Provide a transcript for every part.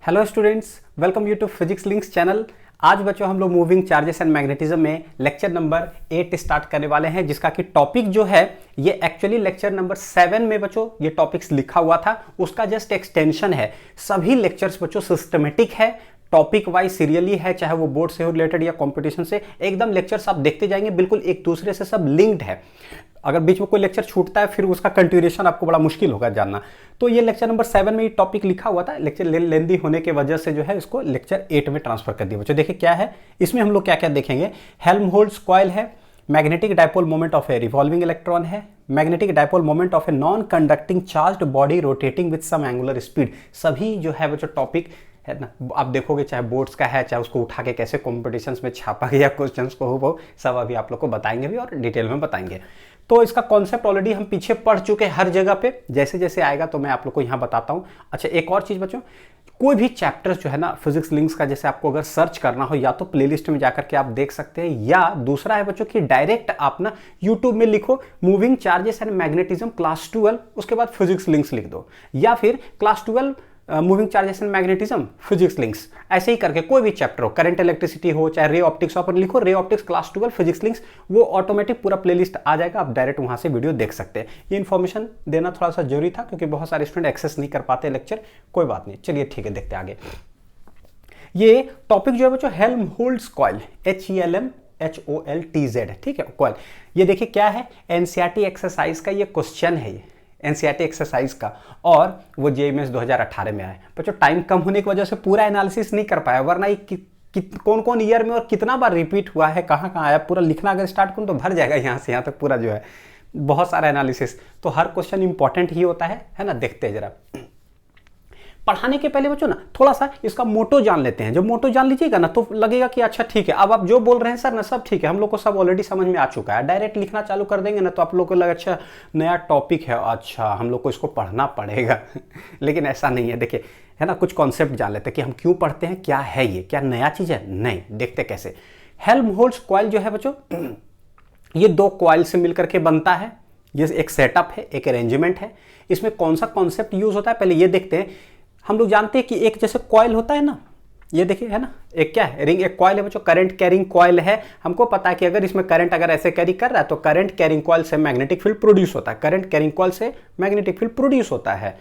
Hello students, welcome you to physics links चैनल। आज बच्चों हम लोग मूविंग चार्जेस एंड मैग्नेटिज्म में लेक्चर नंबर 8 स्टार्ट करने वाले हैं, जिसका कि टॉपिक जो है ये एक्चुअली लेक्चर नंबर 7 में बच्चों ये टॉपिक्स लिखा हुआ था, उसका जस्ट एक्सटेंशन है। सभी लेक्चर्स बच्चों सिस्टमेटिक है, टॉपिक वाइज सीरियली है, चाहे वो बोर्ड से हो रिलेटेड या कंपटीशन से, एकदम लेक्चर्स आप देखते जाएंगे, बिल्कुल एक दूसरे से सब लिंक्ड है। अगर बीच में कोई लेक्चर छूटता है फिर उसका कंटिन्यूएशन आपको बड़ा मुश्किल होगा जानना। तो ये लेक्चर नंबर 7 में ये टॉपिक लिखा हुआ था, लेक्चर लेंदी होने की वजह से जो है इसको लेक्चर 8 में ट्रांसफर कर दिया बच्चों। देखिए क्या है इसमें, हम लोग क्या क्या देखेंगे। हेल्महोल्ट्ज कॉइल है, magnetic dipole moment of a revolving electron है, magnetic dipole moment of a non conducting charged body rotating with some angular speed. सभी जो है बच्चों टॉपिक है ना, आप देखोगे चाहे बोर्ड्स का है, चाहे उसको उठा के कैसे कॉम्पिटिशन्स में छापा गया क्वेश्चंस को हो सब अभी आप लोग को बताएंगे भी और डिटेल में बताएंगे। तो इसका कॉन्सेप्ट ऑलरेडी हम पीछे पढ़ चुके हैं हर जगह पे, जैसे जैसे आएगा तो मैं आप लोग को यहाँ बताता हूँ। अच्छा एक और चीज़ बच्चों, कोई भी चैप्टर्स जो है ना फिजिक्स लिंक्स का, जैसे आपको अगर सर्च करना हो या तो प्लेलिस्ट में जाकर के आप देख सकते हैं, या दूसरा है बच्चों कि डायरेक्ट आप ना यूट्यूब में लिखो moving charges and magnetism class 12, उसके बाद फिजिक्स लिंक्स लिख दो, या फिर class 12 moving charges and magnetism physics links, ऐसे ही करके कोई भी चैप्टर हो, करंट इलेक्ट्रिसिटी हो चाहे रे ऑप्टिक्स हो, पर लिखो ray optics class 12 physics links, वो ऑटोमेटिक पूरा प्लेलिस्ट आ जाएगा, आप डायरेक्ट वहां से वीडियो देख सकते हैं। ये इन्फॉर्मेशन देना थोड़ा सा जरूरी था क्योंकि बहुत सारे स्टूडेंट एक्सेस नहीं कर पाते लेक्चर, कोई बात नहीं, चलिए ठीक है देखते आगे। ये टॉपिक जो है बच्चों हेल्महोल्ट्ज कॉइल, HELMHOLTZ, ठीक है कॉइल। ये देखिए क्या है, एनसीईआरटी एक्सरसाइज का ये क्वेश्चन है, ये एनसीईआरटी एक्सरसाइज का, और वो जेईएमएस 2018 में आया बच्चों। टाइम कम होने की वजह से पूरा एनालिसिस नहीं कर पाया, वरना ये कौन कौन ईयर में और कितना बार रिपीट हुआ है, कहाँ कहाँ आया, पूरा लिखना अगर स्टार्ट करूँ तो भर जाएगा यहाँ से यहाँ तक पूरा जो है, बहुत सारा एनालिसिस। तो हर क्वेश्चन इंपॉर्टेंट ही होता है ना। देखते हैं जरा, पढ़ाने के पहले बच्चों ना थोड़ा सा इसका मोटो जान लेते हैं। जब मोटो जान लीजिएगा ना तो लगेगा कि अच्छा ठीक है, अब आप जो बोल रहे हैं सर ना सब ठीक है, हम लोग को सब ऑलरेडी समझ में आ चुका है। डायरेक्ट लिखना चालू कर देंगे ना तो आप लोग को लगा अच्छा नया टॉपिक है, अच्छा हम लोग को इसको पढ़ना पड़ेगा लेकिन ऐसा नहीं है। देखिए है ना, कुछ कॉन्सेप्ट जान लेते हैं कि हम क्यों पढ़ते हैं, क्या है ये, क्या नया चीज है, नहीं देखते कैसे। हेल्महोल्ट्ज कॉइल जो है बच्चों ये दो कॉइल से मिलकर के बनता है, ये एक सेटअप है, एक अरेंजमेंट है। इसमें कौन सा कॉन्सेप्ट यूज होता है पहले ये देखते हैं। हम लोग जानते हैं कि एक जैसे कॉइल होता है ना, ये देखिए है ना, एक क्या है रिंग, एक कॉइल है बच्चों, करंट कैरिंग कॉइल है। हमको पता है कि अगर इसमें करंट अगर ऐसे कैरी कर रहा है तो करंट कैरिंग कॉइल से मैग्नेटिक फील्ड प्रोड्यूस होता है, करंट कैरिंग कॉइल से मैग्नेटिक फील्ड प्रोड्यूस होता है।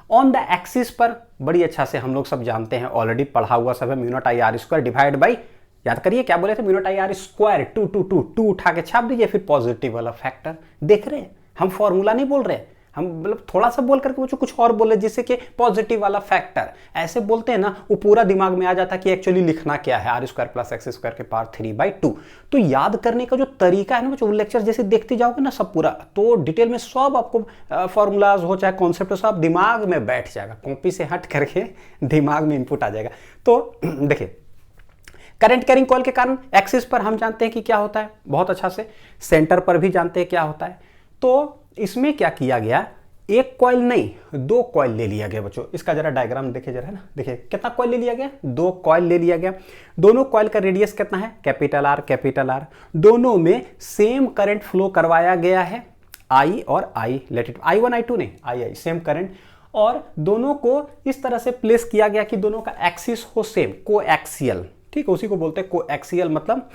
ऑन द एक्सिस पर बड़ी अच्छा से हम लोग सब जानते हैं, ऑलरेडी पढ़ा हुआ सब है, mu naught I R square divide by, याद करिए क्या बोले थे, mu naught I R square, two उठा के छाप दीजिए, फिर पॉजिटिव वाला फैक्टर। देख रहे हैं हम फॉर्मूला नहीं बोल रहे, हम मतलब थोड़ा सा बोल करके बच्चों कुछ और बोले, जिससे कि पॉजिटिव वाला फैक्टर ऐसे बोलते हैं ना, वो पूरा दिमाग में आ जाता है कि एक्चुअली लिखना क्या है, R square plus x square के पावर 3/2। तो याद करने का जो तरीका है ना बच्चों, लेक्चर जैसे देखते जाओगे ना सब पूरा, तो डिटेल में सब आपको फॉर्मूलाज हो चाहे कॉन्सेप्ट हो सब दिमाग में बैठ जाएगा, कॉपी से हट करके दिमाग में इनपुट आ जाएगा। तो देखिए करंट कैरिंग कॉइल के कारण एक्सिस पर हम जानते हैं कि क्या होता है बहुत अच्छा से, सेंटर पर भी जानते हैं क्या होता है। तो इसमें क्या किया गया, एक कॉइल नहीं दो कॉइल ले लिया गया बच्चों। इसका जरा डायग्राम देखिए जरा है ना, देखिए कितना कॉइल ले लिया गया, दो कॉइल ले लिया गया। दोनों कॉइल का रेडियस कितना है, कैपिटल आर। दोनों में सेम करंट फ्लो करवाया गया है, आई और आई, लेट इट I1 I2 नहीं, आई सेम करंट, और दोनों को इस तरह से प्लेस किया गया कि दोनों का एक्सिस हो सेम, कोएक्सियल, ठीक है, उसी को बोलते हैं कोएक्सियल, मतलब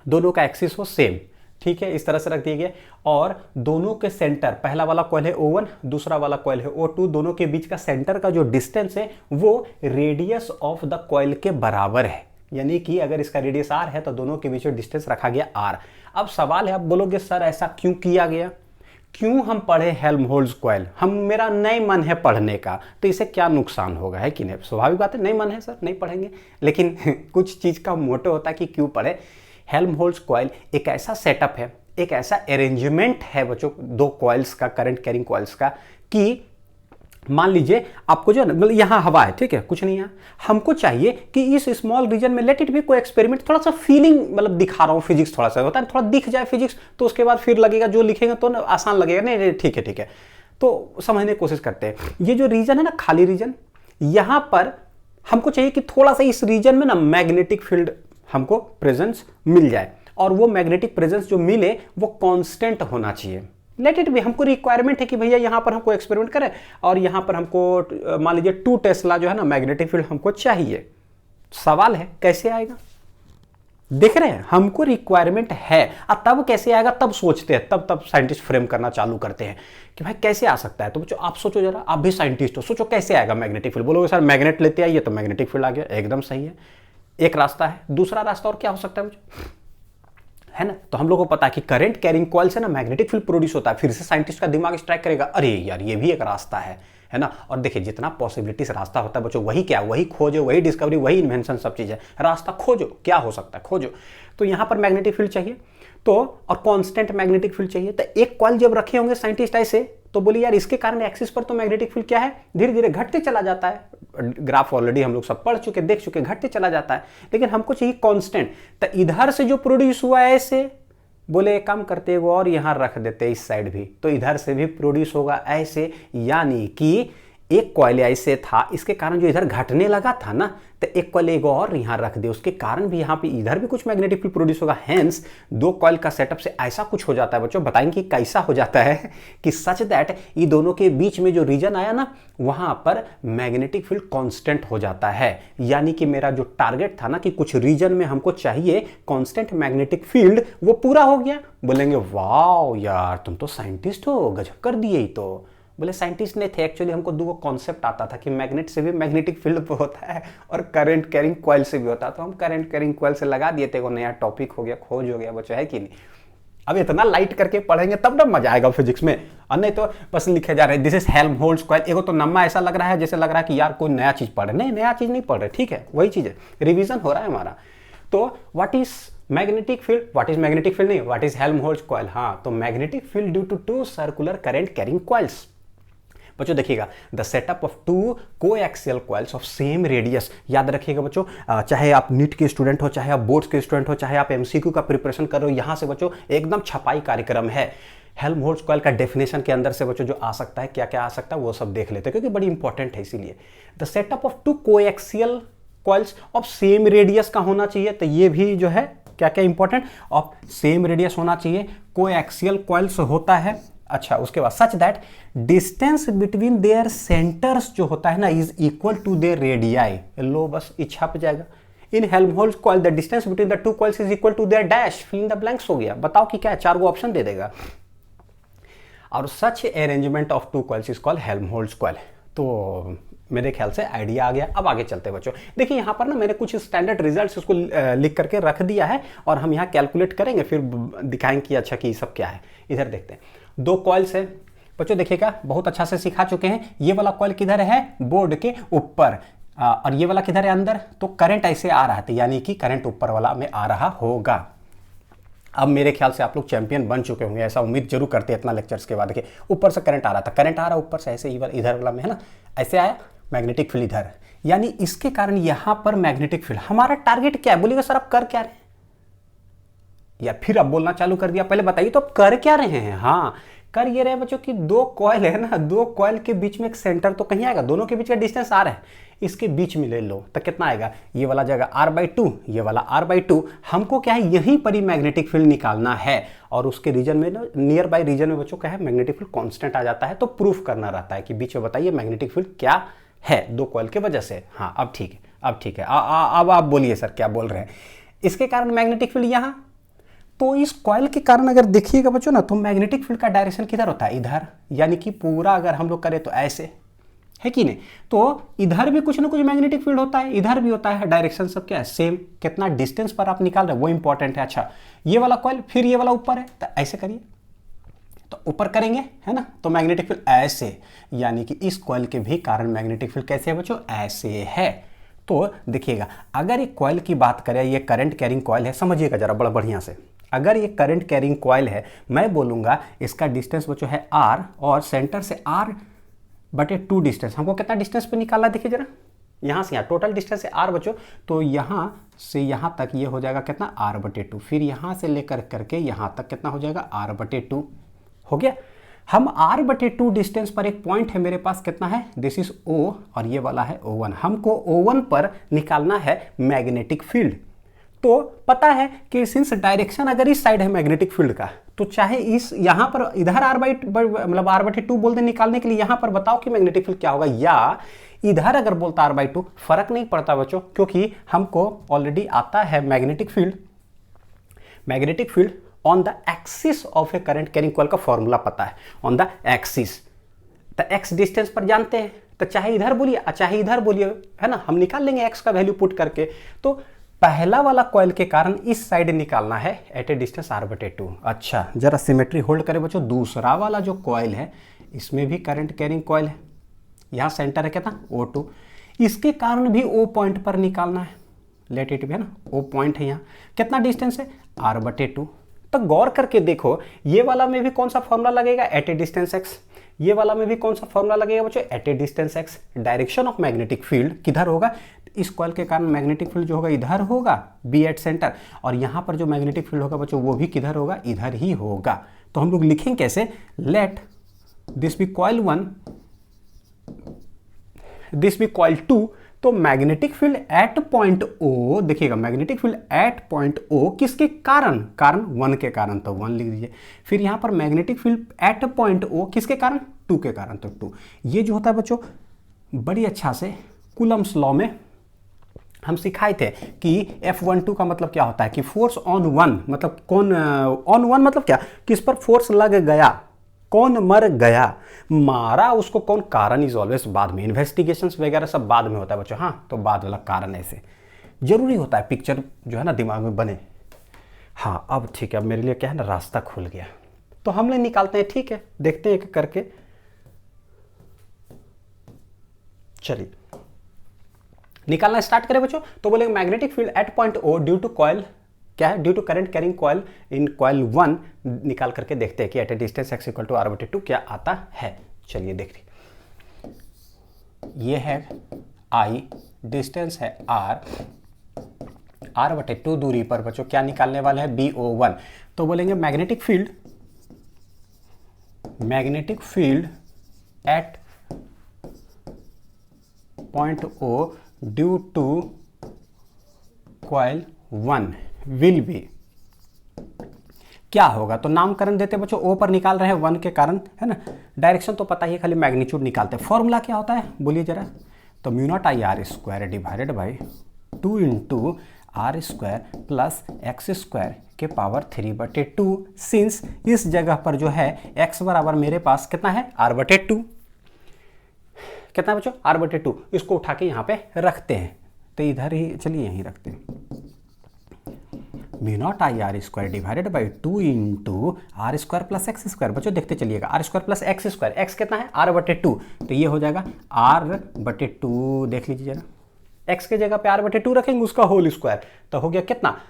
दोनों का एक्सिस हो सेम, ठीक है, इस तरह से रख दिए गए। और दोनों के सेंटर, पहला वाला कॉइल है O1, दूसरा वाला कॉइल है O2, दोनों के बीच का सेंटर का जो डिस्टेंस है वो रेडियस ऑफ द कॉइल के बराबर है, यानी कि अगर इसका रेडियस R है तो दोनों के बीच में डिस्टेंस रखा गया R। अब सवाल है, आप बोलोगे सर ऐसा क्यों किया गया, क्यों हम पढ़े हेल्महोल्ट्ज कॉइल, हम मेरा नहीं मन है पढ़ने का, तो इसे क्या नुकसान होगा, है कि नहीं, स्वाभाविक बात है, नहीं मन है सर नहीं पढ़ेंगे, लेकिन कुछ चीज का मोटो होता है कि क्यों पढ़े। हेल्महोल्ट्ज कॉइल एक ऐसा सेटअप है, एक ऐसा अरेंजमेंट है बच्चों दो कॉइल्स का, करंट कैरिंग कॉइल्स का, कि मान लीजिए आपको जो मतलब यहाँ हवा है, ठीक है, कुछ नहीं है, हमको चाहिए कि इस स्मॉल रीजन में लेट इट भी कोई एक्सपेरिमेंट, थोड़ा सा फीलिंग मतलब दिखा रहा हूँ, फिजिक्स थोड़ा सा होता है, थोड़ा दिख जाए फिजिक्स, तो उसके बाद फिर लगेगा जो लिखेंगे तो आसान लगेगा, नहीं ठीक है, तो समझने की कोशिश करते हैं। ये जो रीजन है ना, खाली रीजन, यहाँ पर हमको चाहिए कि थोड़ा सा इस रीजन में ना मैग्नेटिक फील्ड हमको प्रेजेंस मिल जाए, और वो मैग्नेटिक प्रेजेंस जो मिले वो कांस्टेंट होना चाहिए, लेट इट भी, हमको रिक्वायरमेंट है कि भैया यहाँ पर हमको एक्सपेरिमेंट करें और यहाँ पर हमको मान लीजिए 2 टेस्ला जो है ना मैग्नेटिक फील्ड हमको चाहिए। सवाल है कैसे आएगा, देख रहे हैं, हमको रिक्वायरमेंट है। अब तब कैसे आएगा, तब सोचते हैं, तब साइंटिस्ट फ्रेम करना चालू करते हैं कि भाई कैसे आ सकता है। तो बच्चों आप सोचो जरा, आप भी साइंटिस्ट हो, सोचो कैसे आएगा मैग्नेटिक फील्ड। बोलोगे सर मैग्नेट लेते आइए तो मैग्नेटिक फील्ड आ गया, एकदम सही है, एक रास्ता है। दूसरा रास्ता और क्या हो सकता है बच्चों, है ना। तो हम लोग को पता है कि करंट कैरिंग कॉइल से ना मैग्नेटिक फील्ड प्रोड्यूस होता है। फिर से साइंटिस्ट का दिमाग स्ट्राइक करेगा, अरे यार ये भी एक रास्ता है ना। और देखिए जितना पॉसिबिलिटीज रास्ता होता है बच्चों, वही क्या, वही खोजो, वही डिस्कवरी, वही इन्वेंशन, सब चीज़ है। रास्ता खोजो, क्या हो सकता है खोजो। तो यहाँ पर मैग्नेटिक फील्ड चाहिए तो, और कांस्टेंट मैग्नेटिक फील्ड चाहिए। तो एक कॉइल जब रखे होंगे साइंटिस्ट ऐसे, तो बोले यार इसके कारण एक्सिस पर तो मैग्नेटिक फील्ड क्या है, धीरे धीरे घटते चला जाता है। ग्राफ ऑलरेडी हम लोग सब पढ़ चुके, देख चुके, घटते चला जाता है। लेकिन हमको चाहिए कांस्टेंट। तो इधर से जो प्रोड्यूस हुआ है ऐसे, बोले एक काम करते हैं वो और यहां रख देते इस साइड भी, तो इधर से भी प्रोड्यूस होगा ऐसे। यानी कि एक कॉइल ऐसे था, इसके कारण जो इधर घटने लगा था ना, तो एक कॉइल एक और यहां रख दे, उसके कारण भी यहां पे इधर भी कुछ मैग्नेटिक फील्ड प्रोड्यूस होगा। हेंस 2 कॉइल का सेटअप से ऐसा कुछ हो जाता है बच्चों। बताएंगे कैसा हो जाता है कि सच दैट ये दोनों के बीच में जो रीजन आया ना, वहां पर मैग्नेटिक फील्ड कांस्टेंट हो जाता है। यानी कि मेरा जो टारगेट था ना कि कुछ रीजन में हमको चाहिए कांस्टेंट मैग्नेटिक फील्ड, वो पूरा हो गया। बोलेंगे वाओ यार तुम तो साइंटिस्ट हो, गजब कर दिए। तो बोले साइंटिस्ट नहीं थे, एक्चुअली हमको 2 कॉन्सेप्ट आता था कि मैग्नेट से भी मैग्नेटिक फील्ड होता है और करंट कैरिंग कॉइल से भी होता है। तो हम करंट कैरिंग कॉइल से लगा दिए थे, वो नया टॉपिक हो गया, खोज हो गया बच्चों, है कि नहीं। अब इतना लाइट करके पढ़ेंगे तब ना मजा आएगा फिजिक्स में, और नहीं तो बस लिखे जा रहे हैं दिस इज हेल्महोल्ट्ज कॉइल। एगो तो नम्मा ऐसा लग रहा है जैसे लग रहा है कि यार कोई नया चीज पढ़ रहे, नहीं नया चीज नहीं पढ़ रहे, ठीक है वही चीज है, रिविजन हो रहा है हमारा। तो what is magnetic field, what is magnetic field नहीं, व्हाट इज हेल्महोल्ट्ज कॉइल। हाँ, तो magnetic field due to 2 circular current carrying coils. बच्चों देखिएगा, the setup of 2 coaxial coils of same radius. याद रखिएगा बच्चों, चाहे आप नीट के स्टूडेंट हो, चाहे आप बोर्ड्स के स्टूडेंट हो, चाहे आप एमसीक्यू का प्रिपरेशन कर रहे हो, यहां से बच्चों एकदम छपाई कार्यक्रम है। हेल्महोल्ट्ज कॉइल का डेफिनेशन के अंदर से बच्चों जो आ सकता है, क्या क्या आ सकता है वो सब देख लेते हैं, क्योंकि बड़ी इंपॉर्टेंट है इसीलिए। The setup of 2 coaxial coils of same radius का होना चाहिए। तो ये भी जो है क्या क्या इंपॉर्टेंट, ऑफ सेम रेडियस होना चाहिए। कोएक्सियल कॉइल्स होता है, अच्छा उसके बाद such that distance between their centres जो होता है ना is equal to their radii. लो बस इच्छा पे जाएगा। In Helmholtz coil the distance between the 2 coils is equal to their dash, fill in the blanks हो गया। बताओ कि क्या है, 4 गो ऑप्शन दे देगा। और सच arrangement of 2 coils is called Helmholtz coil. तो मेरे ख्याल से आइडिया आ गया। अब आगे चलते बच्चों, देखिए यहाँ पर ना मैंने कुछ स्टैंडर्ड रिजल्ट्स उसको लिख करके रख दिया है, और हम यहाँ कैलकुलेट करेंगे, फिर दिखाएंगे कि अच्छा कि सब क्या है। इधर देखते हैं, 2 कॉइल्स है बच्चों, देखिएगा बहुत अच्छा से सिखा चुके हैं। ये वाला कॉइल किधर है, बोर्ड के ऊपर, और ये वाला किधर है, अंदर। तो करंट ऐसे आ रहा था, यानी कि करंट ऊपर वाला में आ रहा होगा। अब मेरे ख्याल से आप लोग चैंपियन बन चुके होंगे, ऐसा उम्मीद जरूर करते हैं इतना लेक्चर्स के बाद। देखिए ऊपर से करंट आ रहा था, करंट आ रहा ऊपर से ऐसे, इधर वाला में है ना, ऐसे आया मैग्नेटिक फील्ड इधर, यानी इसके कारण यहां पर मैग्नेटिक फील्ड। हमारा टारगेट क्या है, बोलिएगा सर आप कर क्या रहे हैं, या फिर आप बोलना चालू कर दिया, पहले बताइए तो आप कर क्या रहे हैं। हाँ, कर ये रहे बच्चों कि 2 कॉइल है ना, 2 कॉइल के बीच में एक सेंटर तो कहीं आएगा, दोनों के बीच का डिस्टेंस R है, इसके बीच में ले लो तो कितना आएगा, ये वाला जाएगा R/2, ये वाला R/2। हमको क्या है, यहीं पर ही मैग्नेटिक फील्ड निकालना है, और उसके रीजन में ना, नियर बाय रीजन में बच्चों क्या है, मैग्नेटिक फील्ड कांस्टेंट आ जाता है। तो प्रूफ करना रहता है कि बीच में बताइए मैग्नेटिक फील्ड क्या है 2 कॉइल के वजह से। हाँ अब ठीक है, अब ठीक है। अब आप बोलिए सर क्या बोल रहे हैं। इसके कारण मैग्नेटिक फील्ड यहां, तो इस कॉइल के कारण अगर देखिएगा बच्चों ना, तो मैग्नेटिक फील्ड का डायरेक्शन किधर होता है, इधर। यानी कि पूरा अगर हम लोग करें तो ऐसे, है कि नहीं। तो इधर भी कुछ ना कुछ मैग्नेटिक फील्ड होता है, इधर भी होता है, डायरेक्शन सब क्या है सेम। कितना डिस्टेंस पर आप निकाल रहे हैं वो इंपॉर्टेंट है। अच्छा ये वाला कॉइल, फिर ये वाला ऊपर है, तो ऐसे करिए, तो ऊपर करेंगे है ना, तो मैग्नेटिक फील्ड ऐसे, यानी कि इस कॉइल के भी कारण मैग्नेटिक फील्ड कैसे है बच्चों, ऐसे है। तो देखिएगा, अगर एक कॉइल की बात करें, ये करंट कैरिंग कॉइल है, समझिएगा जरा बड़ा बढ़िया से। अगर ये करंट कैरिंग कॉइल है, मैं बोलूंगा इसका डिस्टेंस बच्चों है R, और सेंटर से R/2 डिस्टेंस। हमको कितना डिस्टेंस पे निकालना, देखिए जरा, यहाँ से यहाँ टोटल डिस्टेंस है R बच्चों, तो यहाँ से यहाँ तक ये हो जाएगा कितना, R/2। फिर यहाँ से लेकर करके यहाँ तक कितना हो जाएगा, R/2 हो गया। हम R/2 डिस्टेंस पर एक पॉइंट है मेरे पास, कितना है, दिस इज O, और ये वाला है O1। हमको O1 पर निकालना है मैग्नेटिक फील्ड। तो पता है कि सिंस डायरेक्शन अगर इस साइड है मैग्नेटिक फील्ड का, तो चाहे इस यहां पर इधर मतलब r/2 बोल दे निकालने के लिए, यहां पर बताओ कि मैग्नेटिक फील्ड क्या होगा, या इधर अगर बोलता r/2, फर्क नहीं पड़ता बच्चों, क्योंकि हमको ऑलरेडी आता है magnetic field on the axis of A current carrying coil का फॉर्मूला पता है, ऑन द एक्सिस। तो x डिस्टेंस पर जानते हैं, तो चाहे इधर बोलिए चाहे इधर बोलिए, है ना, हम निकाल लेंगे x का वैल्यू पुट करके। तो पहला वाला कॉइल के कारण इस साइड निकालना है एट ए डिस्टेंस r/2। अच्छा, जरा सिमेट्री होल्ड करें बच्चों। दूसरा वाला जो कॉइल है इसमें भी करंट कैरिंग कॉइल है, यहाँ सेंटर है कितना O2, इसके कारण भी O पॉइंट पर निकालना है, लेट इट भी, है ना, O पॉइंट है, यहाँ कितना डिस्टेंस है r/2। तो गौर करके देखो, ये वाला में भी कौन सा फॉर्मूला लगेगा, एट ए डिस्टेंस x, ये वाला में भी कौन सा फॉर्मूला लगेगा बच्चों, at a distance x। Direction of magnetic field किधर होगा, इस कॉइल के कारण मैग्नेटिक फील्ड जो होगा इधर होगा, बी एट सेंटर, और यहां पर जो मैग्नेटिक फील्ड होगा बच्चों वो भी किधर होगा, इधर ही होगा। तो हम लोग लिखेंगे कैसे, let this be coil 1, this be coil 2। तो magnetic field at point O, देखिएगा magnetic field at point O किसके कारण, 1 के कारण, तो 1 लिख दीजिए। फिर यहां पर magnetic field at point O किसके कारण, 2 के कारण, तो 2। ये जो होता है बच्चों बड़ी अच्छा से कूलम्स लॉ में हम सिखाए थे कि F12 का मतलब क्या होता है कि फोर्स ऑन वन, मतलब कौन ऑन वन मतलब क्या, किस पर फोर्स लग गया, कौन मर गया, मारा उसको कौन, कारण इज ऑलवेज बाद में, इन्वेस्टिगेशंस वगैरह सब बाद में होता है बच्चों। हाँ, तो बाद वाला कारण ऐसे जरूरी होता है, पिक्चर जो है ना दिमाग में बने। हाँ, अब ठीक है, अब मेरे लिए क्या है ना रास्ता खुल गया, तो हम लोग निकालते हैं, ठीक है, देखते हैं एक करके। चलिए निकालना स्टार्ट करें बच्चों। तो बोलेंगे magnetic field at point O due to coil, क्या है, due to current carrying coil in coil 1, निकाल करके देखते हैं कि at a distance x equal to r/2 क्या आता है। चलिए देखिए, ये है I, डिस्टेंस है r/2 दूरी पर बच्चों क्या निकालने वाले हैं, BO1। तो बोलेंगे magnetic field at point O due to coil 1 will be, क्या होगा, तो नामकरण देते बच्चों, O पर निकाल रहे हैं 1 के कारण, है ना, डायरेक्शन तो पता ही है, खाली मैग्नीट्यूड निकालते हैं। फॉर्मूला क्या होता है बोलिए जरा, तो μ0I r² divided by 2 into r² plus x² के पावर 3/2। सिंस इस जगह पर जो है x बराबर मेरे पास कितना है, r/2, कितना बच्चों, r/2, इसको उठा के यहाँ पे रखते हैं, तो इधर ही चलिए यहीं रखते हैं, μ0I r² divided by 2 into r² plus x²। बच्चों देखते चलिएगा, r² प्लस x², x कितना है r/2, तो ये हो जाएगा r/2, देख लीजिए जरा, x के जगह पे r/2 रखेंगे, उसका होल स्क्वायर, तो हो गया कितना,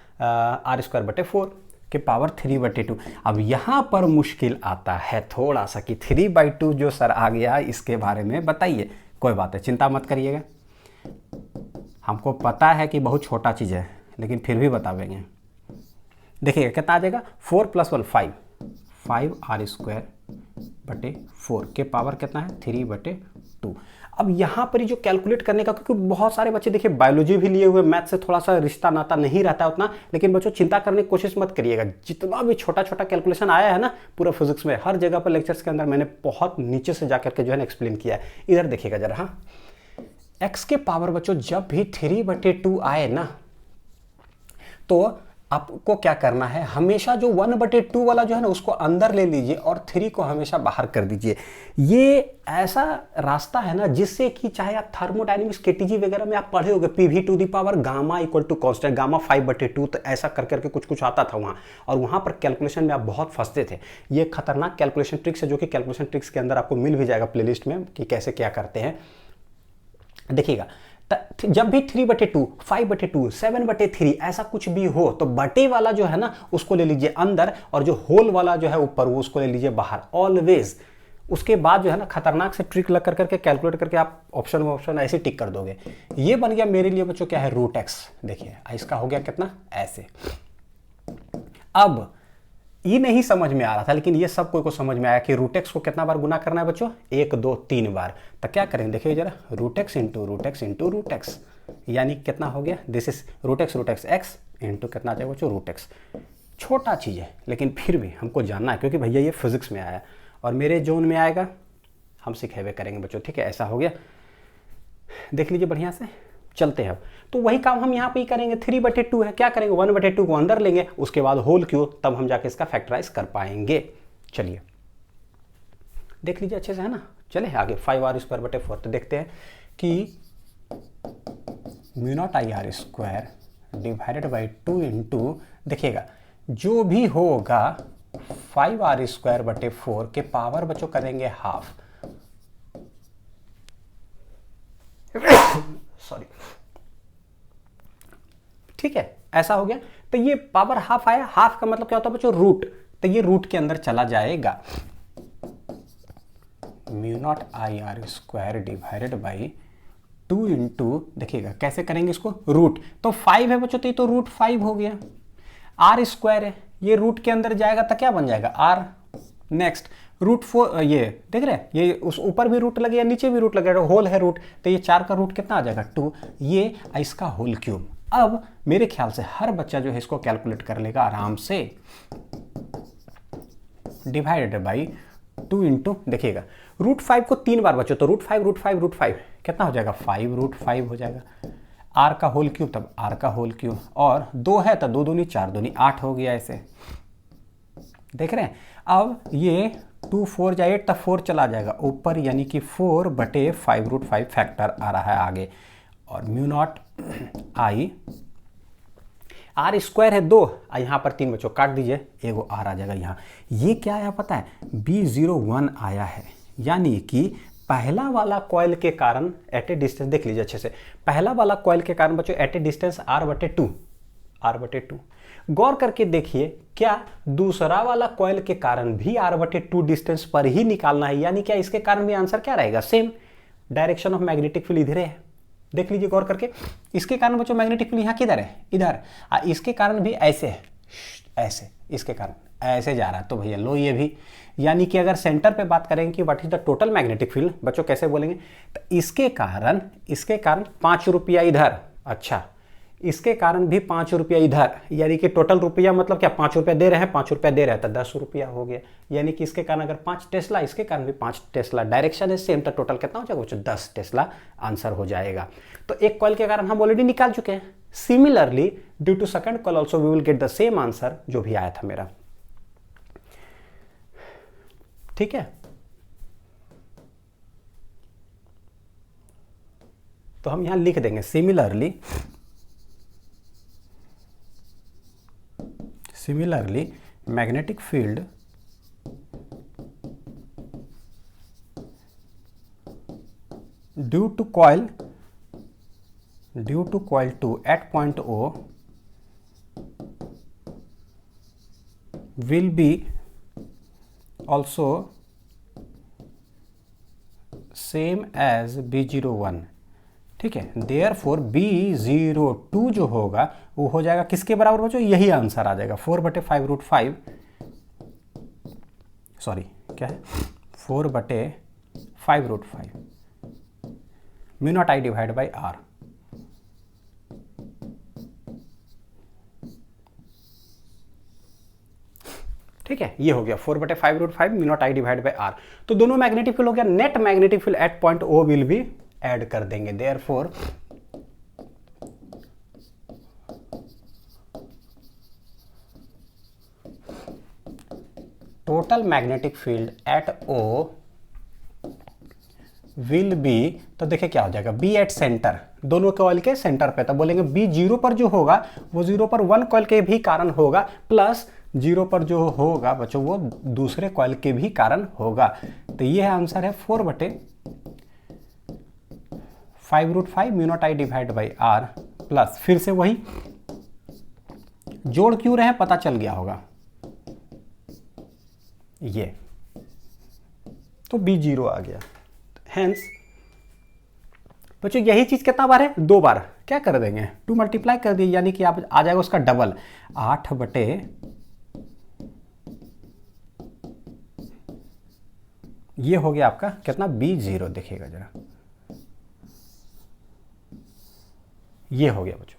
r²/4 के पावर 3/2। अब यहाँ पर मुश्किल आता है थोड़ा सा कि 3/2 जो सर आ गया इसके बारे में बताइए। कोई बात है, चिंता मत करिएगा, हमको पता है कि बहुत छोटा चीज़ है, लेकिन फिर भी बतावेंगे। देखिएगा कितना आ जाएगा, 4 + 1 5 r²/4 के पावर कितना है, 3/2। अब यहाँ पर जो कैलकुलेट करने का, क्योंकि बहुत सारे बच्चे देखिए बायोलॉजी भी लिए हुए, मैथ से थोड़ा सा रिश्ता नाता नहीं रहता है उतना, लेकिन बच्चों चिंता करने की कोशिश मत करिएगा। जितना भी छोटा छोटा कैलकुलेशन आया है ना पूरा फिजिक्स में, हर जगह पर लेक्चर्स के अंदर मैंने बहुत नीचे से जाकर के जो है ना एक्सप्लेन किया है। इधर देखिएगा जरा, हाँ, एक्स के पावर बच्चों जब भी 3/2 आए ना, तो आपको क्या करना है, हमेशा जो 1/2 वाला जो है ना उसको अंदर ले लीजिए और 3 को हमेशा बाहर कर दीजिए। ये ऐसा रास्ता है ना जिससे कि चाहे आप थर्मोडायनेमिक्स केटीजी वगैरह में आप पढ़े होगे, PV to the power gamma equal to constant gamma 5/2, तो ऐसा कर करके कुछ आता था वहाँ, और वहाँ पर कैलकुलेशन में आप बहुत फंसते थे। ये खतरनाक कैलकुलेशन ट्रिक्स है, जो कि कैलकुलेशन ट्रिक्स के अंदर आपको मिल भी जाएगा प्लेलिस्ट में कि कैसे क्या करते हैं, देखिएगा। जब भी 3/2, 5/2, 7/3 ऐसा कुछ भी हो, तो बटे वाला जो है ना उसको ले लीजिए अंदर, और जो होल वाला जो है ऊपर वो उसको ले लीजिए बाहर, ऑलवेज। उसके बाद जो है ना खतरनाक से ट्रिक लग करके कैलकुलेट करके आप ऑप्शन ऐसे टिक कर दोगे। ये बन गया मेरे लिए बच्चों क्या है, √x। देखिए इसका हो गया कितना, ऐसे। अब ये नहीं समझ में आ रहा था, लेकिन ये सब कोई को समझ में आया कि √x को कितना बार गुना करना है बच्चों, 1, 2, 3 बार। तो क्या करेंगे देखिए जरा, √x into √x into √x, यानी कितना हो गया, this is √x x into कितना आ जाएगा बच्चों रूट एक्स। छोटा चीज़ है लेकिन फिर भी हमको जानना है, क्योंकि भैया ये फिजिक्स में आया और मेरे जोन में आएगा, हम सिखे हुए करेंगे बच्चों। ठीक है, ऐसा हो गया, देख लीजिए बढ़िया से। चलते हैं अब, तो वही काम हम यहाँ पे ही करेंगे। 3/2 है, क्या करेंगे 1/2 को अंदर लेंगे, उसके बाद होल क्यूब, तब हम जाके इसका फैक्टराइज कर पाएंगे। चलिए देख लीजिए अच्छे से, है ना। चले आगे 5r²/4, तो देखते हैं कि μ0ir² डिवाइडेड बाई 2 इंटू, देखिएगा जो भी होगा 5r²/4 के पावर बच्चों करेंगे हाफ, सॉरी, ठीक है, ऐसा हो गया। तो ये पावर हाफ आया, हाफ का मतलब क्या होता है बच्चों रूट, तो ये रूट के अंदर चला जाएगा। μ0ir² डिवाइडेड बाई 2 इंटू, देखिएगा कैसे करेंगे इसको, रूट, तो 5 है बच्चों, तो ये तो √5 हो गया। r² है, ये रूट के अंदर जाएगा तो क्या बन जाएगा r। नेक्स्ट √4, ये देख रहे हैं, ये उस ऊपर भी रूट लगेगा, नीचे भी रूट लगेगा, होल है रूट, तो ये 4 का रूट कितना आ जाएगा 2, ये इसका होल क्यूब। अब मेरे ख्याल से हर बच्चा जो है इसको कैलकुलेट कर लेगा आराम से। डिवाइडेड बाई 2 इंटू, देखिएगा √5 को 3 बार बच्चों, तो √5 कितना हो जाएगा 5 हो जाएगा। r का होल क्यूब, तब r का होल क्यूब, और 2 है तो 2 दूनी 4 दूनी 8 हो गया ऐसे, देख रहे हैं। अब ये 2 4 जा 8, तब 4 चला जाएगा ऊपर, यानी कि 4/5 √5 फैक्टर आ रहा है आगे। और μ0i r² है 2, यहाँ पर 3 बच्चों काट दीजिए, एगो r आ जाएगा यहाँ। ये क्या आया पता है, B01 आया है, यानी कि पहला वाला कॉइल के कारण एट ए डिस्टेंस, देख लीजिए अच्छे से, पहला वाला कॉइल के कारण बच्चों एट ए डिस्टेंस r/2। गौर करके देखिए, क्या दूसरा वाला कॉइल के कारण भी r/2 डिस्टेंस पर ही निकालना है, यानी क्या इसके कारण भी आंसर क्या रहेगा same. Direction of magnetic field इधर है, देख लीजिए गौर करके। इसके कारण बच्चों मैग्नेटिक फील्ड यहाँ किधर है, इधर, इसके कारण भी ऐसे है, ऐसे, इसके कारण ऐसे जा रहा है, तो भैया लो ये भी। यानी कि अगर सेंटर पे बात करेंगे कि what is the total magnetic field, बच्चों कैसे बोलेंगे, तो इसके कारण 5 रुपया इधर, अच्छा इसके कारण भी 5 रुपया इधर, यानी कि टोटल रुपया मतलब क्या 5 रुपया दे रहे हैं, 5 रुपया दे रहे हैं तो 10 रुपया हो गया। यानी कि इसके कारण अगर 5 टेस्ला, इसके कारण भी 5 टेस्ला, डायरेक्शन है सेम, तो टोटल कितना हो जाएगा बच्चों 10 टेस्ला आंसर हो जाएगा। तो एक कॉइल के कारण हम ऑलरेडी निकाल चुके हैं। Similarly due to second coil also we will get the same answer जो भी आया था मेरा, ठीक है। तो हम यहां लिख देंगे similarly magnetic field due to coil 2 at point O will be also same as B01, ठीक है। Therefore B02 जो होगा वो हो जाएगा किसके बराबर बच्चों, यही आंसर आ जाएगा 4/5 √5, सॉरी क्या है 4/5 √5 μ0i डिवाइड बाई r, ठीक है। ये हो गया 4/5 √5 μ0i डिवाइड बाई r। तो दोनों मैग्नेटिक फील्ड हो गया, net magnetic field at point O will भी ऐड कर देंगे। Therefore total magnetic field eight O will be, तो देखिए क्या हो जाएगा बी एट सेंटर, दोनों कॉइल के सेंटर पे, तो बोलेंगे B0 पर जो होगा वो 0 पर 1 कॉइल के भी कारण होगा, प्लस 0 पर जो होगा बच्चों वो दूसरे कॉइल के भी कारण होगा। तो ये आंसर है 4/5 √5 μ0i divide by r, plus फिर से वही जोड़ क्यों रहे पता चल गया होगा, ये तो B0 आ गया। हेंस बच्चों यही चीज कितना बार है, 2 बार, क्या कर देंगे 2 मल्टीप्लाई कर दिए, यानी कि आप आ जाएगा उसका डबल 8/, ये हो गया आपका कितना B0, देखिएगा जरा, ये हो गया बच्चों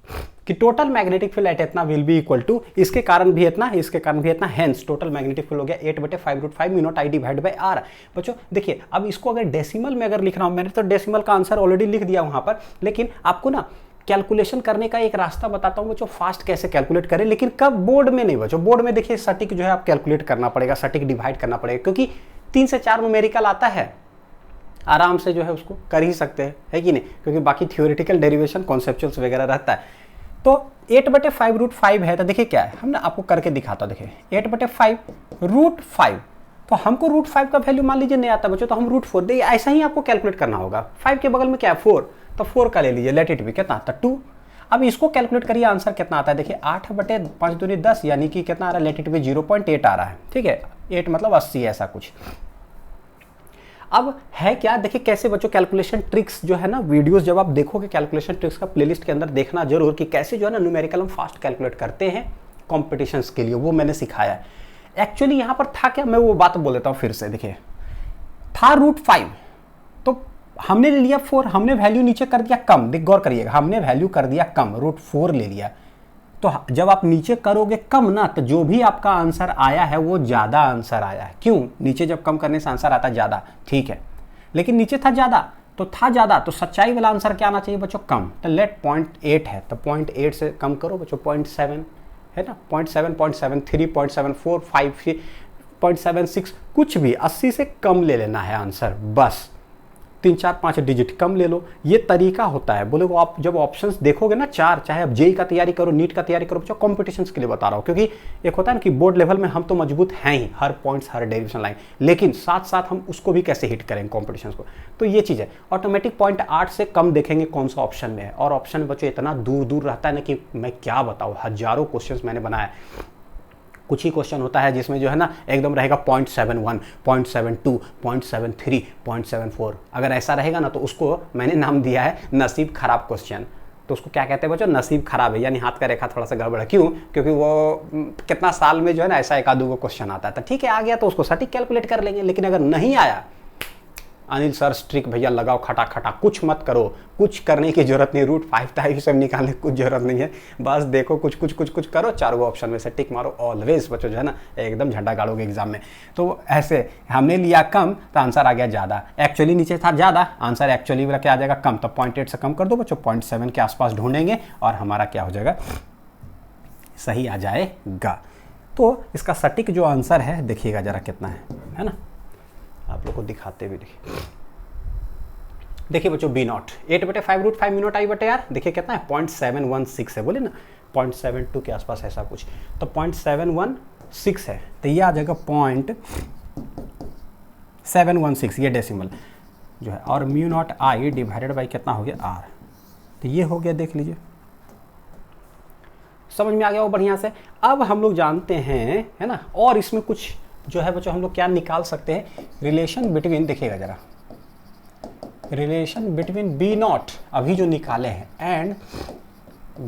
कि टोटल मैग्नेटिक फील्ड एट इतना विल बी इक्वल टू, इसके कारण भी इतना, इसके कारण भी इतना, हेंस टोटल मैग्नेटिक फील्ड हो गया 8/5√5 mu naught I divide by R. बच्चों देखिए, अब इसको अगर डेसिमल में अगर लिख रहा हूं, मैंने तो डेसिमल का आंसर ऑलरेडी लिख दिया वहां पर, लेकिन आपको ना कैलकुलेशन करने का एक रास्ता बताता हूं बच्चों, फास्ट कैसे कैलकुलेट करें, लेकिन कब, बोर्ड में नहीं बच्चों। बोर्ड में देखिए सटीक जो है आप कैलकुलेट करना पड़ेगा, सटीक डिवाइड करना पड़ेगा, क्योंककि 3 से 4 न्यूमेरिकल आता है, आराम से जो है उसको कर ही सकते हैं, है कि नहीं, क्योंकि बाकी थियोरेटिकल डेरिवेशन कॉन्सेप्चुअल्स वगैरह रहता है। तो 8/5√5 है, तो देखिए क्या है, हम ना आपको करके दिखाता, देखिए 8/5√5, तो हमको √5 का वैल्यू मान लीजिए नहीं आता बच्चों, तो हम √4, देखिए ऐसा ही आपको कैलकुलेट करना होगा। 5 के बगल में क्या है 4, तो 4 का ले लीजिए, लेट इट बी, कितना आता 2। अब इसको कैलकुलेट करिए, आंसर कितना आता है, देखिए 8/5 दूनी 10, यानी कि कितना आ रहा है, लेट इट बी 0.8 आ रहा है, ठीक है, 8 मतलब 80 ऐसा कुछ। अब है क्या, देखिए कैसे बच्चों कैलकुलेशन ट्रिक्स जो है ना, वीडियोस जब आप देखोगे कैलकुलेशन ट्रिक्स का प्लेलिस्ट के अंदर देखना जरूर, कि कैसे जो है ना न्यूमेरिकल हम फास्ट कैलकुलेट करते हैं कॉम्पिटिशन्स के लिए, वो मैंने सिखाया है। एक्चुअली यहाँ पर था क्या, मैं वो बात बोल देता हूँ फिर से, देखिए था √5, तो हमने ले लिया 4, हमने वैल्यू नीचे कर दिया कम, देख गौर करिएगा, हमने वैल्यू कर दिया कम, √4 ले लिया, तो जब आप नीचे करोगे कम ना, तो जो भी आपका आंसर आया है वो ज्यादा आंसर आया है। क्यों, नीचे जब कम करने से आंसर आता है ज्यादा, ठीक है, लेकिन नीचे था ज्यादा, तो था ज्यादा, तो सच्चाई वाला आंसर क्या आना चाहिए बच्चों, कम। तो लेट 0.8 है, तो 0.8 से कम करो बच्चों, 0.7 है ना, 0.7, 0.73, 0.74, 5, 0.76, कुछ भी 80 से कम ले लेना है आंसर, बस 3, 4, 5 डिजिट कम ले लो, ये तरीका होता है। बोले वो आप जब ऑप्शंस देखोगे ना 4, चाहे आप जेई का तैयारी करो, नीट का तैयारी करो, बच्चों कॉम्पिटिशन्स के लिए बता रहा हूँ, क्योंकि एक होता है ना कि बोर्ड लेवल में हम तो मजबूत हैं ही, हर पॉइंट्स, हर डेरिवेशन लाइन, लेकिन साथ साथ हम उसको भी कैसे हिट करेंगे कॉम्पिटिशन्स को, तो ये चीज़ है। ऑटोमेटिक 0.8 से कम देखेंगे कौन सा ऑप्शन में है, और ऑप्शन बच्चों इतना दूर दूर रहता है ना कि मैं क्या बताऊँ, हजारों क्वेश्चन मैंने बनाया। कुछ ही क्वेश्चन होता है जिसमें जो है ना एकदम रहेगा 0.71, 0.72, 0.73, 0.74, अगर ऐसा रहेगा ना तो उसको मैंने नाम दिया है नसीब खराब क्वेश्चन। तो उसको क्या कहते हैं बच्चों, नसीब खराब है, यानी हाथ का रेखा थोड़ा सा गड़बड़ है। क्यों, क्योंकि वो कितना साल में जो है ना ऐसा एक आधो क्वेश्चन आता है, ठीक है आ गया तो उसको सटीक कैलकुलेट कर लेंगे, लेकिन अगर नहीं आया, अनिल सर स्ट्रिक भैया लगाओ खटा खटा, कुछ मत करो, कुछ करने की जरूरत नहीं, √5 था ये सब निकालने की कुछ जरूरत नहीं है, बस देखो कुछ कुछ कुछ कुछ करो, 4 ऑप्शन में से टिक मारो, ऑलवेज बच्चों जो है ना एकदम झंडा गाड़ोगे एग्जाम में। तो ऐसे हमने लिया कम तो आंसर आ गया ज़्यादा, एक्चुअली नीचे था ज़्यादा, आंसर एक्चुअली वाला क्या आ जाएगा कम, तो 0.8 से कम कर दो बच्चों, 0.7 के आसपास ढूंढेंगे और हमारा क्या हो जाएगा, सही आ जाएगा। तो इसका सटीक जो आंसर है देखिएगा जरा कितना है ना, आप लोग को दिखाते भी देखिए बच्चों B0 8/5√5 म्यू नॉट आई बटे आर, देखिए कितना है 0.716 है, बोले ना 0.72 के आसपास ऐसा कुछ, तो 0.716 है, तो ये आ जाएगा 0.716, ये डेसिमल जो है, और mu naught I divided by कितना हो गया आर, तो ये हो गया, देख लीजिए समझ में आ गया वो बढ़िया से। अब हम लोग जानते हैं है ना, और इसमें कुछ जो है बच्चों हम लोग क्या निकाल सकते हैं, रिलेशन बिटवीन, देखिएगा जरा, रिलेशन बिटवीन B0 अभी जो निकाले हैं and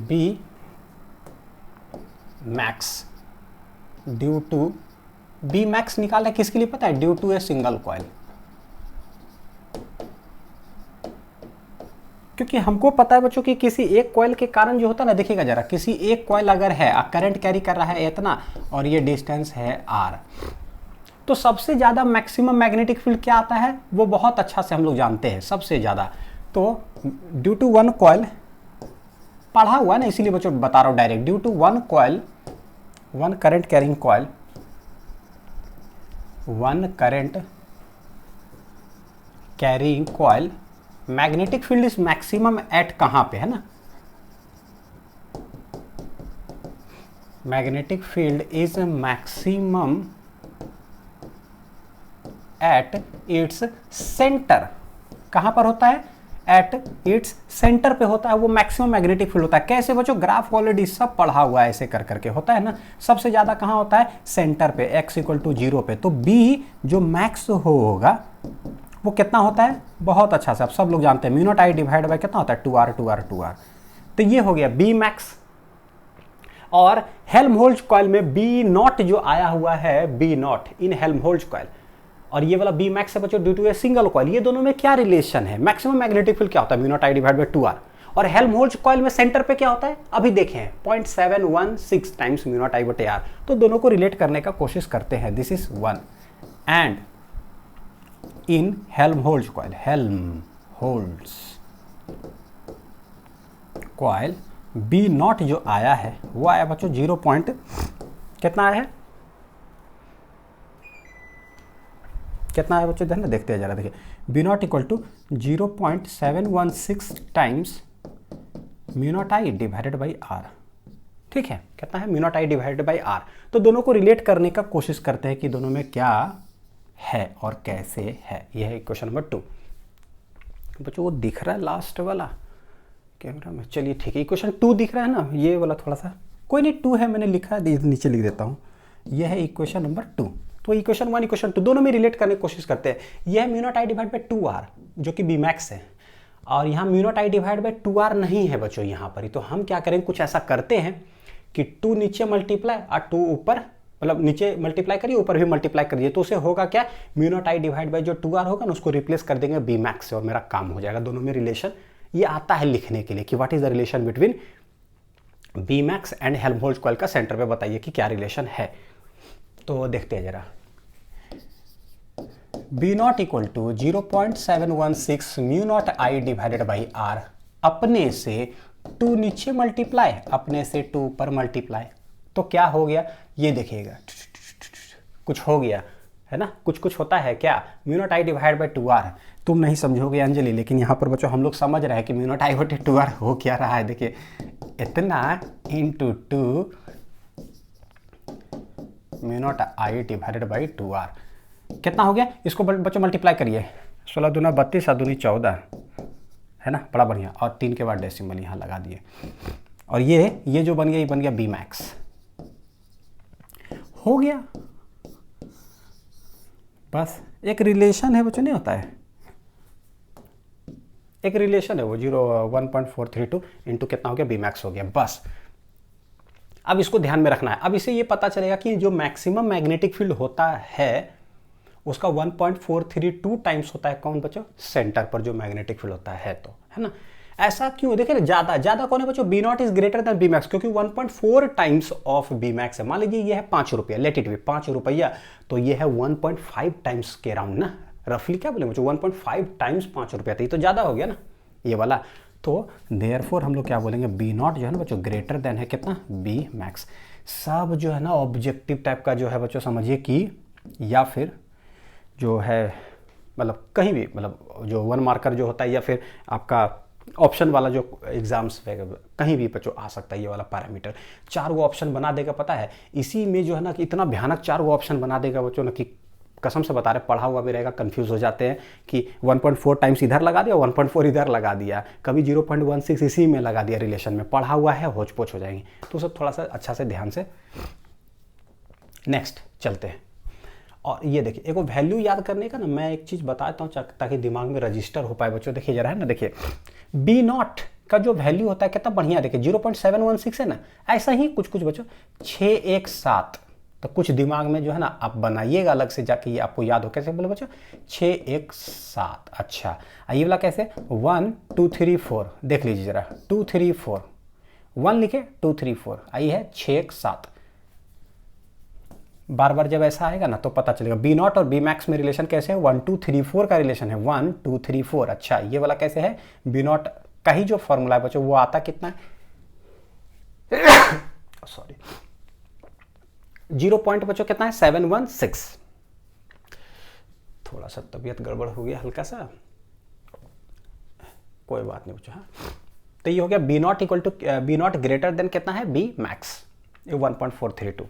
B max due to, B max निकाला है किसके लिए पता है, due to a single coil, क्योंकि हमको पता है बच्चों कि किसी एक कॉइल के कारण जो होता है ना, देखिएगा जरा, किसी एक कॉइल अगर है करंट कैरी कर रहा है इतना और ये डिस्टेंस है r, तो सबसे ज़्यादा मैक्सिमम मैग्नेटिक फील्ड क्या आता है, वो बहुत अच्छा से हम लोग जानते हैं सबसे ज़्यादा। तो ड्यू टू वन कॉइल, पढ़ा हुआ है ना इसीलिए बच्चों बता रहा हूँ direct, due to one coil, one current carrying coil, one current carrying coil, magnetic field is maximum at कहाँ पे है ना, magnetic field is maximum at its centre, कहां पर होता है, एट इट्स सेंटर पे होता है, वो मैक्सिमम मैग्नेटिक फील्ड होता है। कैसे बच्चों, ग्राफ ऑलरेडी सब पढ़ा हुआ है, ऐसे कर करके होता है ना, सबसे ज्यादा कहां होता है, सेंटर पे, x = 0 पे, तो B जो मैक्स होगा वो कितना होता है, बहुत अच्छा से आप सब लोग जानते हैं, mu naught I divide bye कितना होता है, 2r 2r 2r, तो ये हो गया B मैक्स। और हेल्महोल्ट्ज कॉइल में B0 जो आया हुआ है, B0 इन हेल्महोल्ट्ज कॉइल, और ये वाला B मैक्स है बच्चों due to a single coil, ये दोनों में क्या रिलेशन है, मैक्सिमम मैग्नेटिक फील्ड क्या होता है, mu naught I divide by 2r, और हेल्महोल्ट्ज कॉइल में सेंटर पे क्या होता है, अभी देखें 0.716 टाइम्स म्यू नॉट आई बटे आर। तो दोनों को रिलेट करने का कोशिश करते हैं। This is 1 and in Helmholtz coil, Helmholtz coil B naught जो आया है वो आया बच्चों 0 पॉइंट कितना आया है, कितना आया बच्चों, ध्यान देखते हैं जरा, देखिए B naught equal to 0.716 times mu naught I divided by R. ठीक है, कितना है, mu naught I divided by R. तो दोनों को रिलेट करने का कोशिश करते हैं कि दोनों में क्या है और कैसे है। यह है इक्वेशन नंबर 2। बच्चों वो दिख रहा है लास्ट वाला कैमरा में, चलिए ठीक है, इक्वेशन 2 दिख रहा है ना, ये वाला थोड़ा सा, कोई नहीं 2 है, मैंने लिखा है, नीचे लिख देता हूँ। यह है इक्वेशन नंबर 2। तो इक्वेशन 1 इक्वेशन 2 दोनों में रिलेट करने की कोशिश करते हैं। यह mu naught I divide by 2r जो कि बी मैक्स है, और यहाँ mu naught I divide by 2r नहीं है बच्चों यहाँ पर ही। तो हम क्या करेंगे, कुछ ऐसा करते हैं कि 2 नीचे मल्टीप्लाई और 2 ऊपर, मतलब नीचे मल्टीप्लाई करिए ऊपर भी मल्टीप्लाई करिए, तो उसे होगा क्या, mu naught I divide by जो 2r होगा ना उसको रिप्लेस कर देंगे बी मैक्स से और मेरा काम हो जाएगा। दोनों में रिलेशन ये आता है लिखने के लिए कि what is the relation between B max and Helmholtz coil का सेंटर पे बताइए कि क्या रिलेशन है। तो देखते हैं जरा, B naught equal to 0.716 mu naught I divided by R, अपने से 2 नीचे मल्टीप्लाई, अपने से 2 ऊपर मल्टीप्लाई, तो क्या हो गया ये देखिएगा, कुछ हो गया है ना, कुछ कुछ होता है क्या, mu naught I divide by 2r। तुम नहीं समझोगे अंजलि, लेकिन यहाँ पर बच्चों हम लोग समझ रहे हैं कि म्यू नॉट आई बटे 2r हो क्या रहा है। देखिए इतना into 2 mu naught I divided by 2r कितना हो गया, इसको बच्चों मल्टीप्लाई करिए, 16 दूना 32 और दूनी 14 है ना, बड़ा बढ़िया, और 3 के बाद डेसिमल यहाँ लगा दिए, और ये जो बन गया ये बन गया बी मैक्स, हो गया। बस एक रिलेशन है बच्चों, नहीं होता है, एक रिलेशन है वो 1.432 इंटू कितना हो गया बी मैक्स हो गया। बस अब इसको ध्यान में रखना है। अब इसे ये पता चलेगा कि जो मैक्सिमम मैग्नेटिक फील्ड होता है उसका 1.432 टाइम्स होता है कौन बच्चों, सेंटर पर जो मैग्नेटिक फील्ड होता है, तो है ना। ऐसा क्यों, देखिए ज्यादा कौन है बच्चों, B naught is greater than B max, क्योंकि 1.4 टाइम्स ऑफ बी मैक्स है। मान लीजिए ये है 5 रुपया, लेट इट बी 5 रुपया, तो ये है 1.5 टाइम्स के राउंड ना, रफली क्या बोले बच्चों 1.5 टाइम्स 5 रुपया, तो ये तो ज्यादा हो गया ना ये वाला। तो देयरफॉर हम लोग क्या बोलेंगे, बी नॉट जो है ना बच्चों ग्रेटर देन है कितना, बी मैक्स। सब जो है ना ऑब्जेक्टिव टाइप का जो है बच्चों समझिए कि, या फिर जो है मतलब कहीं भी, मतलब जो 1 मार्कर जो होता है, या फिर आपका ऑप्शन वाला जो एग्जाम्स कहीं भी बच्चों आ सकता है ये वाला पैरामीटर। 4 गो ऑप्शन बना देगा, पता है इसी में जो है ना कि इतना भयानक 4 गो ऑप्शन बना देगा बच्चों ना कि कसम से बता रहे, पढ़ा हुआ भी रहेगा, कंफ्यूज हो जाते हैं कि 1.4 टाइम्स इधर लगा दिया, 1.4 इधर लगा दिया, कभी 0.16 इसी में लगा दिया, रिलेशन में पढ़ा हुआ है, होच पोच हो जाएंगे। तो सब थोड़ा सा अच्छा से ध्यान से नेक्स्ट चलते हैं। और ये देखिए एक वैल्यू याद करने का ना, मैं एक चीज़ बताता हूँ ताकि दिमाग में रजिस्टर हो पाए बच्चों। देखिए जरा है ना, देखिए बी नॉट का जो वैल्यू होता है कितना बढ़िया, देखिए 0.716 है ना, ऐसा ही कुछ कुछ बच्चों 617, तो कुछ दिमाग में जो है ना आप बनाइएगा अलग से जाके, ये आपको याद हो। कैसे बोले बच्चों, 617। अच्छा ये वाला कैसे, 1 2 3 4, देख लीजिए जरा, 2 3 4, 1 लिखे 2 3 4, आई है 617। बार बार जब ऐसा आएगा ना तो पता चलेगा बी नॉट और बी मैक्स में रिलेशन कैसे है, 1 2 3 4 का रिलेशन है, 1 2 3 4। अच्छा ये वाला कैसे है, बी नॉट का ही जो फॉर्मूला है बच्चों वो आता कितना है, सॉरी 0 पॉइंट बच्चों कितना है, 716। थोड़ा सा तबीयत गड़बड़ हो गया हल्का सा, कोई बात नहीं बच्चों। हाँ तो ये हो गया B naught equal to, B naught greater than कितना है, बी मैक्स, ये 1.432।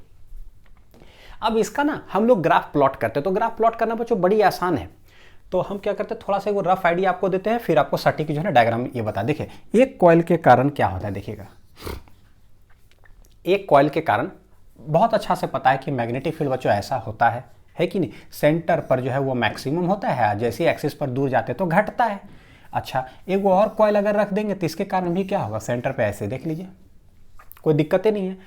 अब इसका ना हम लोग ग्राफ प्लॉट करते हैं, तो ग्राफ प्लॉट करना बच्चों बड़ी आसान है। तो हम क्या करते हैं, थोड़ा सा वो रफ आइडिया आपको देते हैं, फिर आपको सटीक जो है ना डायग्राम ये बता। देखिए एक कॉइल के कारण क्या होता है, देखिएगा एक कॉइल के कारण बहुत अच्छा से पता है कि मैग्नेटिक फील्ड बच्चों ऐसा होता है कि नहीं, सेंटर पर जो है वो मैक्सिमम होता है, जैसे एक्सिस पर दूर जाते तो घटता है। अच्छा एक वो और कॉइल अगर रख देंगे तो इसके कारण भी क्या होगा, सेंटर पे ऐसे देख लीजिए, कोई दिक्कत ही नहीं है।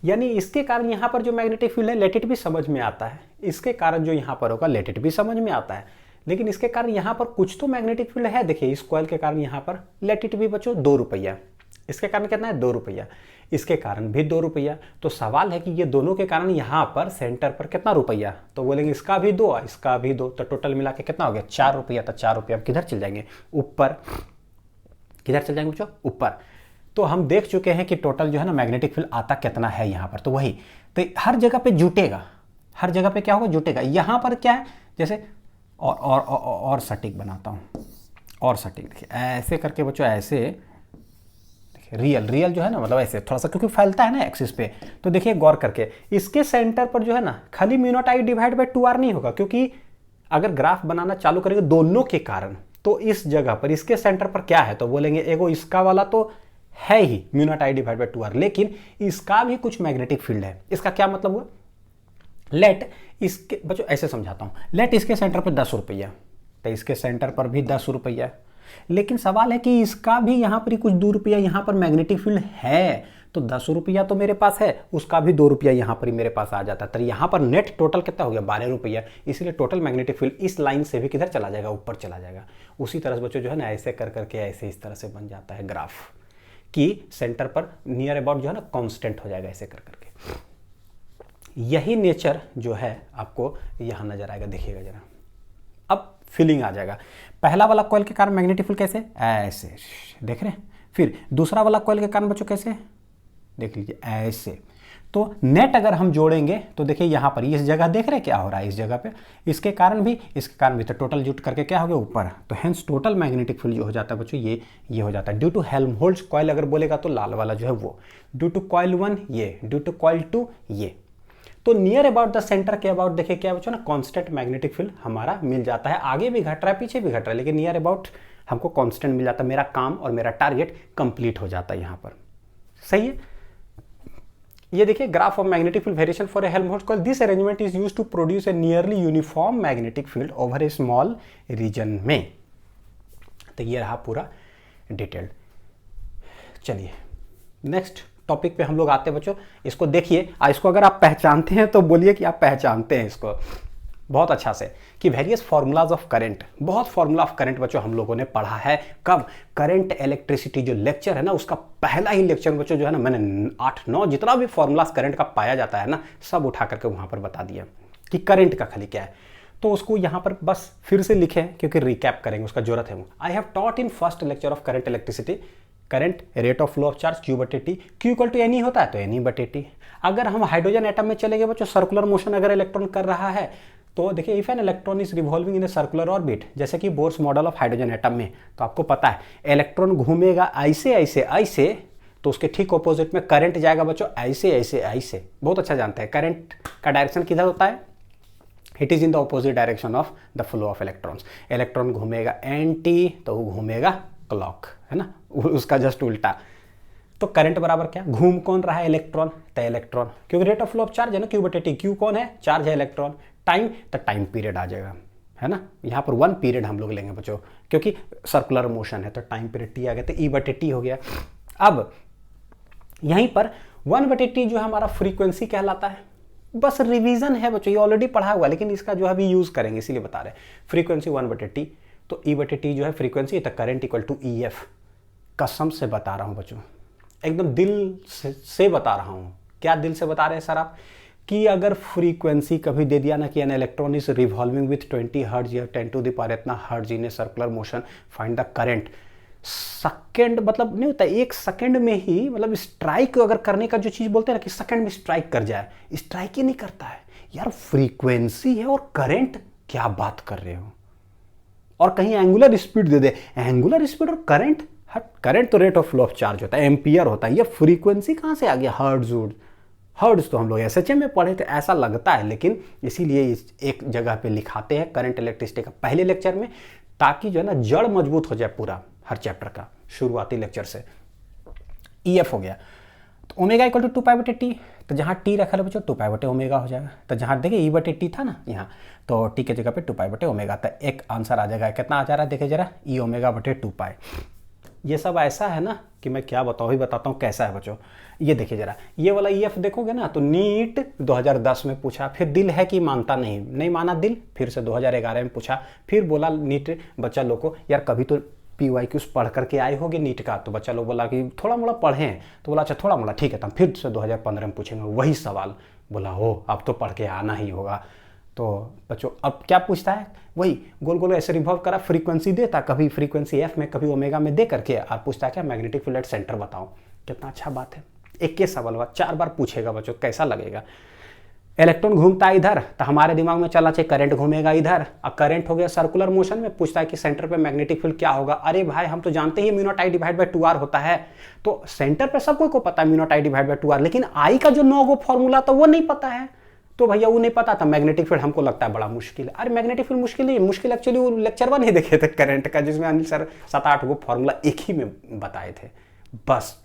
यानी इसके कारण यहाँ पर जो मैग्नेटिक फील्ड है लेट इट भी समझ में आता है, इसके कारण जो यहाँ पर होगा लेट इट भी समझ में आता है। लेकिन इसके कारण यहाँ पर कुछ तो मैग्नेटिक फील्ड है। देखिए इस कॉइल के कारण यहाँ पर लेट इट भी बच्चों 2 रुपया, इसके कारण कितना है 2 रुपया, इसके कारण भी 2 रुपया। तो सवाल है कि ये दोनों के कारण यहाँ पर सेंटर पर कितना रुपया, तो बोलेंगे इसका भी 2 इसका भी 2, तो टोटल मिला के कितना हो गया 4 रुपया। तो 4 रुपया अब किधर चल जाएंगे ऊपर, किधर चल जाएंगे बच्चों ऊपर। तो हम देख चुके हैं कि टोटल जो है ना मैग्नेटिक फील्ड आता कितना है यहाँ पर, तो वही तो हर जगह पे जुटेगा, हर जगह पे क्या होगा जुटेगा। यहाँ पर क्या है जैसे और सटीक बनाता हूँ, और सटीक देखिए ऐसे करके बच्चों, ऐसे देखिए रियल जो है ना मतलब ऐसे थोड़ा सा क्योंकि फैलता है ना एक्सिस पे। तो देखिए गौर करके इसके सेंटर पर जो है ना खाली mu naught I divide by 2r नहीं होगा, क्योंकि अगर ग्राफ बनाना चालू करेंगे दोनों के कारण तो इस जगह पर इसके सेंटर पर क्या है, तो बोलेंगे एगो इसका वाला तो है ही mu naught I divide by 2r, लेकिन इसका भी कुछ मैग्नेटिक फील्ड है। इसका क्या मतलब हुआ, लेट इसके बच्चों ऐसे समझाता हूं, लेट इसके सेंटर पर 10 रुपया, तो इसके सेंटर पर भी 10 रुपया, लेकिन सवाल है कि इसका भी यहां पर ही कुछ 2 रुपया यहां पर मैग्नेटिक फील्ड है, तो 10 रुपया तो मेरे पास है, उसका भी 2 रुपया यहां पर ही मेरे पास आ जाता है। तो यहां पर नेट टोटल कितना हो गया 12 रुपया, इसलिए टोटल मैग्नेटिक फील्ड इस लाइन से भी किधर चला जाएगा ऊपर चला जाएगा। उसी तरह से बच्चों जो है ना ऐसे कर करके ऐसे इस तरह से बन जाता है ग्राफ कि सेंटर पर नियर अबाउट जो है ना कांस्टेंट हो जाएगा ऐसे कर करके। यही नेचर जो है आपको यहां नजर आएगा, देखिएगा जरा, अब फीलिंग आ जाएगा। पहला वाला कॉइल के कारण मैग्नेटिक फील्ड कैसे ऐसे देख रहे हैं, फिर दूसरा वाला कॉइल के कारण बच्चों कैसे देख लीजिए ऐसे। तो नेट अगर हम जोड़ेंगे तो देखिए यहां पर इस जगह देख रहे हैं क्या हो रहा है, इस जगह पे इसके कारण भी तो टोटल जुट करके क्या हो गया ऊपर। तो हेंस टोटल मैग्नेटिक फील्ड जो हो जाता है बच्चों ये हो जाता है ड्यू टू हेल्महोल्ट्ज कॉइल। अगर बोलेगा तो लाल वाला जो है वो ड्यू टू कॉइल 1 ये, ड्यू टू कॉइल 2 ये। तो नियर अबाउट द सेंटर के अबाउट देखिए क्या बच्चों ना कांस्टेंट मैग्नेटिक फील्ड हमारा मिल जाता है। आगे भी घट रहा है पीछे भी घट रहा है, लेकिन नियर अबाउट हमको कांस्टेंट मिल जाता है। मेरा काम और मेरा टारगेट कंप्लीट हो जाता है यहाँ पर, सही है। ये देखिए graph of magnetic field variation for a Helmholtz coil, this arrangement is used to produce a nearly uniform magnetic field over a small region में। तो ये रहा पूरा डिटेल्ड। चलिए नेक्स्ट टॉपिक पे हम लोग आते हैं बच्चों। इसको देखिए, इसको अगर आप पहचानते हैं तो बोलिए कि आप पहचानते हैं इसको बहुत अच्छा से, कि वेरियस फार्मूलाज ऑफ करंट। बहुत फार्मूला ऑफ करंट बच्चों हम लोगों ने पढ़ा है। कब, करंट इलेक्ट्रिसिटी जो लेक्चर है ना उसका पहला ही लेक्चर बच्चों जो है ना मैंने 8-9 जितना भी फार्मूलाज करंट का पाया जाता है ना सब उठा करके वहां पर बता दिया कि करंट का खाली क्या है। तो उसको यहां पर बस फिर से लिखें क्योंकि रिकैप करेंगे, उसका जरूरत है। I have taught in first lecture of current electricity current rate of flow of charge Q बटे T, Q equal to N होता है तो एन बटे टी। अगर हम हाइड्रोजन एटम में चले गए बच्चों, सर्कुलर मोशन अगर इलेक्ट्रॉन कर रहा है तो देखिए if an electron is revolving in a circular orbit, जैसे कि Bohr's model of hydrogen atom में, तो आपको पता है इलेक्ट्रॉन घूमेगा ऐसे ऐसे ऐसे, तो उसके ठीक ऑपोजिट में करंट जाएगा बच्चों ऐसे ऐसे ऐसे। बहुत अच्छा जानते हैं करंट का डायरेक्शन किधर होता है, it is in the opposite direction of the flow of electrons. Electron घूमेगा एंटी तो वो घूमेगा क्लॉक, है ना, उसका जस्ट उल्टा। तो करंट बराबर क्या, घूम कौन रहा है इलेक्ट्रॉन, तो इलेक्ट्रॉन, क्योंकि rate of flow of charge है ना Q बटे टी। Q कौन है, चार्ज है इलेक्ट्रॉन। टाइम, तो टाइम पीरियड आ जाएगा, है ना, यहाँ पर 1 पीरियड हम लोग लेंगे बच्चों क्योंकि सर्कुलर मोशन है, तो टाइम पीरियड T आ गया, तो E बटे टी हो गया। अब यहीं पर 1 बटे टी जो है हमारा फ्रीक्वेंसी कहलाता है। बस रिवीजन है बच्चों, ये ऑलरेडी पढ़ा हुआ, लेकिन इसका जो है अभी यूज करेंगे इसीलिए बता रहे हैं। फ्रीक्वेंसी 1 बटे टी, तो E बटे टी जो है फ्रीक्वेंसी, तो करंट इक्वल टू EF। कसम से बता रहा हूं बच्चों, एकदम दिल से बता रहा हूं। क्या दिल से बता रहे हैं सर आप, कि अगर फ्रीक्वेंसी कभी दे दिया ना कि an electron is revolving with 20 hertz या 10 टू द पावर इतना hertz in a circular motion, find the current. Second मतलब नहीं होता, 1 सेकंड में ही, मतलब स्ट्राइक अगर करने का जो चीज बोलते हैं ना कि सेकंड में स्ट्राइक कर जाए, स्ट्राइक ही नहीं करता है यार। फ्रीक्वेंसी है और करंट, क्या बात कर रहे हो। और कहीं एंगुलर स्पीड दे दे, एंगुलर स्पीड और करंट, करंट तो rate of flow of charge होता है, एम्पियर होता है, ये फ्रीक्वेंसी कहां से आ गया, हर्ट्ज। हर्ट्ज तो हम लोग एसएचएम में पढ़े थे, ऐसा लगता है, लेकिन इसीलिए एक जगह पे लिखाते हैं करंट इलेक्ट्रिसिटी का पहले लेक्चर में, ताकि जो है ना जड़ मजबूत हो जाए पूरा हर चैप्टर का शुरुआती लेक्चर से। EF हो गया, तो ओमेगा इक्वल टू 2 पाई बटे टी, तो जहां टी रखा है बच्चों 2 पाई बटे ओमेगा हो जाएगा। तो जहां देखिए E बटे टी था ना यहाँ, तो टी के जगह पे 2 पाई बटे ओमेगा, तो एक आंसर आ जाएगा। कितना आ जा रहा है देखिए जरा, E ओमेगा बटे 2 पाई। ये सब ऐसा है ना कि मैं क्या बताऊँ, ही बताता हूँ कैसा है बच्चों। ये देखिए जरा, ये वाला ईएफ देखोगे ना तो नीट 2010 में पूछा, फिर दिल है कि मानता नहीं माना दिल, फिर से 2011 में पूछा, फिर बोला नीट बच्चा लोग को यार कभी तो PYQs पढ़ करके आए होगे नीट का, तो बच्चा लोग बोला कि थोड़ा मोड़ा पढ़े हैं, तो बोला अच्छा थोड़ा मोड़ा ठीक है, तो हम फिर से 2015 में पूछेंगे वही सवाल, बोला हो अब तो पढ़ के आना ही होगा। तो बच्चों अब क्या पूछता है, वही गोल गोल ऐसे रिवॉल्व करा, फ्रीक्वेंसी देता, कभी फ्रीक्वेंसी एफ में कभी ओमेगा में दे करके, और पूछता है क्या मैग्नेटिक फील्ड सेंटर बताओ। कितना अच्छा बात है, एक के सवाल 4 बार पूछेगा बच्चों, कैसा लगेगा। इलेक्ट्रॉन घूमता है इधर, तो हमारे दिमाग में चला चाहिए करंट घूमेगा इधर, और करंट हो गया सर्कुलर मोशन में, पूछता है कि सेंटर पे मैग्नेटिक फील्ड क्या होगा। अरे भाई हम तो जानते ही mu naught I divide by 2r होता है, तो सेंटर पे सब को पता है mu naught I divide by 2r, लेकिन आई का जो 9 गो फॉर्मूला था वो नहीं पता है, तो भैया वो नहीं पता था। मैग्नेटिक फील्ड हमको लगता है बड़ा मुश्किल है, अरे मैग्नेटिक फील्ड मुश्किल नहीं, मुश्किल एक्चुअली वो लेक्चर 1 ही देखे थे करंट का, जिसमें अनिल सर 7-8 गो फॉर्मूला एक ही में बताए थे बस।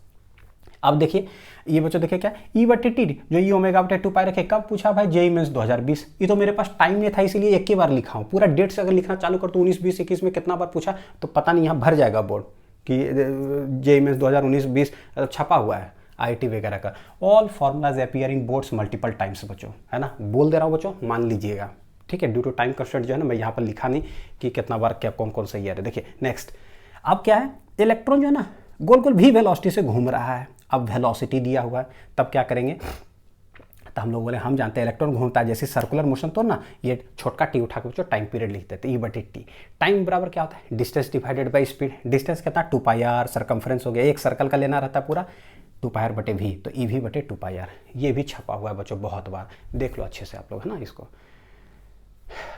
अब देखिए ये बच्चों देखिए क्या E/T जो E ω/2π रखे, कब पूछा भाई, JEE मेंस 2020। ये तो मेरे पास टाइम नहीं था इसीलिए एक ही बार लिखा हूँ, पूरा डेट से अगर लिखना चालू कर तो 19, 20, 21 में कितना बार पूछा तो पता नहीं, यहाँ भर जाएगा बोर्ड कि JEE मेंस 2019-20 छपा हुआ है IIT वगैरह का। All formulas appearing boards multiple times बच्चों, है ना, बोल दे रहा हूँ बच्चों, मान लीजिएगा ठीक है। ड्यू टू टाइम कंस्ट्रेंट जो है ना, मैं यहाँ पर लिखा नहीं कि कितना बार क्या कौन कौन सा ईयर है। देखिए नेक्स्ट, अब क्या है, इलेक्ट्रॉन जो है ना गोल गोल भी वेलोसिटी से घूम रहा है, अब वेलोसिटी दिया हुआ है, तब क्या करेंगे, तो हम लोग बोले हम जानते हैं इलेक्ट्रॉन घूमता है जैसे सर्कुलर मोशन, तो ना ये छोटका टी उठा के बच्चों टाइम पीरियड लिख देते हैं E/T। टाइम बराबर क्या होता है, distance divided by speed, distance कितना 2πr, सरकमफ्रेंस हो गया, एक सर्कल का लेना रहता है पूरा 2πr/v, तो EV/2πr, ये भी छपा हुआ है बच्चों बहुत बार, देख लो अच्छे से आप लोग, है ना इसको।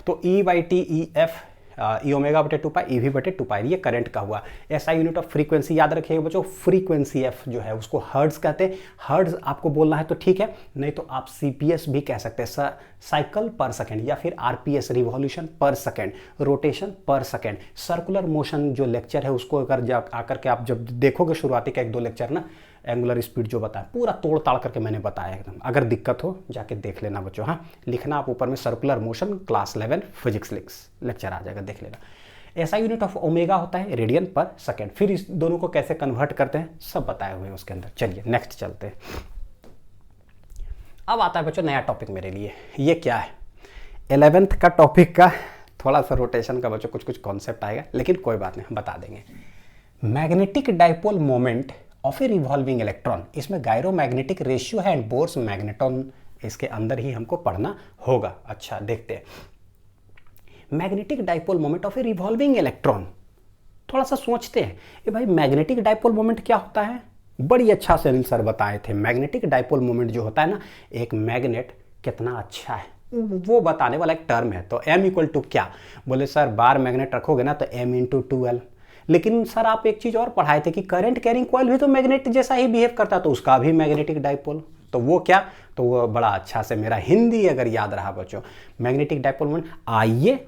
तो E/T EF E ω/2π EV/2π, ये करंट का हुआ। SI यूनिट ऑफ फ्रीक्वेंसी याद रखिएगा बच्चों, फ्रीक्वेंसी F जो है उसको हर्ट्ज कहते हैं, हर्ट्ज आपको बोलना है तो ठीक है, नहीं तो आप CPS भी कह सकते हैं, साइकिल पर सेकेंड, या फिर RPS रिवॉल्यूशन पर सेकेंड, रोटेशन पर सेकेंड। सर्कुलर मोशन जो लेक्चर है उसको अगर आकर के आप जब देखोगे शुरुआती का 1-2 लेक्चर ना, एंगुलर स्पीड जो बताया पूरा तोड़ ताड़ करके मैंने बताया एकदम, अगर दिक्कत हो जाके देख लेना बच्चों। हाँ लिखना आप ऊपर में circular motion class 11 physics lecture आ जाएगा, देख लेना। ऐसा यूनिट ऑफ ओमेगा होता है रेडियन पर सेकेंड, फिर इस दोनों को कैसे कन्वर्ट करते हैं सब बताए हुए हैं उसके अंदर। चलिए नेक्स्ट चलते हैं। अब आता है बच्चों नया टॉपिक मेरे लिए, ये क्या है 11th का टॉपिक का थोड़ा सा रोटेशन का बच्चों कुछ कॉन्सेप्ट आएगा, लेकिन कोई बात नहीं हम बता देंगे। Magnetic dipole moment of a revolving electron, इसमें गायरोमैग्नेटिक रेशियो है एंड बोर्स मैग्नेटॉन, इसके अंदर ही हमको पढ़ना होगा। अच्छा देखते हैं, magnetic dipole moment of a revolving electron, थोड़ा सा सोचते हैं ये भाई मैग्नेटिक डाइपोल मोमेंट क्या होता है। बड़ी अच्छा से अनिल सर बताए थे, मैग्नेटिक डाइपोल मोमेंट जो होता है ना, एक मैग्नेट कितना अच्छा है वो बताने वाला एक टर्म है। तो M इक्वल टू क्या, बोले सर बार मैग्नेट रखोगे ना तो M इंटू 2L, लेकिन सर आप एक चीज और पढ़ाए थे कि करंट कैरिंग कॉइल भी तो मैग्नेट जैसा ही बिहेव करता है, तो उसका भी मैग्नेटिक डाइपोल, तो वो क्या, तो वो बड़ा अच्छा से मेरा हिंदी अगर याद रहा बच्चों, मैग्नेटिक डाइपोल मोमेंट। आइए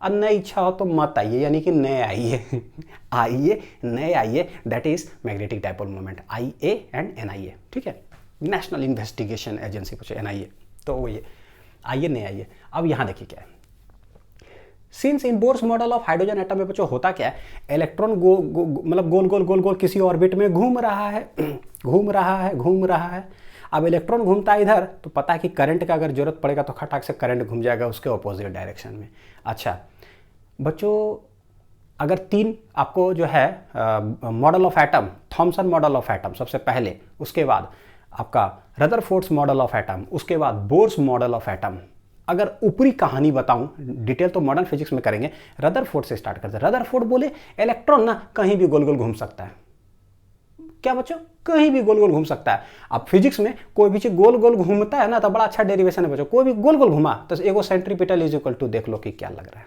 और नई इच्छा हो तो मत आइए, यानी कि नए आइए आइए नए आइए, that is magnetic dipole moment, IA and NIA, ठीक है, नेशनल इन्वेस्टिगेशन एजेंसी पूछे NIA, तो वो ये आइए नए आइए। अब यहाँ देखिए क्या है, since in Bohr's model of hydrogen atom में बच्चों होता क्या है, इलेक्ट्रॉन मतलब गोल गोल किसी ऑर्बिट में घूम रहा है। अब इलेक्ट्रॉन घूमता है इधर, तो पता है कि करंट का अगर जरूरत पड़ेगा तो खटाक से करंट घूम जाएगा उसके ऑपोजिट डायरेक्शन में। अच्छा बच्चों अगर 3 आपको जो है model of atom, Thompson model of atom सबसे पहले, उसके बाद आपका रदरफोर्ड्स मॉडल ऑफ एटम, उसके बाद बोर्स मॉडल ऑफ एटम। अगर ऊपरी कहानी बताऊं, डिटेल तो मॉडर्न फिजिक्स में करेंगे, रदरफोर्ड से स्टार्ट करते हैं। रदरफोर्ड बोले इलेक्ट्रॉन ना कहीं भी गोल गोल घूम सकता है। क्या बच्चों, कहीं भी गोल गोल घूम सकता है। अब फिजिक्स में कोई भी चीज गोल गोल घूमता है ना तो बड़ा अच्छा डेरिवेशन है बच्चों, कोई भी गोल गोल घुमा तो एगो सेंट्रीपिटल इज इक्वल टू, देख लो कि क्या लग रहा है,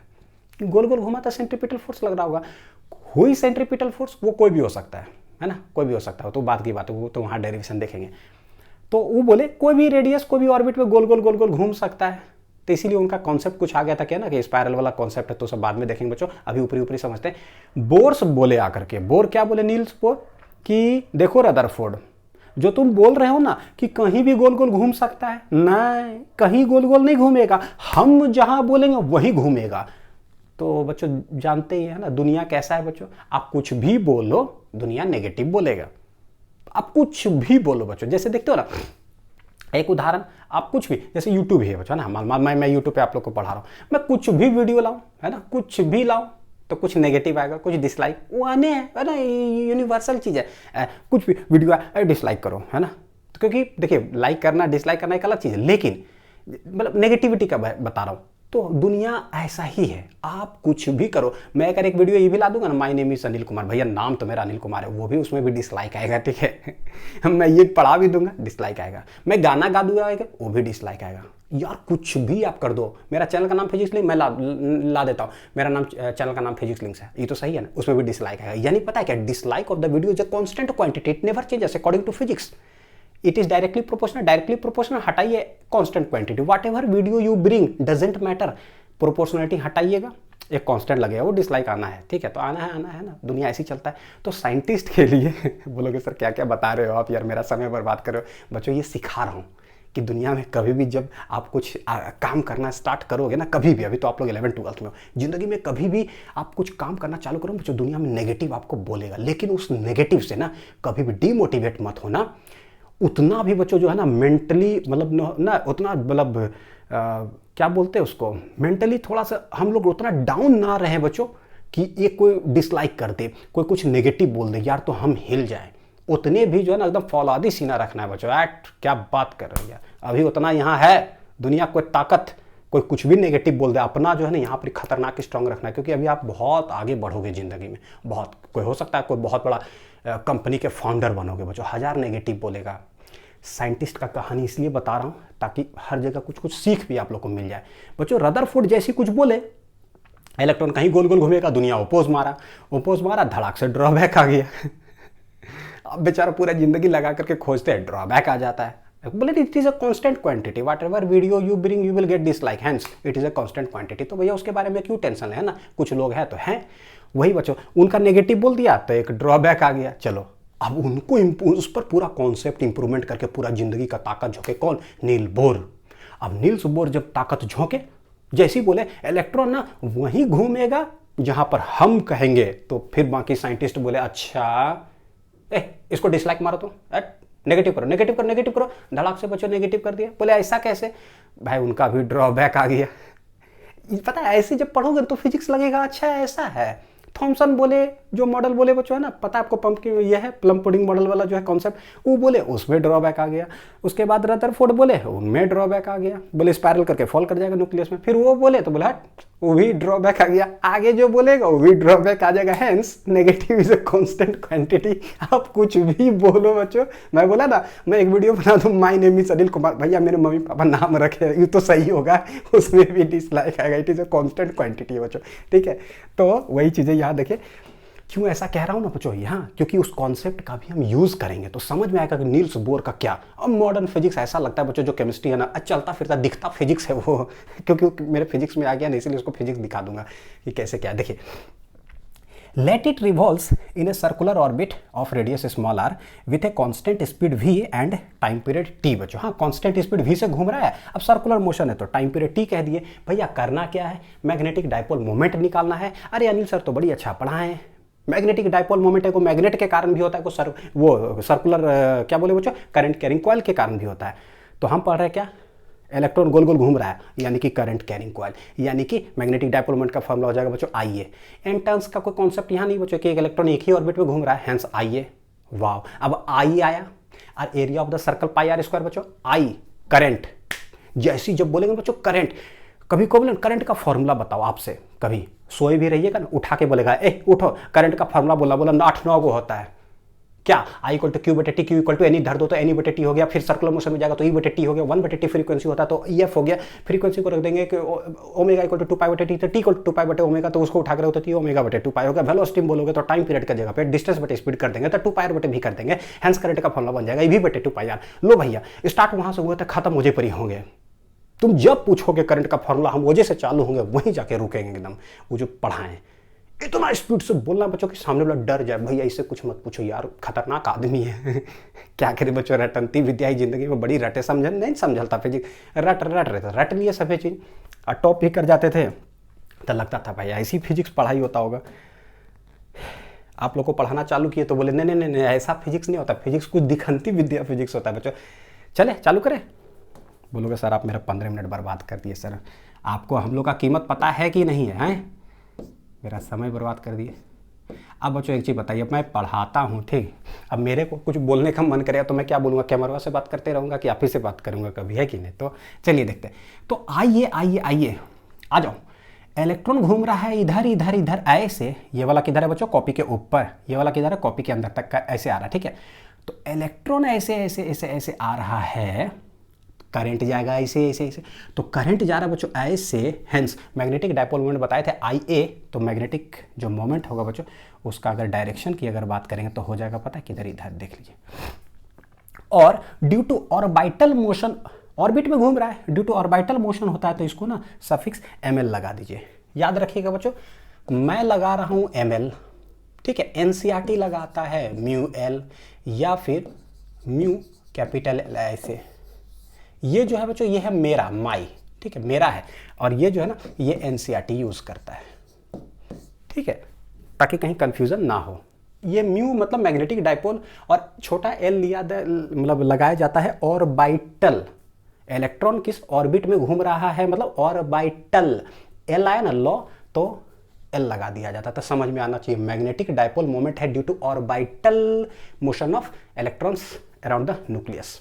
गोल गोल घुमा तो सेंट्रीपिटल फोर्स लग रहा होगा। हुई सेंट्रीपिटल फोर्स वो कोई भी हो सकता है ना, कोई भी हो सकता है, तो बात की बात है, वो तो वहां डेरिवेशन देखेंगे। तो वो बोले कोई भी रेडियस कोई भी ऑर्बिट में गोल गोल घूम सकता है, तो इसीलिए उनका कॉन्सेप्ट कुछ आ गया था क्या ना कि स्पाइरल वाला कॉन्सेप्ट है, तो सब बाद में देखेंगे बच्चों, अभी ऊपरी समझते हैं। बोर्स बोले आकर के, बोर क्या बोले नील्स बोर कि देखो रदरफोर्ड जो तुम बोल रहे हो ना कि कहीं भी गोल गोल घूम सकता है, नहीं कहीं गोल गोल नहीं घूमेगा, हम जहां बोलेंगे वहीं घूमेगा। तो बच्चों जानते ही है ना दुनिया कैसा है बच्चों, आप कुछ भी बोलो दुनिया नेगेटिव बोलेगा। आप कुछ भी बोलो बच्चों, जैसे देखते हो ना, एक उदाहरण, आप कुछ भी, जैसे यूट्यूब है बच्चों ना, मैं यूट्यूब पे आप लोग को पढ़ा रहा हूँ, मैं कुछ भी वीडियो लाऊं है ना, कुछ भी लाऊं तो कुछ नेगेटिव आएगा, कुछ डिसलाइक, वो आने है ना, यूनिवर्सल चीज़ है। कुछ भी वीडियो आए डिसलाइक करो है ना, तो क्योंकि देखिए लाइक करना डिसलाइक करना एक अलग चीज़ है, लेकिन मतलब नेगेटिविटी का बता रहा हूँ। तो दुनिया ऐसा ही है, आप कुछ भी करो। मैं अगर एक वीडियो ये भी ला दूंगा ना, my name is Anil Kumar, भैया नाम तो मेरा अनिल कुमार है, वो भी उसमें भी डिसलाइक आएगा, ठीक है। मैं ये पढ़ा भी दूंगा डिसलाइक आएगा, मैं गाना गा दूंगा वो भी डिसलाइक आएगा। यार कुछ भी आप कर दो। मेरा चैनल का नाम फिजिक्स लिंक, मैं ला देता हूँ, मेरा नाम चैनल का नाम फिजिक्स लिंक्स है, ये तो सही है ना, उसमें भी डिसलाइक आएगा। यानी पता है क्या, dislike of the video is a constant quantity, it never changes according to physics, it is directly proportional हटाइए constant quantity, whatever video you bring doesn't matter, proportionality हटाइएगा, एक कांस्टेंट लगेगा, वो डिसलाइक आना है, ठीक है, तो आना है ना, दुनिया ऐसी चलता है। तो साइंटिस्ट के लिए बोलोगे सर क्या क्या बता रहे हो आप यार, मेरा समय बर्बाद कर रहे हो। बच्चों ये सिखा रहा हूँ कि दुनिया में कभी भी जब आप कुछ काम करना स्टार्ट करोगे ना, कभी भी, अभी तो आप लोग 11th-12th में हो, जिंदगी में कभी भी आप कुछ काम करना चालू करो बच्चों, दुनिया में नेगेटिव आपको बोलेगा, लेकिन उस नेगेटिव से ना कभी भी डीमोटिवेट मत होना। उतना भी बच्चों जो है ना मेंटली, मतलब ना उतना, मतलब क्या बोलते हैं उसको, मेंटली थोड़ा सा हम लोग उतना डाउन ना रहे बच्चों कि एक कोई डिसलाइक कर दे, कोई कुछ नेगेटिव बोल दे यार तो हम हिल जाए। उतने भी जो है ना एकदम फौलादी सीना रखना है बच्चों। क्या बात कर रहे हो यार, अभी उतना यहाँ है दुनिया, कोई ताकत, कोई कुछ भी नेगेटिव बोल दे, अपना जो है ना यहाँ पर खतरनाक स्ट्रांग रखना है, क्योंकि अभी आप बहुत आगे बढ़ोगे ज़िंदगी में, बहुत, कोई हो सकता है कोई बहुत बड़ा कंपनी के फाउंडर बनोगे बच्चों, 1000 नेगेटिव बोलेगा। साइंटिस्ट का कहानी इसलिए बता रहा हूँ ताकि हर जगह कुछ कुछ सीख भी आप लोग को मिल जाए बच्चों। रदरफोर्ड जैसी कुछ बोले, इलेक्ट्रॉन कहीं गोल गोल घूमेगा, दुनिया ओपोज मारा, धड़ाक से ड्रॉबैक आ गया। अब बेचारा पूरा जिंदगी लगा करके खोजते हैं, ड्रॉबैक आ जाता है। बोले it is a constant quantity, whatever video you bring you will get dislike, hence it is a constant quantity. तो भैया उसके बारे में क्यों टेंशन है ना, कुछ लोग हैं तो हैं, वही बच्चों उनका नेगेटिव बोल दिया तो एक ड्रॉबैक आ गया। चलो अब उनको उस पर पूरा कॉन्सेप्ट इंप्रूवमेंट करके पूरा जिंदगी का ताकत झोंके कौन, नील बोर। अब नील्स बोर जब ताकत झोंके, जैसे ही बोले इलेक्ट्रॉन ना वहीं घूमेगा जहां पर हम कहेंगे, तो फिर बाकी साइंटिस्ट बोले अच्छा इसको डिसलाइक मारो, तो नेगेटिव करो, धड़ाक से बच्चों नेगेटिव कर दिया। बोले ऐसा कैसे, भाई उनका भी ड्रॉबैक आ गया। पता है ऐसे जब पढ़ोगे तो फिजिक्स लगेगा अच्छा ऐसा है। थॉमसन बोले, जो मॉडल बोले बच्चों है ना, पता है आपको पंप की ये है प्लम पुडिंग मॉडल वाला जो है कॉन्सेप्ट, वो बोले उसमें ड्रॉबैक आ गया। उसके बाद रदरफोर्ड बोले उनमें ड्रॉबैक आ गया, बोले स्पायरल करके फॉल कर जाएगा न्यूक्लियस में, फिर वो बोले तो बोला वो भी ड्रॉबैक आ गया, आगे जो बोलेगा वो भी ड्रॉबैक आ जाएगा। Hence negative is a constant quantity. आप कुछ भी बोलो बच्चों, मैं बोला ना मैं एक वीडियो बना दूं my name is Anil Kumar, भैया मेरे मम्मी पापा नाम रखे ये तो सही होगा, उसमें भी डिसलाइक आएगा, it is a constant quantity बच्चों, ठीक है। तो वही चीज़ें यहाँ देखिए, क्यों ऐसा कह रहा हूँ ना बच्चों यहाँ, क्योंकि उस कॉन्सेप्ट का भी हम यूज़ करेंगे तो समझ में आएगा कि नील्स बोर का क्या। अब मॉडर्न फिजिक्स ऐसा लगता है बच्चों, जो केमिस्ट्री है ना चलता फिरता दिखता फिजिक्स है वो, क्योंकि मेरे फिजिक्स में आ गया ना, इसलिए उसको फिजिक्स दिखा दूंगा कि कैसे क्या। देखिए, let it revolves in a circular orbit of radius small r with a constant speed v and time period t। बच्चों हाँ कांस्टेंट स्पीड v से घूम रहा है, अब सर्कुलर मोशन है तो टाइम पीरियड t कह दिए। भैया करना क्या है, मैग्नेटिक डायपोल मोमेंट निकालना है। अरे अनिल सर तो बड़ी अच्छा पढ़ाएं, मैग्नेटिक डायपोल मोमेंट है को मैग्नेट के कारण भी होता है, को वो सर्कुलर क्या बोले बच्चों, करंट कैरिंग कॉइल के कारण भी होता है। तो हम पढ़ रहे हैं क्या, इलेक्ट्रॉन गोल गोल घूम रहा है यानी कि करंट कैरिंग कॉइल, यानी कि मैग्नेटिक डायपोल मोमेंट का फॉर्मूला हो जाएगा बच्चों आईए। एन टर्न्स का कोई कॉन्सेप्ट यहाँ नहीं बच्चों कि एक इलेक्ट्रॉन एक ही ऑर्बिट में घूम रहा है, हेंस आईए। वाह, अब आई आया और area of the circle pi R square बच्चों, आई करंट। जैसी जब बोलेंगे बच्चों करंट, कभी को बोले करंट का फॉर्मूला बताओ, आपसे कभी सोए भी रहिएगा ना, उठा के बोलेगा उठो करंट का फॉर्मूला बोला 8-9 को होता है क्या, आई इक्वल टू क्यू बटे T, Q equal to N E धर दो तो एनी बटे टी हो गया, फिर सर्कुलर मोशन में जाएगा तो ई बटे टी हो गया, 1 बटे टी फ्रीक्वेंसी होता है तो ई एफ हो गया। फ्रीक्वेंसी को रख देंगे कि ओमेगा इक्वल टू 2 पाई बटे टी, तो टी इक्वल टू 2 पाई बटे ओमेगा, तो उसको उठा कर होता है ओमेगा बटे 2 पाई हो गया। वेलोसिटी बोलोगे तो टाइम पीरियड का जगह पे डिस्टेंस बटे स्पीड कर देंगे तो 2 पाई बटे भी कर देंगे, हैंस करंट का फॉर्मूला बन जाएगा ई वी बटे 2 पाई आर। लो भैया स्टार्ट वहां से हुए थे, खत्म मुझे पर ही होंगे। तुम जब पूछोगे करंट का फॉर्मूला हम वजह से चालू होंगे, वहीं जाके रुकेंगे एकदम। वो जो पढ़ाएं इतना स्पीड से बोलना बच्चों कि सामने वाला डर जाए, भैया इससे कुछ मत पूछो यार खतरनाक आदमी है। क्या करे बच्चों, रटनती विद्या ही जिंदगी में बड़ी रटे, समझ नहीं समझलता फिजिक्स, रट रहे थे, रट लिए सभी चीज़ और टॉप भी कर जाते थे। तो लगता था भाई ऐसी फिजिक्स पढ़ाई होता होगा। आप लोग को पढ़ाना चालू किए तो बोले नहीं नहीं नहीं, ऐसा फिजिक्स नहीं होता, फिजिक्स कुछ दिखंती विद्या फिजिक्स होता है बच्चों। चले चालू करें। बोलोगे सर आप मेरा 15 मिनट बर्बाद कर दिए। सर आपको हम लोग का कीमत पता है कि नहीं है, मेरा समय बर्बाद कर दिए। अब बच्चों एक चीज़ बताइए, मैं पढ़ाता हूँ ठीक, अब मेरे को कुछ बोलने का मन करेगा तो मैं क्या बोलूँगा, कैमरा से बात करते रहूँगा कि आप ही से बात करूँगा कभी, है कि नहीं। तो चलिए देखते हैं। तो आइए आइए आइए आ जाओ। इलेक्ट्रॉन घूम रहा है इधर इधर इधर ऐसे, ये वाला किधर है बच्चों, कॉपी के ऊपर, ये वाला किधर है, कॉपी के अंदर तक का ऐसे आ रहा है, ठीक है। तो इलेक्ट्रॉन ऐसे ऐसे ऐसे ऐसे आ रहा है, करंट जाएगा ऐसे ऐसे ऐसे, तो करंट जा रहा है बच्चों ऐसे, हेंस मैग्नेटिक डायपोल मोमेंट बताए थे IA, तो मैग्नेटिक जो मोमेंट होगा बच्चों उसका अगर डायरेक्शन की अगर बात करेंगे तो हो जाएगा पता है किधर, इधर देख लीजिए। और due to orbital motion, orbit में घूम रहा है, ड्यू टू ऑर्बिटल मोशन होता है तो इसको ना सफिक्स ML लगा दीजिए। याद रखिएगा बच्चों, मैं लगा रहा हूं ML, ठीक है, NCERT लगाता है μL या फिर म्यू कैपिटल L ऐसे। ये जो है बच्चों ये है मेरा माई, ठीक है, मेरा है, और ये जो है ना ये NCERT यूज करता है, ठीक है, ताकि कहीं कंफ्यूजन ना हो। ये म्यू मतलब मैग्नेटिक डायपोल और छोटा L लिया मतलब लगाया जाता है ऑर्बिटल, इलेक्ट्रॉन किस ऑर्बिट में घूम रहा है मतलब ऑर्बिटल, L आया ना लॉ तो L लगा दिया जाता है, तो समझ में आना चाहिए। मैग्नेटिक डायपोल मोमेंट है due to orbital motion of electrons around the nucleus.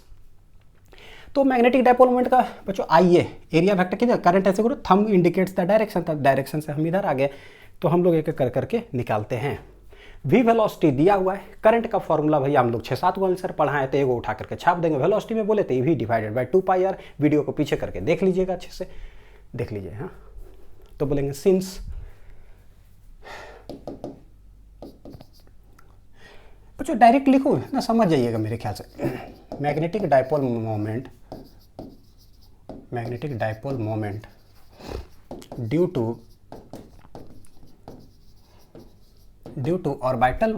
तो मैग्नेटिक डायपोल मोमेंट का बच्चों आइए एरिया वेक्टर किधर, करंट ऐसे करो, थंब इंडिकेट्स द डायरेक्शन, तक डायरेक्शन से हम इधर आ गए, तो हम लोग एक एक कर करके निकालते हैं। v वेलोसिटी दिया हुआ है, करंट का फॉर्मूला भैया हम लोग 6-7 गो आंसर पढ़ाए तो एगो उठा करके छाप देंगे। वेलोसिटी में बोले तो v divided by 2πr, video को पीछे करके देख लीजिएगा, अच्छे से देख लीजिए। हाँ तो बोलेंगे सिंस बच्चों डायरेक्ट लिखो ना, समझ जाइएगा मेरे ख्याल से। Magnetic dipole moment, magnetic dipole moment due to orbital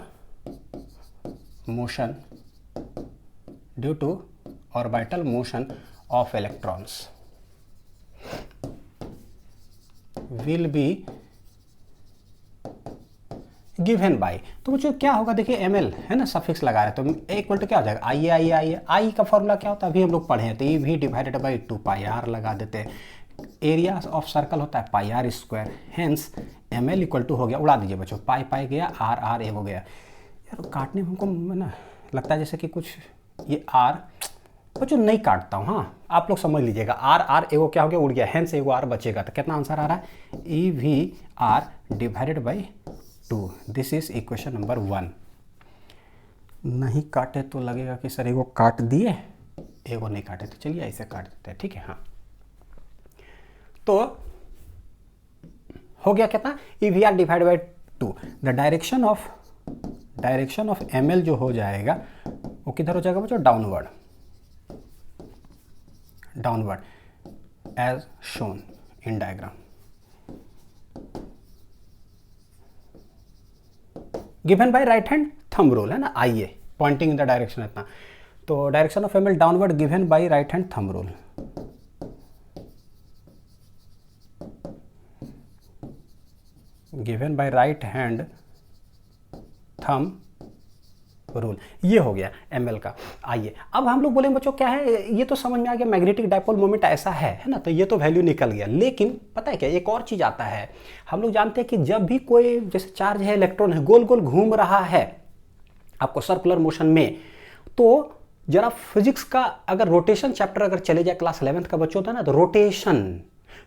motion, due to orbital motion of electrons will be given bye, तो बच्चों क्या होगा देखिए ML है ना, सफिक्स लगा रहे हैं तो इक्वल टू क्या हो जाएगा आइए आइए आइए, आई का फॉर्मूला क्या होता है अभी हम लोग पढ़े हैं, तो V डिवाइडेड बाई 2πr लगा देते हैं। एरिया ऑफ सर्कल होता है πr square, hence ML equal to हो गया, उड़ा दीजिए बच्चों, पाई पाई गया, R ए हो गया। यार काटने में हमको ना लगता है जैसे कि कुछ ये R बच्चों नहीं काटता हूँ, हाँ आप लोग समझ लीजिएगा। R एगो क्या हो गया, उड़ गया, हेंस एगो R बचेगा, तो कितना आंसर आ रहा है EVR divided by 2, this is equation number 1। नहीं काटे तो लगेगा कि सर एगो काट दिए एगो नहीं काटे, तो चलिए ऐसे काट देते हैं, ठीक है। हाँ तो हो गया कितना, EVR divide by 2, the direction of ML जो हो जाएगा वो किधर हो जाएगा बच्चों, downward, downward as shown in diagram. Given by right hand thumb rule है ना, आइए पॉइंटिंग इन द डायरेक्शन इतना, तो direction of ML downward given by right hand thumb rule. Given by right hand thumb rule, ये हो गया ML का। आइए अब हम लोग बोलेंगे बच्चों क्या है, ये तो समझ में आ गया मैग्नेटिक डायपोल मोमेंट ऐसा है ना, तो ये तो वैल्यू निकल गया। लेकिन पता है क्या, एक और चीज आता है, हम लोग जानते हैं कि जब भी कोई जैसे चार्ज है, इलेक्ट्रॉन है, गोल गोल घूम रहा है आपको सर्कुलर मोशन में, तो जरा फिजिक्स का अगर रोटेशन चैप्टर अगर चले जाए, क्लास 11th का बच्चों होता है ना,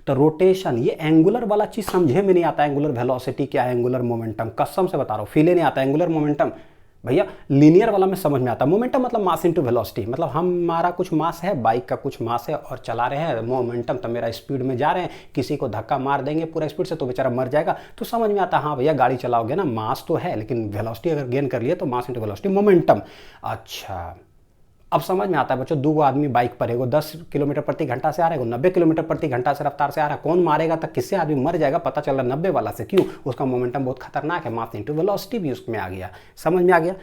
तो रोटेशन ये एंगुलर वाला चीज समझे में नहीं आता, एंगुलर वेलोसिटी क्या है, एंगुलर मोमेंटम, कसम से बता रहा हूँ फीले नहीं आता। एंगुलर मोमेंटम भैया लीनियर वाला में समझ में आता, मोमेंटम मतलब मास इनटू वेलोसिटी, मतलब हमारा कुछ मास है, बाइक का कुछ मास है और चला रहे हैं, मोमेंटम तो मेरा स्पीड में जा रहे हैं, किसी को धक्का मार देंगे पूरा स्पीड से तो बेचारा मर जाएगा, तो समझ में आता हाँ भैया गाड़ी चलाओगे ना, मास तो है लेकिन वेलोसिटी अगर गेन कर लिए तो मास इनटू वेलोसिटी मोमेंटम। अच्छा अब समझ में आता है बच्चों, 2 आदमी बाइक पर, एगो 10 किलोमीटर प्रति घंटा से आ रहा है, 90 किलोमीटर प्रति घंटा से रफ्तार से आ रहा है, कौन मारेगा तक किससे आदमी मर जाएगा पता चल रहा 90 वाला से, क्यों, उसका मोमेंटम बहुत खतरनाक है, मास इनटू वेलोसिटी भी उसमें आ गया, समझ में आ गया।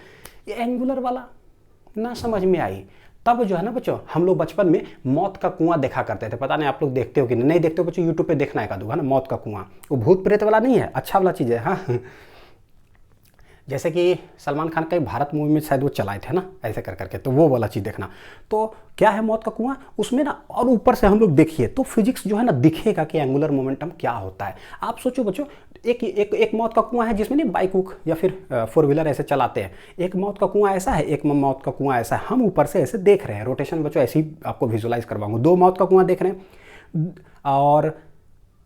ये एंगुलर वाला ना समझ में आई तब जो है ना बच्चों, हम लोग बचपन में मौत का कुआं देखा करते थे। पता नहीं आप लोग देखते हो कि नहीं देखते हो बच्चों, यूट्यूब पे देखना है का, मौत का कुआं। वो भूत प्रेत वाला नहीं है, अच्छा वाला चीज़ है। हाँ, जैसे कि सलमान खान का भारत मूवी में शायद वो चलाए थे ना, ऐसे कर करके, तो वो वाला चीज़ देखना। तो क्या है मौत का कुआं, उसमें ना और ऊपर से हम लोग देखिए तो फिजिक्स जो है ना दिखेगा कि एंगुलर मोमेंटम क्या होता है। आप सोचो बच्चों, एक मौत का कुआं है जिसमें नहीं बाइक उक या फिर 4 व्हीलर ऐसे चलाते हैं। एक मौत का कुआं ऐसा है, एक मौत का कुआं ऐसा है। हम ऊपर से ऐसे देख रहे हैं, रोटेशन बच्चों ऐसे ही आपको विजुलाइज करवाऊंगा। 2 मौत का कुआं देख रहे हैं और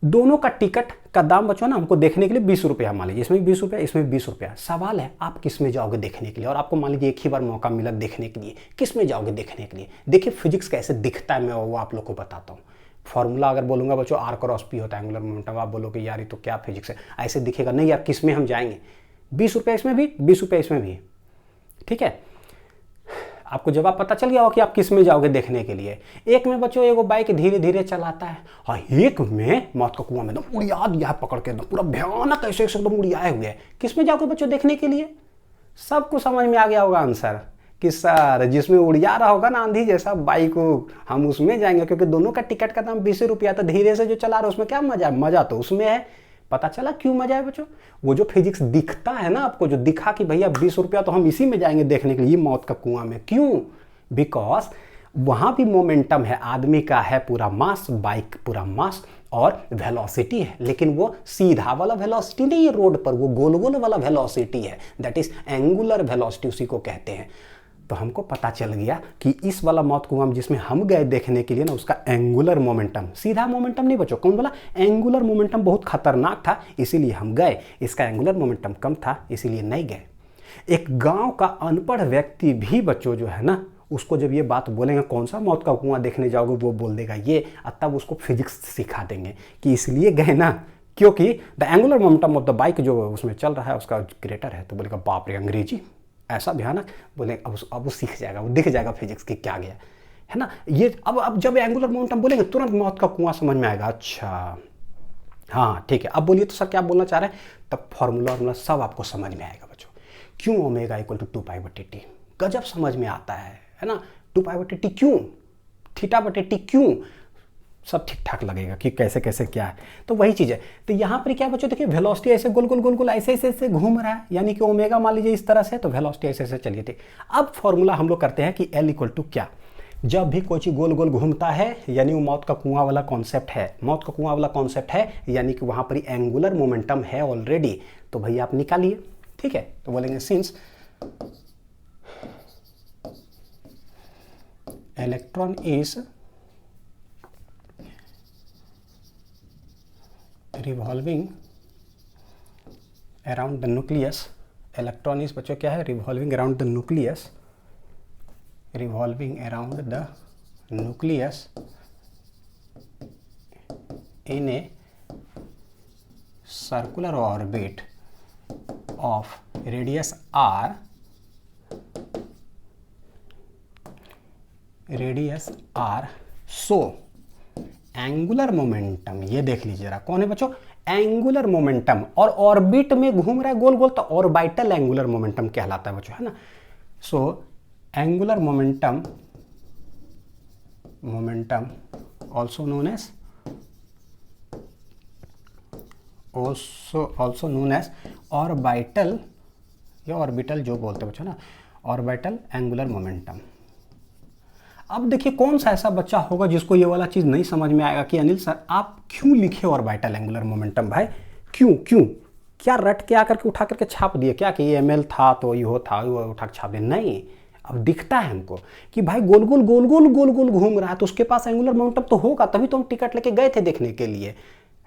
दोनों का टिकट का दाम बच्चों ना हमको देखने के लिए 20 रुपया, मान लीजिए इसमें 20 रुपया, इसमें 20 रुपया। सवाल है आप किस में जाओगे देखने के लिए, और आपको मान लीजिए एक ही बार मौका मिला देखने के लिए, किस में जाओगे देखने के लिए। देखिए फिजिक्स कैसे दिखता है, मैं वो आप लोग को बताता हूँ। फॉर्मूला अगर बोलूंगा बच्चों, आर क्रॉस पी होता है एंगुलर मोमेंटम। आप बोलोगे यार ये तो क्या फिजिक्स है, ऐसे दिखेगा नहीं यार, किस में हम जाएंगे। 20 रुपया इसमें भी, 20 रुपया इसमें भी, ठीक है। आपको जवाब पता चल गया हो कि आप किस में जाओगे देखने के लिए। एक में बच्चों एगो बाइक धीरे धीरे चलाता है, और एक में मौत का कुआं में एकदम उड़िया दिया है पकड़ के, एकदम पूरा भयानक ऐसे एकदम उड़ियाए हुए है। किस में जाओगे बच्चों देखने के लिए। सबको समझ में आ गया होगा आंसर कि सर जिसमें उड़िया रहा होगा ना आंधी जैसा बाइक को, हम उसमें जाएंगे, क्योंकि दोनों का टिकट का दाम 20 रुपया। तो धीरे से जो चला रहा है उसमें क्या मजा है, मजा तो उसमें है। पता चला क्यों मजा है बच्चों। वो जो फिजिक्स दिखता है ना आपको, जो दिखा कि भैया 20 रुपया तो हम इसी में जाएंगे देखने के लिए, मौत का कुआं में। क्यों, बिकॉज वहां भी मोमेंटम है, आदमी का है पूरा मास, बाइक पूरा मास और वेलोसिटी है, लेकिन वो सीधा वाला वेलोसिटी नहीं है रोड पर, वो गोल गोल वाला वेलोसिटी है, दैट इज एंगुलर वेलोसिटी, उसी को कहते हैं। तो हमको पता चल गया कि इस वाला मौत कुआं जिसमें हम गए देखने के लिए ना, उसका एंगुलर मोमेंटम, सीधा मोमेंटम नहीं बच्चों, कौन बोला, एंगुलर मोमेंटम बहुत खतरनाक था, इसीलिए हम गए। इसका एंगुलर मोमेंटम कम था, इसीलिए नहीं गए। एक गांव का अनपढ़ व्यक्ति भी बच्चों जो है ना, उसको जब ये बात बोलेंगे कौन सा मौत का कुआं देखने जाओगे, वो बोल देगा ये, तब उसको फिजिक्स सिखा देंगे कि इसलिए गए ना क्योंकि the angular momentum of the bike जो उसमें चल रहा है उसका ग्रेटर है। तो बोलेगा बाप रे अंग्रेजी ऐसा भयानक, बोले अब वो सीख जाएगा, वो दिख जाएगा फिजिक्स की क्या गया है ना ये। अब जब एंगुलर मोमेंटम बोलेंगे तुरंत मौत का कुआं समझ में आएगा। अच्छा हाँ ठीक है, अब बोलिए तो सर क्या बोलना चाह रहे हैं। तब फॉर्मूला वार्मूला सब आपको समझ में आएगा बच्चों। क्यों ओमेगा इक्वल टू 2π/t, गजब समझ में आता है ना। 2π/t क्यों, θ/t क्यों, सब ठीक ठाक लगेगा कि कैसे कैसे क्या है। तो वही चीज़ है। तो यहाँ पर क्या बच्चों देखिए, वेलोसिटी ऐसे गोल गोल गोल गोल ऐसे ऐसे ऐसे घूम रहा है, यानी कि ओमेगा मान लीजिए इस तरह से, तो वेलोसिटी ऐसे ऐसे चलिए ठीक। अब फॉर्मूला हम लोग करते हैं कि L इक्वल टू क्या, जब भी कोई चीज गोल गोल घूमता है यानी वो मौत का कुआं वाला कॉन्सेप्ट है, मौत का कुआं वाला कॉन्सेप्ट है, यानी कि वहां पर एंगुलर मोमेंटम है ऑलरेडी। तो भैया आप निकालिए, ठीक है। तो बोलेंगे since electron is revolving around the nucleus, electron is बच्चों क्या है, revolving around the nucleus, revolving around the nucleus in a circular orbit of radius r, so angular momentum, ये देख लीजिए जरा कौन है बच्चों, एंगुलर मोमेंटम, और ऑर्बिट में घूम रहा है गोल गोल, तो ऑर्बिटल एंगुलर मोमेंटम कहलाता है बच्चों, है ना। सो angular momentum also known as orbital, या ऑर्बिटल जो बोलते हैं बच्चों ना, ऑर्बिटल एंगुलर मोमेंटम। अब देखिए कौन सा ऐसा बच्चा होगा जिसको ये वाला चीज नहीं समझ में आएगा कि अनिल सर आप क्यों लिखे ऑर्बिटल एंगुलर मोमेंटम, भाई क्यों क्या रट के आकर के उठा करके छाप दिए क्या कि ये ml था तो ये था, वो उठा के छाप दिए, नहीं। अब दिखता है हमको कि भाई गोल गोल घूम रहा है, तो उसके पास एंगुलर मोमेंटम तो होगा, तभी तो हम टिकट लेके गए थे देखने के लिए,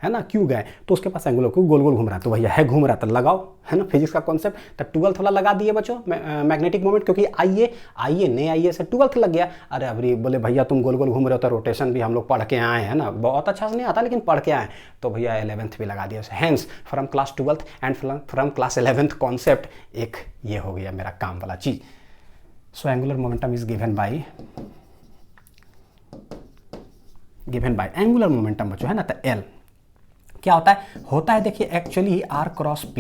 है ना। क्यों गए, तो उसके पास एंगुलर गोल गोल घूम रहा है, तो भैया है घूम रहा था लगाओ, है ना, फिजिक्स का कॉन्सेप्ट। तो 12th वाला लगा दिए बच्चों, मैग्नेटिक मोमेंट, क्योंकि आइए नहीं आइए से 12th लग गया। अरे अभी बोले भैया तुम गोल गोल घूम रहे हो, तो रोटेशन भी हम लोग पढ़ के आए हैं ना, बहुत अच्छा से नहीं आता लेकिन पढ़ के आए, तो भैया 11th भी लगा दिया। Hence from class 12th and from class 11th concept, एक ये हो गया मेरा काम वाला चीज। So angular momentum is given by angular momentum बच्चों, है ना। तो L क्या होता है देखिए एक्चुअली R क्रॉस P,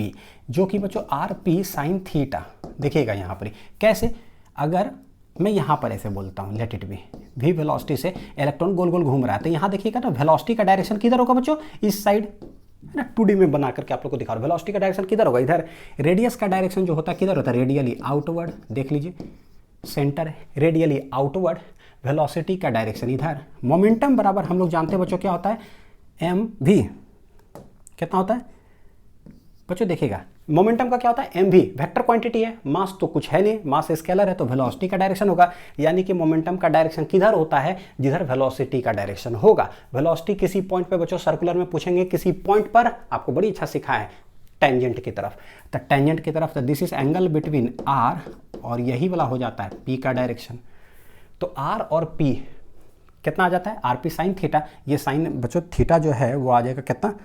जो कि बच्चों RP sin थीटा, देखिएगा यहाँ पर कैसे, अगर मैं यहाँ पर ऐसे बोलता हूँ late it B, v velocity से इलेक्ट्रॉन गोल गोल घूम रहा है, तो यहाँ देखिएगा ना वेलोसिटी का डायरेक्शन किधर होगा बच्चों, इस साइड है ना, 2D में बना करके आप लोग को दिखा रहा हूँ। वेलोसिटी का डायरेक्शन किधर होगा, इधर। रेडियस का डायरेक्शन जो होता है किधर होता है, रेडियली आउटवर्ड, देख लीजिए सेंटर है, रेडियली आउटवर्ड। वेलोसिटी का डायरेक्शन इधर। मोमेंटम बराबर हम लोग जानते हैं बच्चों क्या होता है, mv। कितना होता है बच्चों, देखिएगा मोमेंटम का क्या होता है, mv वेक्टर क्वांटिटी है, मास तो कुछ है नहीं, मास स्केलर है, तो वेलोसिटी का डायरेक्शन होगा। यानी कि मोमेंटम का डायरेक्शन किधर होता है, जिधर वेलोसिटी का डायरेक्शन होगा। वेलोसिटी किसी पॉइंट पे बच्चों सर्कुलर में पूछेंगे, किसी पॉइंट पर आपको बड़ी अच्छा सिखा है, टेंजेंट की तरफ। तो टेंजेंट की तरफ, तो this is angle between r और यही वाला हो जाता है p का डायरेक्शन। तो r और p कितना आ जाता है, rp साइन थीटा। ये साइन बच्चों थीटा जो है वो आ जाएगा कितना,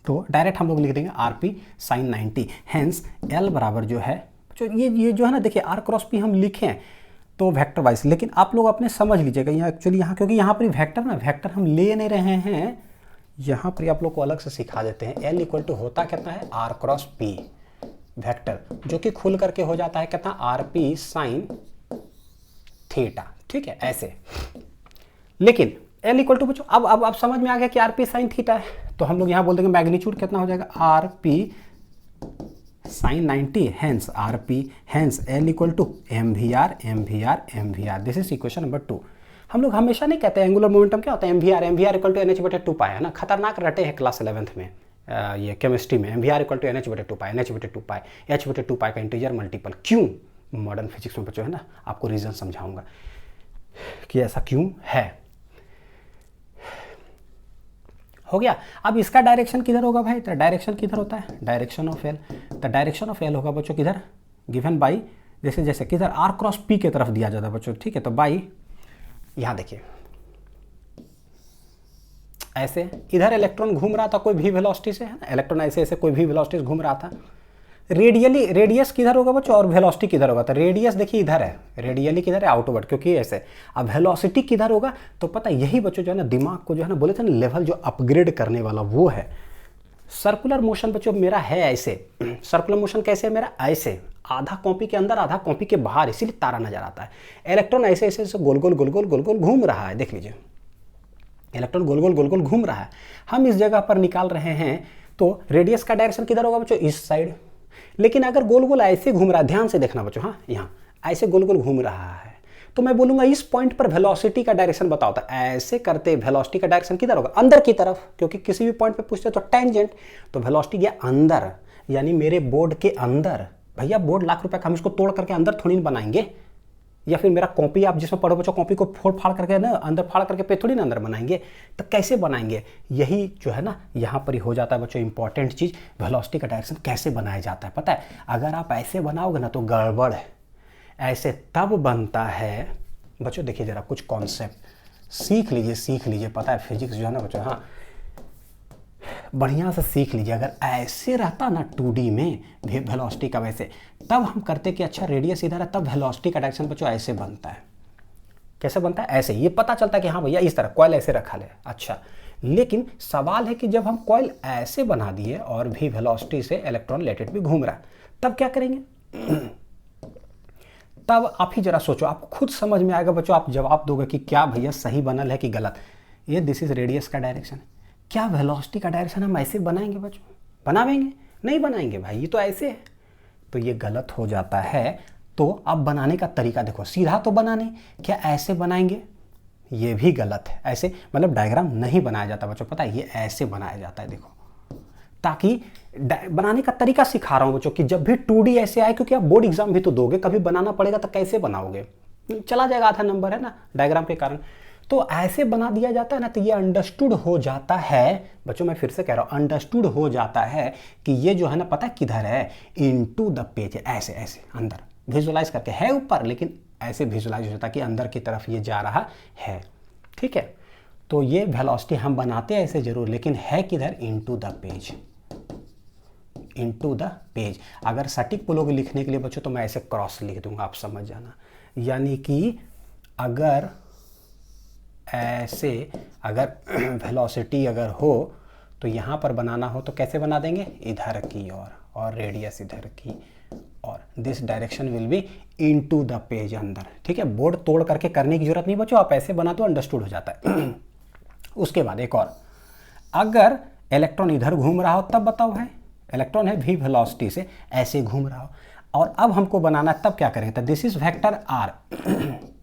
तो डायरेक्ट हम लोग लिख देंगे rp साइन 90। हेंस l बराबर जो है ये जो है ना, देखिए r क्रॉस p हम लिखें तो वेक्टर वाइज, लेकिन आप लोग अपने समझ लीजिएगा यहाँ एक्चुअली, यहाँ क्योंकि यहाँ पर वेक्टर ना, वेक्टर हम ले नहीं रहे हैं, यहाँ पर आप लोग को अलग से सिखा देते हैं। l इक्वल टू होता कितना है, r क्रॉस p वेक्टर, जो कि खुल करके हो जाता है कितना, rp साइन थीटा। ठीक है ऐसे। लेकिन L इक्वल टू बच्चों अब समझ में आ गया कि rp साइन थीटा है, तो हम लोग यहाँ बोल देंगे मैग्नीट्यूड कितना हो जाएगा, rp sine 90। Hence rp, hence L equal to mvr mvr mvr। This is equation number 2। हम लोग हमेशा नहीं कहते एंगुलर मोमेंटम क्या होता है, mvr इक्वल टू NH/2 पाई, है ना, खतरनाक रटे हैं क्लास 11th में ये केमिस्ट्री में। mvr equal to NH/2 pi, NH/2 pi, h/2 pi का इंटीजर मल्टीपल। क्यों, मॉडर्न फिजिक्स में बच्चों है ना, आपको रीजन समझाऊंगा कि ऐसा क्यों है। हो गया। अब इसका डायरेक्शन किधर होगा भाई, तो डायरेक्शन किधर होता है, डायरेक्शन ऑफ एल। तो डायरेक्शन ऑफ एल होगा बच्चों किधर, गिवन बाई, जैसे जैसे किधर r क्रॉस p की तरफ दिया जाता है बच्चों। ठीक है, तो बाई यहाँ देखिए ऐसे, इधर इलेक्ट्रॉन घूम रहा था कोई भी वेलोसिटी से, है ना, इलेक्ट्रॉन ऐसे ऐसे कोई भी वेलोसिटी से घूम रहा था। रेडियली, रेडियस किधर होगा बच्चों और वेलोसिटी किधर होगा, तो रेडियस देखिए इधर है, रेडियली किधर है, आउटवर्ड, क्योंकि ऐसे। अब वेलोसिटी किधर होगा, तो पता यही बच्चों जो है ना, दिमाग को जो है ना, बोले थे ना लेवल जो अपग्रेड करने वाला वो है। सर्कुलर मोशन बच्चों मेरा है ऐसे, सर्कुलर मोशन कैसे है मेरा, ऐसे, आधा कॉपी के अंदर आधा कॉपी के बाहर, इसीलिए तारा नजर आता है। इलेक्ट्रॉन ऐसे ऐसे ऐसे गोल गोल गोल गोल गोल गोल घूम रहा है, देख लीजिए इलेक्ट्रॉन गोल गोल गोल गोल घूम रहा है। हम इस जगह पर निकाल रहे हैं, तो रेडियस का डायरेक्शन किधर होगा बच्चों, इस साइड। लेकिन अगर गोल गोल ऐसे घूम रहा है, ध्यान से देखना बच्चों, हाँ यहाँ ऐसे गोल गोल घूम रहा है, तो मैं बोलूंगा इस पॉइंट पर वेलोसिटी का डायरेक्शन बताओ। तो ऐसे करते वेलोसिटी का डायरेक्शन किधर होगा, अंदर की तरफ, क्योंकि किसी भी पॉइंट पे पूछते तो टेंजेंट, तो वेलोसिटी गया अंदर, यानी मेरे बोर्ड के अंदर। भैया बोर्ड लाख रुपए का, हम इसको तोड़ करके अंदर थोड़ी बनाएंगे, या फिर मेरा कॉपी आप जिसमें पढ़ो बच्चों, कॉपी को फोड़ फाड़ करके ना अंदर फाड़ करके पे थोड़ी ना अंदर बनाएंगे। तो कैसे बनाएंगे, यही जो है ना यहाँ पर ही हो जाता है बच्चों इंपॉर्टेंट चीज़, वेलोसिटी का डायरेक्शन कैसे बनाया जाता है। पता है, अगर आप ऐसे बनाओगे ना तो गड़बड़ है, ऐसे तब बनता है बच्चों। देखिए जरा कुछ कॉन्सेप्ट सीख लीजिए, पता है फिजिक्स जो है ना बच्चों, हाँ बढ़िया से सीख लीजिए। अगर ऐसे रहता ना 2D में वेलोसिटी का वैसे, तब हम करते कि अच्छा रेडियस इधर है, तब वेलोसिटी का डायरेक्शन बच्चों ऐसे बनता है। कैसे बनता है, ऐसे, ये पता चलता है कि हाँ भैया इस तरह कॉइल ऐसे रखा है। अच्छा, लेकिन सवाल है कि जब हम कॉइल ऐसे बना दिए और भी वेलोसिटी से इलेक्ट्रॉन लेटेड भी घूम रहा है, तब क्या करेंगे। तब आप ही जरा सोचो, आपको खुद समझ में आएगा बच्चों, आप जवाब दोगे कि क्या भैया सही बनल है कि गलत। ये दिस इज रेडियस का डायरेक्शन, क्या वेलोसिटी का डायरेक्शन हम ऐसे बनाएंगे बच्चों, बनावेंगे नहीं बनाएंगे भाई, ये तो ऐसे है, तो ये गलत हो जाता है। तो अब बनाने का तरीका देखो, सीधा तो बनाने, क्या ऐसे बनाएंगे, ये भी गलत है। ऐसे मतलब डायग्राम नहीं बनाया जाता बच्चों, पता है, ये ऐसे बनाया जाता है। देखो, ताकि बनाने का तरीका सिखा रहा हूं बच्चों कि जब भी 2D ऐसे आए, क्योंकि आप बोर्ड एग्जाम भी तो दोगे, कभी बनाना पड़ेगा, तो कैसे बनाओगे, चला जाएगा आधा नंबर, है ना, डायग्राम के कारण। तो ऐसे बना दिया जाता है ना, तो ये अंडरस्टूड हो जाता है बच्चों, मैं फिर से कह रहा हूं, अंडरस्टूड हो जाता है कि ये जो है ना, पता है किधर है, इनटू द पेज, ऐसे ऐसे अंदर विजुअलाइज करके है ऊपर, लेकिन ऐसे विजुअलाइज होता है कि अंदर की तरफ ये जा रहा है। ठीक है, तो ये वेलोसिटी हम बनाते हैं ऐसे जरूर, लेकिन है किधर, into the page, into the page. अगर सटीक बोलोगे लिखने के लिए बच्चों, तो मैं ऐसे क्रॉस लिख दूंगा, आप समझ जाना। यानी कि अगर ऐसे, अगर वेलोसिटी अगर हो तो यहाँ पर बनाना हो तो कैसे बना देंगे, इधर की और रेडियस इधर की और। This direction will be into the page अंदर। ठीक है, बोर्ड तोड़ करके करने की जरूरत नहीं बच्चों, आप ऐसे बना दो अंडरस्टूड हो जाता है। उसके बाद एक और, अगर इलेक्ट्रॉन इधर घूम रहा हो तब बताओ भाई, इलेक्ट्रॉन है v वेलोसिटी से ऐसे घूम रहा हो, और अब हमको बनाना है, तब क्या करेंगे, तो दिस इज वेक्टर r।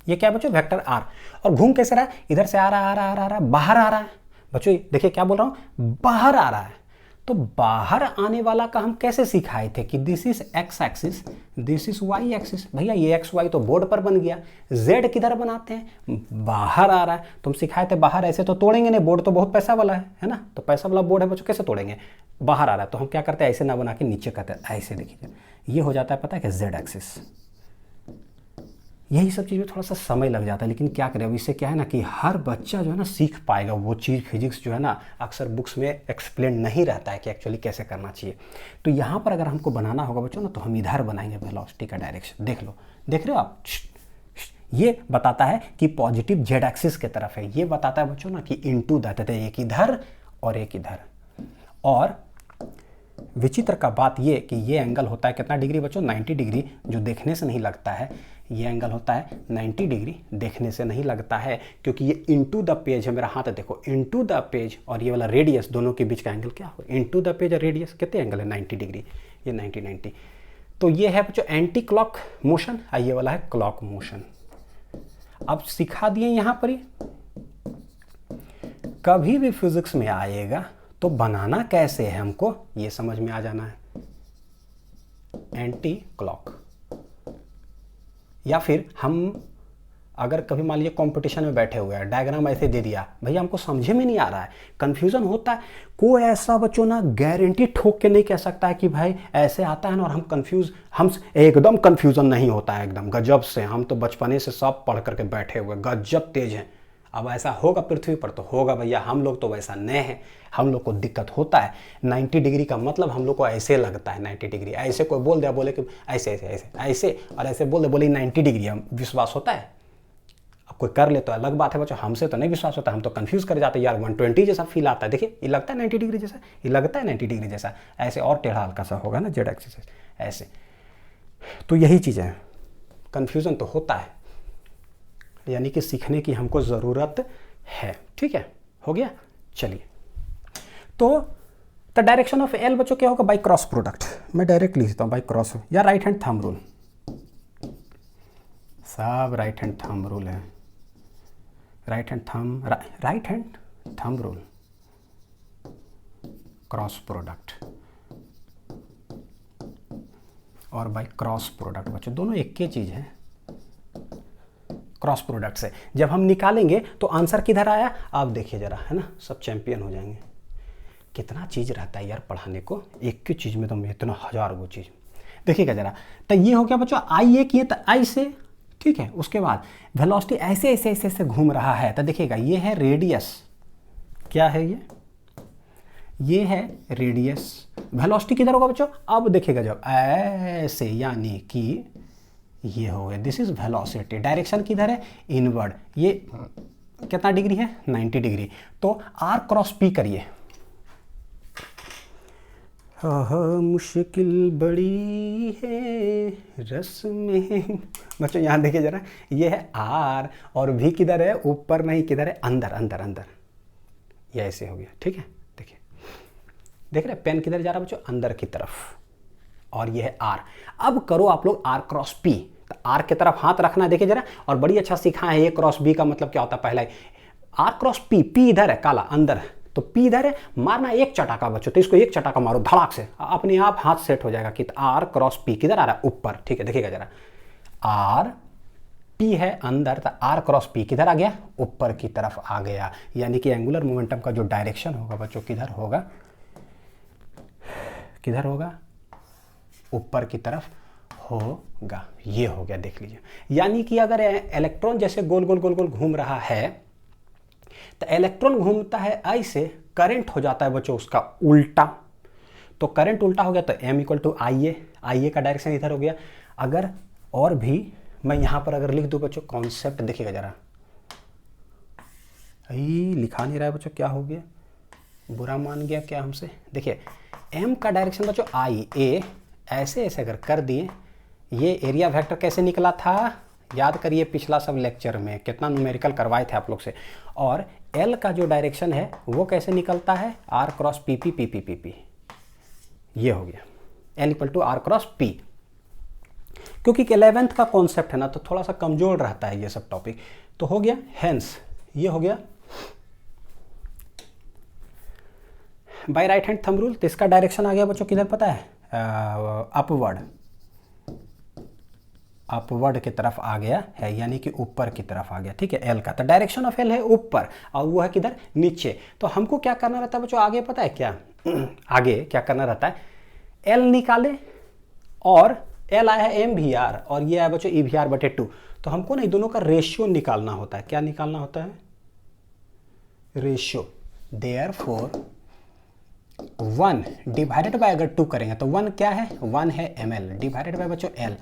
ये क्या बच्चों, वेक्टर r। और घूम कैसे रहा है, इधर से आ रहा है, बाहर आ रहा है बच्चों। देखिए क्या बोल रहा हूं, बाहर आ रहा है। तो बाहर आने वाला का हम कैसे सिखाए थे कि this is x axis, this is y axis. भैया ये x y तो बोर्ड पर बन गया, z किधर बनाते हैं, बाहर आ रहा है। तुम सिखाए थे बाहर, ऐसे तो तोड़ेंगे नहीं, बोर्ड तो बहुत पैसा वाला है ना, तो पैसा वाला बोर्ड है बच्चों, कैसे तोड़ेंगे, बाहर आ रहा है। तो हम क्या करते हैं, ऐसे ना बना के नीचे करते हैं, ऐसे देखिए ये हो जाता है, पता है कि z एक्सिस। यही सब चीज़ में थोड़ा सा समय लग जाता है, लेकिन क्या करें, अब इससे क्या है ना कि हर बच्चा जो है ना सीख पाएगा वो चीज़। फिजिक्स जो है ना अक्सर बुक्स में एक्सप्लेन नहीं रहता है कि एक्चुअली कैसे करना चाहिए। तो यहाँ पर अगर हमको बनाना होगा बच्चों ना, तो हम इधर बनाएंगे वेलोसिटी का डायरेक्शन। देख लो, देख रहे हो आप, ये बताता है कि पॉजिटिव जेड एक्सिस की तरफ है। ये बताता है बच्चों ना कि इनटू दैट, एक इधर और एक इधर। और विचित्र का बात ये कि ये एंगल होता है कितना डिग्री बच्चों, 90 डिग्री, जो देखने से नहीं लगता है। ये एंगल होता है 90 डिग्री, देखने से नहीं लगता है, क्योंकि ये इनटू द पेज है। मेरा हाथ है देखो, इनटू द पेज और ये वाला रेडियस, दोनों के बीच का एंगल क्या हो, इनटू द पेज और रेडियस कितने एंगल है, 90 डिग्री। ये 90। तो ये है बच्चों एंटी क्लॉक मोशन, ये वाला है क्लॉक मोशन। अब सिखा दिए यहाँ पर ही, कभी भी फिजिक्स में आएगा तो बनाना कैसे है हमको ये समझ में आ जाना है, एंटी क्लॉक। या फिर हम अगर कभी मान लीजिए कंपटीशन में बैठे हुए हैं, डायग्राम ऐसे दे दिया, भैया हमको समझे में नहीं आ रहा है, कंफ्यूजन होता है। कोई ऐसा बच्चों ना गारंटी ठोक के नहीं कह सकता है कि भाई ऐसे आता है ना, और हम एकदम कंफ्यूजन नहीं होता है, एकदम गजब से। हम तो बचपने से सब पढ़ करके बैठे हुए, गजब तेज हैं। अब ऐसा होगा पृथ्वी पर तो होगा भैया, हम लोग तो वैसा नए हैं, हम लोग को दिक्कत होता है। 90 डिग्री का मतलब हम लोग को ऐसे लगता है 90 डिग्री, ऐसे कोई बोल दिया, बोले कि ऐसे ऐसे ऐसे ऐसे और ऐसे बोल दे, बोले 90 डिग्री, हम विश्वास होता है। अब कोई कर ले तो अलग बात है बच्चों, हमसे तो नहीं विश्वास होता, हम तो कंफ्यूज कर जाते हैं यार, 120 जैसा फील आता है। देखिए ये लगता है 90 डिग्री जैसा, ये लगता है 90 डिग्री जैसा, ऐसे और टेढ़ा हल्का सा होगा ना जेड एक्सिस ऐसे। तो यही चीज़ें हैं, कन्फ्यूज़न तो होता है, यानी कि सीखने की हमको ज़रूरत है। ठीक है, हो गया। चलिए, तो द डायरेक्शन ऑफ एल बच्चों क्या होगा, बाई क्रॉस प्रोडक्ट। मैं डायरेक्ट लिखता हूँ बाई क्रॉस, या राइट हैंड थंब रूल, सब राइट हैंड थंब रूल है, right hand thumb rule, cross product और बाई क्रॉस प्रोडक्ट बच्चों, दोनों एक ही चीज़ है। क्रॉस प्रोडक्ट से जब हम निकालेंगे तो आंसर किधर आया, आप देखिए जरा, है ना, सब चैंपियन हो जाएंगे। कितना चीज़ रहता है यार पढ़ाने को, एक की चीज़ में तो इतना हज़ार वो चीज़। देखिएगा जरा, तो ये हो गया बच्चों आई, एक ये तो आई से, ठीक है। उसके बाद वेलोसिटी ऐसे ऐसे ऐसे ऐसे घूम रहा है, तो देखिएगा ये है रेडियस, क्या है ये है रेडियस। वेलोसिटी किधर होगा बच्चों, अब देखिएगा जब ऐसे, यानी कि ये हो गया, दिस इज वेलोसिटी। डायरेक्शन किधर है, इनवर्ड। ये कितना डिग्री है, 90 डिग्री। तो आर क्रॉस पी करिए, मुश्किल बड़ी है रस में बच्चों, यहाँ देखिए जरा, ये है आर और भी किधर है, ऊपर नहीं, किधर है, अंदर अंदर अंदर, ये ऐसे हो गया। ठीक है, देखिए, देख रहे पेन किधर जा रहा है बच्चों, अंदर की तरफ, और ये है आर। अब करो आप लोग आर क्रॉस पी, तो आर की तरफ हाथ रखना है, देखिए जरा, और बड़ी अच्छा सीखा है। ए क्रॉस बी का मतलब क्या होता है, पहला आर क्रॉस पी, पी इधर है काला अंदर, तो पी इधर है, मारना एक चटाका बच्चों, तो इसको एक चटाका मारो धड़ाक से, अपने आप हाथ सेट हो जाएगा कि आर क्रॉस पी किधर आ रहा है, ऊपर। ठीक है, देखिएगा जरा, आर पी है अंदर, तो आर क्रॉस पी किधर आ गया, ऊपर की तरफ आ गया। यानी कि एंगुलर मोमेंटम का जो डायरेक्शन होगा बच्चों, किधर होगा, किधर होगा, ऊपर की तरफ होगा। ये हो गया, देख लीजिए। यानी कि अगर इलेक्ट्रॉन जैसे गोल गोल गोल गोल घूम रहा है, तो इलेक्ट्रॉन घूमता है ऐसे, करंट हो जाता है बच्चों उसका उल्टा। तो करंट उल्टा हो गया तो m इक्वल टू आई ए का डायरेक्शन इधर हो गया। अगर और भी मैं यहां पर अगर लिख दूं बच्चों, कॉन्सेप्ट देखिएगा जरा, लिखा नहीं रहा है बच्चों, क्या हो गया, बुरा मान गया क्या हमसे। देखिए m का डायरेक्शन बच्चों आई ए, ऐसे ऐसे अगर कर दिए, ये एरिया वेक्टर कैसे निकला था, याद करिए पिछला सब लेक्चर में कितना न्यूमेरिकल करवाए थे आप लोग से। और एल का जो डायरेक्शन है वो कैसे निकलता है, R cross P P P P P P, ये हो गया L equal to R cross P. क्योंकि 11th का कॉन्सेप्ट है ना, तो थोड़ा सा कमजोर रहता है ये सब टॉपिक, तो हो गया हेंस ये हो गया by right hand thumb rule. तो इसका डायरेक्शन आ गया बच्चों किधर पता है, अपवर्ड, अपवर्ड की तरफ आ गया है, यानी कि ऊपर की तरफ आ गया। ठीक है, एल का तो डायरेक्शन ऑफ एल है ऊपर और वो है किधर, नीचे। तो हमको क्या करना रहता है बच्चों, आगे पता है क्या आगे क्या करना रहता है, एल निकाले और एल आया है एम वी आर और ये आया बच्चों ई वी आर बटे 2। तो हमको ना इन दोनों का रेशियो निकालना होता है। क्या निकालना होता है, रेशियो। देयरफॉर 1 डिवाइडेड बाय, अगर 2 करेंगे तो 1 क्या है, 1 है एम एल डिवाइडेड बाय बच्चों एल।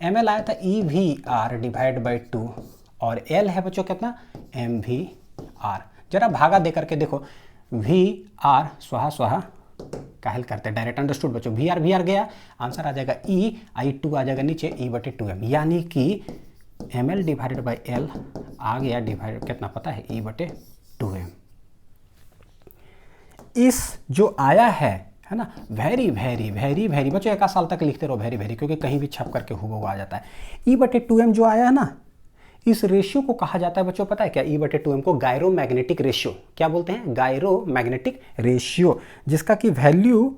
एम एल आया था E V R divide by 2 और एल है बच्चों कितना, एम वी आर। जरा भागा दे करके देखो, वी आर स्वाहा स्वाहा काहल करते हैं, डायरेक्ट अंडरस्टूड बच्चों। वी आर गया, आंसर आ जाएगा ई आई 2 आ जाएगा नीचे ई बटे 2m, यानी कि M L divided by L आ गया डिवाइड कितना पता है, ई बटे 2m। इस जो आया है ना, वेरी वेरी वेरी वेरी बच्चों एक साल तक लिखते रहो वेरी वेरी, क्योंकि कहीं भी छप करके हुबहू आ जाता है। ई बटे 2m जो आया है ना, इस रेशियो को कहा जाता है बच्चों पता है क्या, ई बटे 2m को गायरोमैग्नेटिक रेशियो। क्या बोलते हैं, गायरोमैग्नेटिक रेशियो, जिसका कि वैल्यू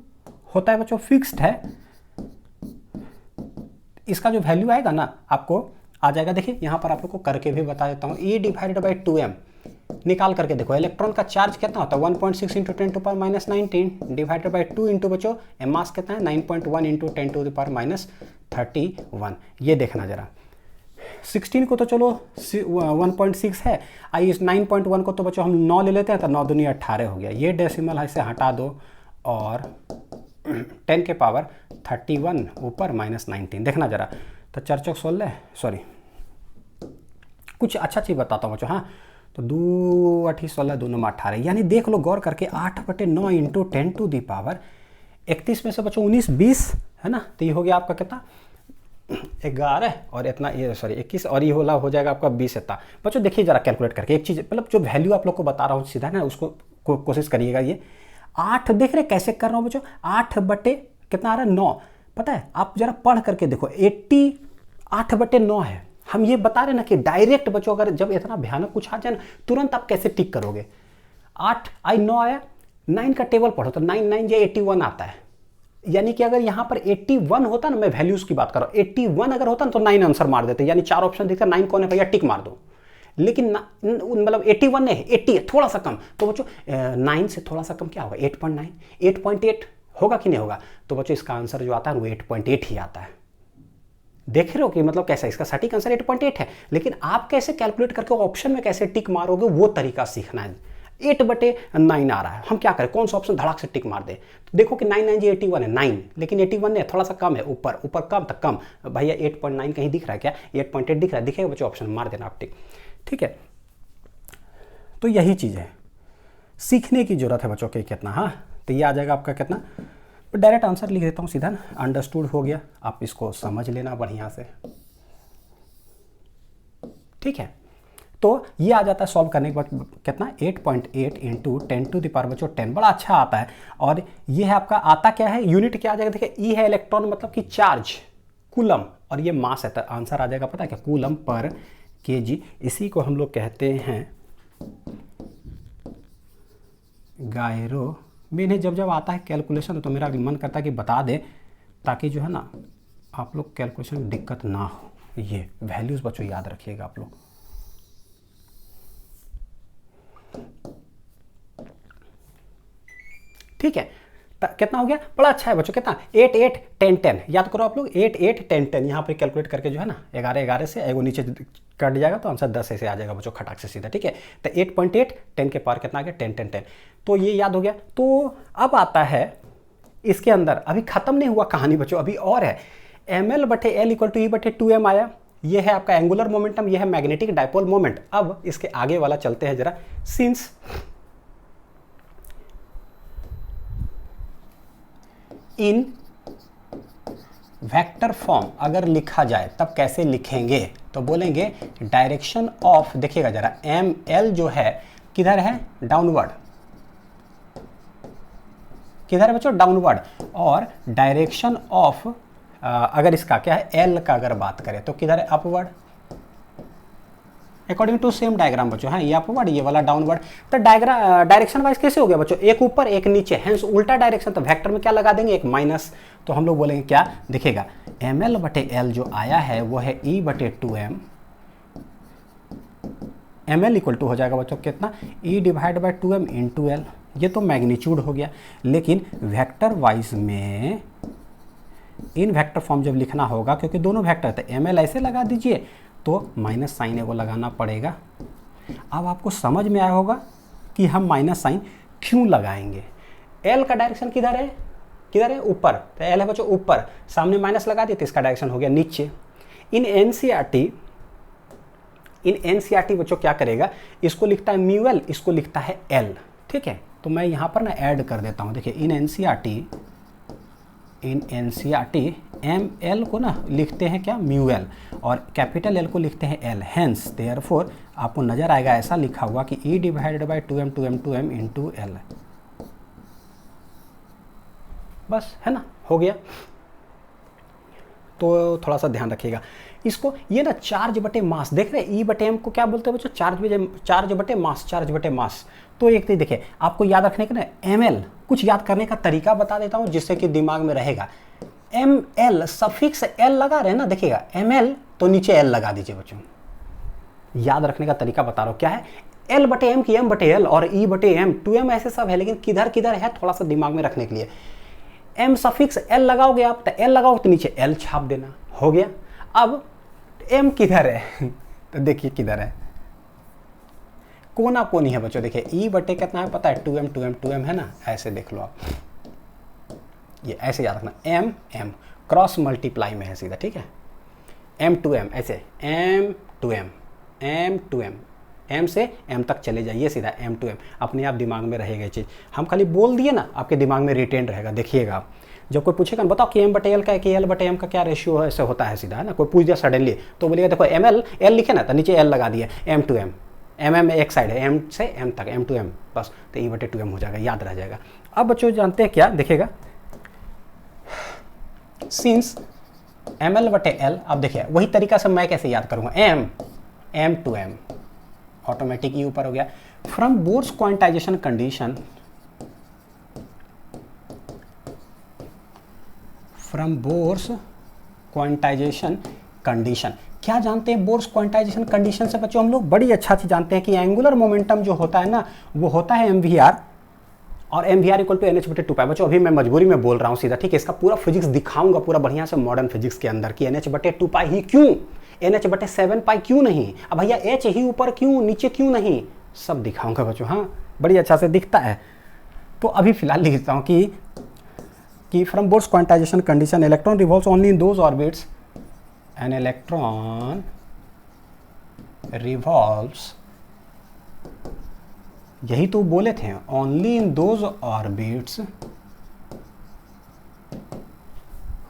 होता है बच्चों फिक्स्ड है। इसका जो वैल्यू आएगा ना आपको आ जाएगा, देखिए यहां पर आप लोग को करके भी बता देता हूं, ई डिवाइडेड बाई 2m निकाल करके देखो, इलेक्ट्रॉन का चार्ज कितना होता है 1.6 into 10 to power minus 19 divided by 2 into बच्चों एम मास कितना है 9.1 into 10 to the power minus 31। ये देखना जरा, 16 को तो चलो 1.6 है, आई इस 9.1 को तो बच्चों हम 9 ले लेते हैं, तो 9 दूनी 18 हो गया। ये डेसिमल से हटा दो और 10 के पावर 31 ऊपर माइनस 19, देखना जरा। तो 4 चौक 16, सॉरी कुछ अच्छा चीज़ बताता हूँ बच्चों। हाँ, तो 2 8 16 2 9 18, यानी देख लो गौर करके 8/9 इंटू 10 टू दी पावर 31 में से बच्चों 19 20 है ना, तो ये हो गया आपका कितना 11 और इतना ये सॉरी 21 और ये होला हो जाएगा आपका 20 इतना। बच्चों देखिए जरा कैलकुलेट करके एक चीज़, मतलब जो वैल्यू आप लोग को बता रहा हूँ सीधा ना, उसको कोशिश करिएगा। ये 8 देख रहे कैसे कर रहा हूँ बच्चों, 8 बटे कितना आ रहा है 9, पता है आप जरा पढ़ करके देखो 8/9 है। हम ये बता रहे ना कि डायरेक्ट बच्चों अगर जब इतना भयानक कुछ आ जाए ना, तुरंत आप कैसे टिक करोगे। 8 आई 9 आया, 9 का टेबल पढ़ो तो 9 9 ये 81 आता है, यानी कि अगर यहाँ पर 81 होता ना, मैं वैल्यूज की बात कर रहा हूँ, 81 अगर होता ना तो 9 आंसर मार देते, यानी 4 ऑप्शन दिखता 9 कौन है भैया टिक मार दो। लेकिन मतलब 81 नहीं 80 है, थोड़ा सा कम, तो बच्चों 9 से थोड़ा सा कम क्या होगा 8.9 8.8 होगा कि नहीं होगा, तो बच्चों इसका आंसर जो आता है वो 8.8 ही आता है। देख रहे हो कि मतलब कैसा, इसका सटीक आंसर 8.8 है, लेकिन आप कैसे कैलकुलेट करके ऑप्शन में कैसे टिक मारोगे वो तरीका सीखना है। 8/9 आ रहा है, हम क्या करें, कौन सा ऑप्शन धड़ाक से टिक मार दे। तो देखो कि 9 9 जी 81 है 9, लेकिन 81 नहीं थोड़ा सा कम है, ऊपर ऊपर कम तक कम, भैया 8.9 कहीं दिख रहा है क्या, 8.8 दिख रहा है, दिखेगा बच्चों ऑप्शन मार देना आप टिक। ठीक है, तो यही चीज़ है, सीखने की जरूरत है बच्चों के कितना। हाँ, तो ये आ जाएगा आपका कितना, डायरेक्ट आंसर लिख देता हूँ सीधा ना, अंडरस्टूड हो गया, आप इसको समझ लेना बढ़िया से। ठीक है, तो ये आ जाता है सॉल्व करने के बाद कितना 8.8 इंटू 10 टू द पावर बच्चों 10, बड़ा अच्छा आता है। और ये है आपका आता क्या है, यूनिट क्या आ जाएगा, देखिए ई है इलेक्ट्रॉन मतलब कि चार्ज कूलम, और ये मास है, तो आंसर आ जाएगा पता है क्या, कूलम पर केजी। इसी को हम लोग कहते हैं गायरो। मैंने जब जब आता है कैलकुलेशन तो मेरा मन करता है कि बता दे, ताकि जो है ना आप लोग कैलकुलेशन में दिक्कत ना हो। ये वैल्यूज बच्चों याद रखिएगा आप लोग। ठीक है, कितना हो गया, बड़ा अच्छा है बच्चों, कितना 8 8 10 10, याद करो आप लोग 8 8 10 10, यहाँ पे कैलकुलेट करके जो है ना 11 11 से एगो नीचे कट जाएगा तो आंसर 10 ऐसे आ जाएगा बच्चों खटाक से सीधा। ठीक है, तो 8.8 10 के पावर कितना आ गया 10 10 10, तो ये याद हो गया। तो अब आता है इसके अंदर, अभी खत्म नहीं हुआ कहानी बच्चों, अभी और है। ml बटे एल इक्वल टू ई बटे 2m आया, ये है आपका एंगुलर मोमेंटम, ये है मैग्नेटिक डायपोल मोमेंट। अब इसके आगे वाला चलते हैं जरा, सिंस in वेक्टर फॉर्म अगर लिखा जाए तब कैसे लिखेंगे, तो बोलेंगे डायरेक्शन ऑफ, देखिएगा जरा, एम एल जो है किधर है, डाउनवर्ड, किधर है बच्चों, डाउनवर्ड, और डायरेक्शन ऑफ अगर इसका क्या है, एल का अगर बात करें तो किधर है, upward, according to same diagram बच्चों, हाँ ये अपवर्ड ये वाला डाउनवर्ड। तो डायरेक्शन वाइज कैसे हो गया बच्चों, एक ऊपर एक नीचे, हेंस उल्टा डायरेक्शन, तो वेक्टर में क्या लगा देंगे, एक माइनस, तो हम लोग बोलेंगे क्या, देखिएगा एम एल बटे एल जो आया है वो है ई बटे 2m, M L equal to हो जाएगा बच्चों कितना, ई divide by 2m into L, ये तो मैग्नीट्यूड हो गया। लेकिन वेक्टर वाइज में इन वेक्टर फॉर्म जब लिखना होगा, क्योंकि दोनों वेक्टर, तो एम एल ऐसे लगा दीजिए तो माइनस साइन है वो लगाना पड़ेगा। अब आपको समझ में आया होगा कि हम माइनस साइन क्यों लगाएंगे। एल का डायरेक्शन किधर है, किधर है, ऊपर, तो एल है बच्चों ऊपर, सामने माइनस लगा दिए तो इसका डायरेक्शन हो गया नीचे। इन एनसीईआरटी बच्चों क्या करेगा, इसको लिखता है म्यू एल, इसको लिखता है एल, ठीक है। तो मैं यहाँ पर ना ऐड कर देता हूँ, देखिए इन एनसीईआरटी एम एल को ना लिखते हैं क्या, म्यू एल, और कैपिटल एल को लिखते हैं एल, हेंस देयरफॉर आपको नजर आएगा ऐसा लिखा हुआ कि E divided by 2m into L, बस है ना, हो गया। तो थोड़ा सा ध्यान रखिएगा इसको, ये ना चार्ज बटे मास, देख रहे हैं ई बटे एम को क्या बोलते हैं बच्चों, चार्ज बटे मास। तो एक तो देखिए आपको याद रखने का ना, एम एल, कुछ याद करने का तरीका बता देता हूँ जिससे कि दिमाग में रहेगा। एम एल सफिक्स एल लगा रहे हैं ना, देखिएगा एम एल तो नीचे एल लगा दीजिए बच्चों, याद रखने का तरीका बता रहा हूँ क्या है, एल बटे एम की एम बटे एल और ई बटे एम 2m ऐसे सब है, लेकिन किधर किधर है थोड़ा सा दिमाग में रखने के लिए। एम सफिक्स एल लगाओगे आप, तो एल लगाओ तो नीचे एल छाप देना, हो गया। अब एम किधर है तो देखिए किधर है, कोना कोनी है बच्चों, देखिए ई बटे कितना है पता है, 2m है ना, ऐसे देख लो आप, ये ऐसे याद रखना, एम एम क्रॉस मल्टीप्लाई में है सीधा, ठीक है, m to m ऐसे, m to m m से m तक चले जाइए सीधा, m to m, अपने आप दिमाग में रहेगा ये चीज़, हम खाली बोल दिए ना आपके दिमाग में रिटेन रहेगा। देखिएगा आप, जब कोई पूछेगा बताओ कि m बटे एल का है कि l बटे m का क्या रेशियो है, ऐसे होता है सीधा, है ना, कोई पूछ दिया सडनली तो बोलिएगा देखो एम एल लिखे ना, तो नीचे l लगा दिया, m to m, m एक साइड है, m से m तक, m to m, बस, तो e बटे 2m हो जाएगा, याद रह जाएगा। अब बच्चों जानते हैं क्या, देखिएगा सिंस एम एल बटे एल, अब देखिए वही तरीका से मैं कैसे याद करूंगा, m to m, ऑटोमेटिक ये ऊपर हो गया। From Bohr's quantization condition, from Bohr's quantization condition, क्या जानते हैं बोर्स क्वांटाइजेशन कंडीशन से बच्चों, हम लोग बड़ी अच्छा चीज जानते हैं कि एंगुलर मोमेंटम जो होता है ना, वो होता है mvr, और mvr इक्वल टू NH बटे 2π। बच्चों अभी मैं मजबूरी में बोल रहा हूँ सीधा, ठीक है, इसका पूरा फिजिक्स दिखाऊंगा पूरा बढ़िया से मॉडर्न फिजिक्स के अंदर कि NH बटे 2π ही क्यों, NH बटे 7π क्यों नहीं, अब भैया H ही ऊपर क्यों नीचे क्यों नहीं, सब दिखाऊंगा बच्चों, हाँ बड़ी अच्छा से दिखता है। तो अभी फिलहाल लिखता हूँ कि from Bohr's quantization condition electron revolves only in those orbits, an electron revolves, यही तो बोले थे, only in those orbits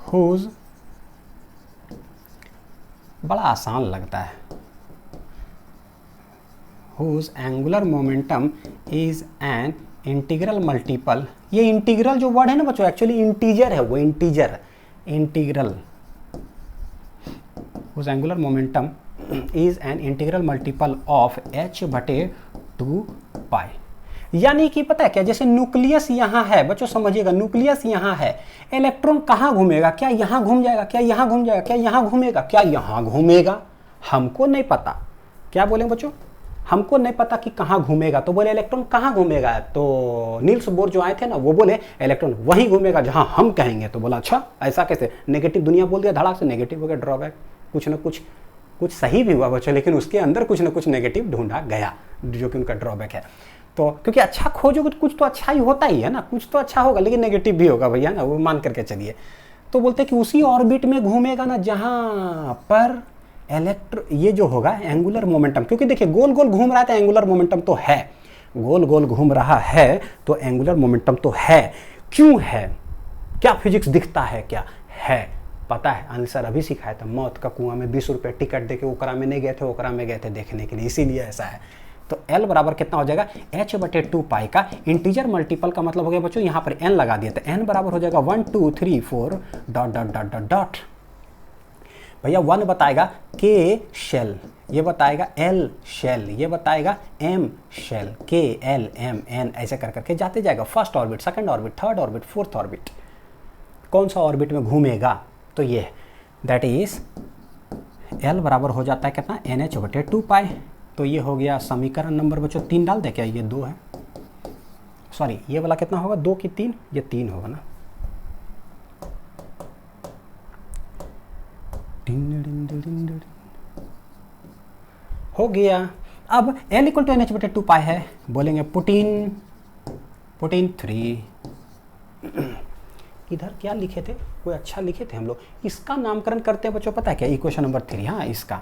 whose, बड़ा आसान लगता है, whose angular momentum is an integral multiple, ये इंटीग्रल जो वर्ड है ना बच्चों एक्चुअली इंटीजर है, वो integral whose angular momentum is an integral multiple of h बटे 2π। यानी कि पता है क्या, जैसे न्यूक्लियस यहाँ है बच्चों, समझिएगा न्यूक्लियस यहाँ है, इलेक्ट्रॉन कहाँ घूमेगा, क्या यहाँ घूम जाएगा, क्या यहाँ घूम जाएगा, क्या यहाँ घूमेगा, क्या यहाँ घूमेगा, हमको नहीं पता, क्या बोलेंगे बच्चों, हमको नहीं पता कि कहाँ घूमेगा, तो बोले इलेक्ट्रॉन कहाँ घूमेगा, तो नील्स बोर जो आए थे ना वो बोले इलेक्ट्रॉन वहीं घूमेगा जहाँ हम कहेंगे, तो बोला अच्छा ऐसा कैसे, नेगेटिव दुनिया बोल दिया धड़ाक से, नेगेटिव हो गया, ड्रॉबैक, कुछ ना कुछ सही भी हुआ बच्चों, लेकिन उसके अंदर कुछ ना कुछ नेगेटिव ढूंढा गया जो कि उनका ड्रॉबैक है। तो क्योंकि अच्छा खोजोगे तो कुछ तो अच्छा ही होता ही है ना, कुछ तो अच्छा होगा लेकिन नेगेटिव भी होगा भैया ना, वो मान करके चलिए। तो बोलते हैं कि उसी ऑर्बिट में घूमेगा ना जहाँ पर ये जो होगा एंगुलर मोमेंटम, क्योंकि देखिए गोल गोल घूम रहा है तो एंगुलर मोमेंटम तो है, गोल गोल घूम रहा है तो एंगुलर मोमेंटम तो है, क्यों है, क्या फिजिक्स दिखता है, क्या है पता है आंसर अभी सिखाया था, मौत का कुआं में 20 रुपये टिकट देके ओकरा में नहीं गए थे, ओकरा में गए थे देखने के लिए, इसीलिए ऐसा है। तो L बराबर कितना हो जाएगा, h/2 पाई का इंटीजर मल्टीपल का मतलब हो गया बच्चों, यहाँ पर n लगा दिया, तो n बराबर हो जाएगा 1 2 3 4 dot dot dot dot dot. भैया 1 बताएगा K शेल, ये बताएगा L शेल, ये बताएगा M shell, K L M N ऐसे कर करके जाते जाएगा। First orbit, second orbit, third orbit, fourth orbit, कौन सा ऑर्बिट में घूमेगा, तो ये दैट इज L बराबर हो जाता है कितना, NH/2 पाई। तो ये हो गया समीकरण नंबर बच्चों 3 डाल दे क्या, ये 2 है, सॉरी ये वाला कितना होगा 2 की 3, ये 3 होगा ना। हो गया। अब L = NH/2 पाई है, बोलेंगे पुटिन 3। इधर क्या लिखे थे, कोई अच्छा लिखे थे हम लोग, इसका नामकरण करते हैं बच्चों, पता है क्या, इक्वेशन नंबर 3, हाँ इसका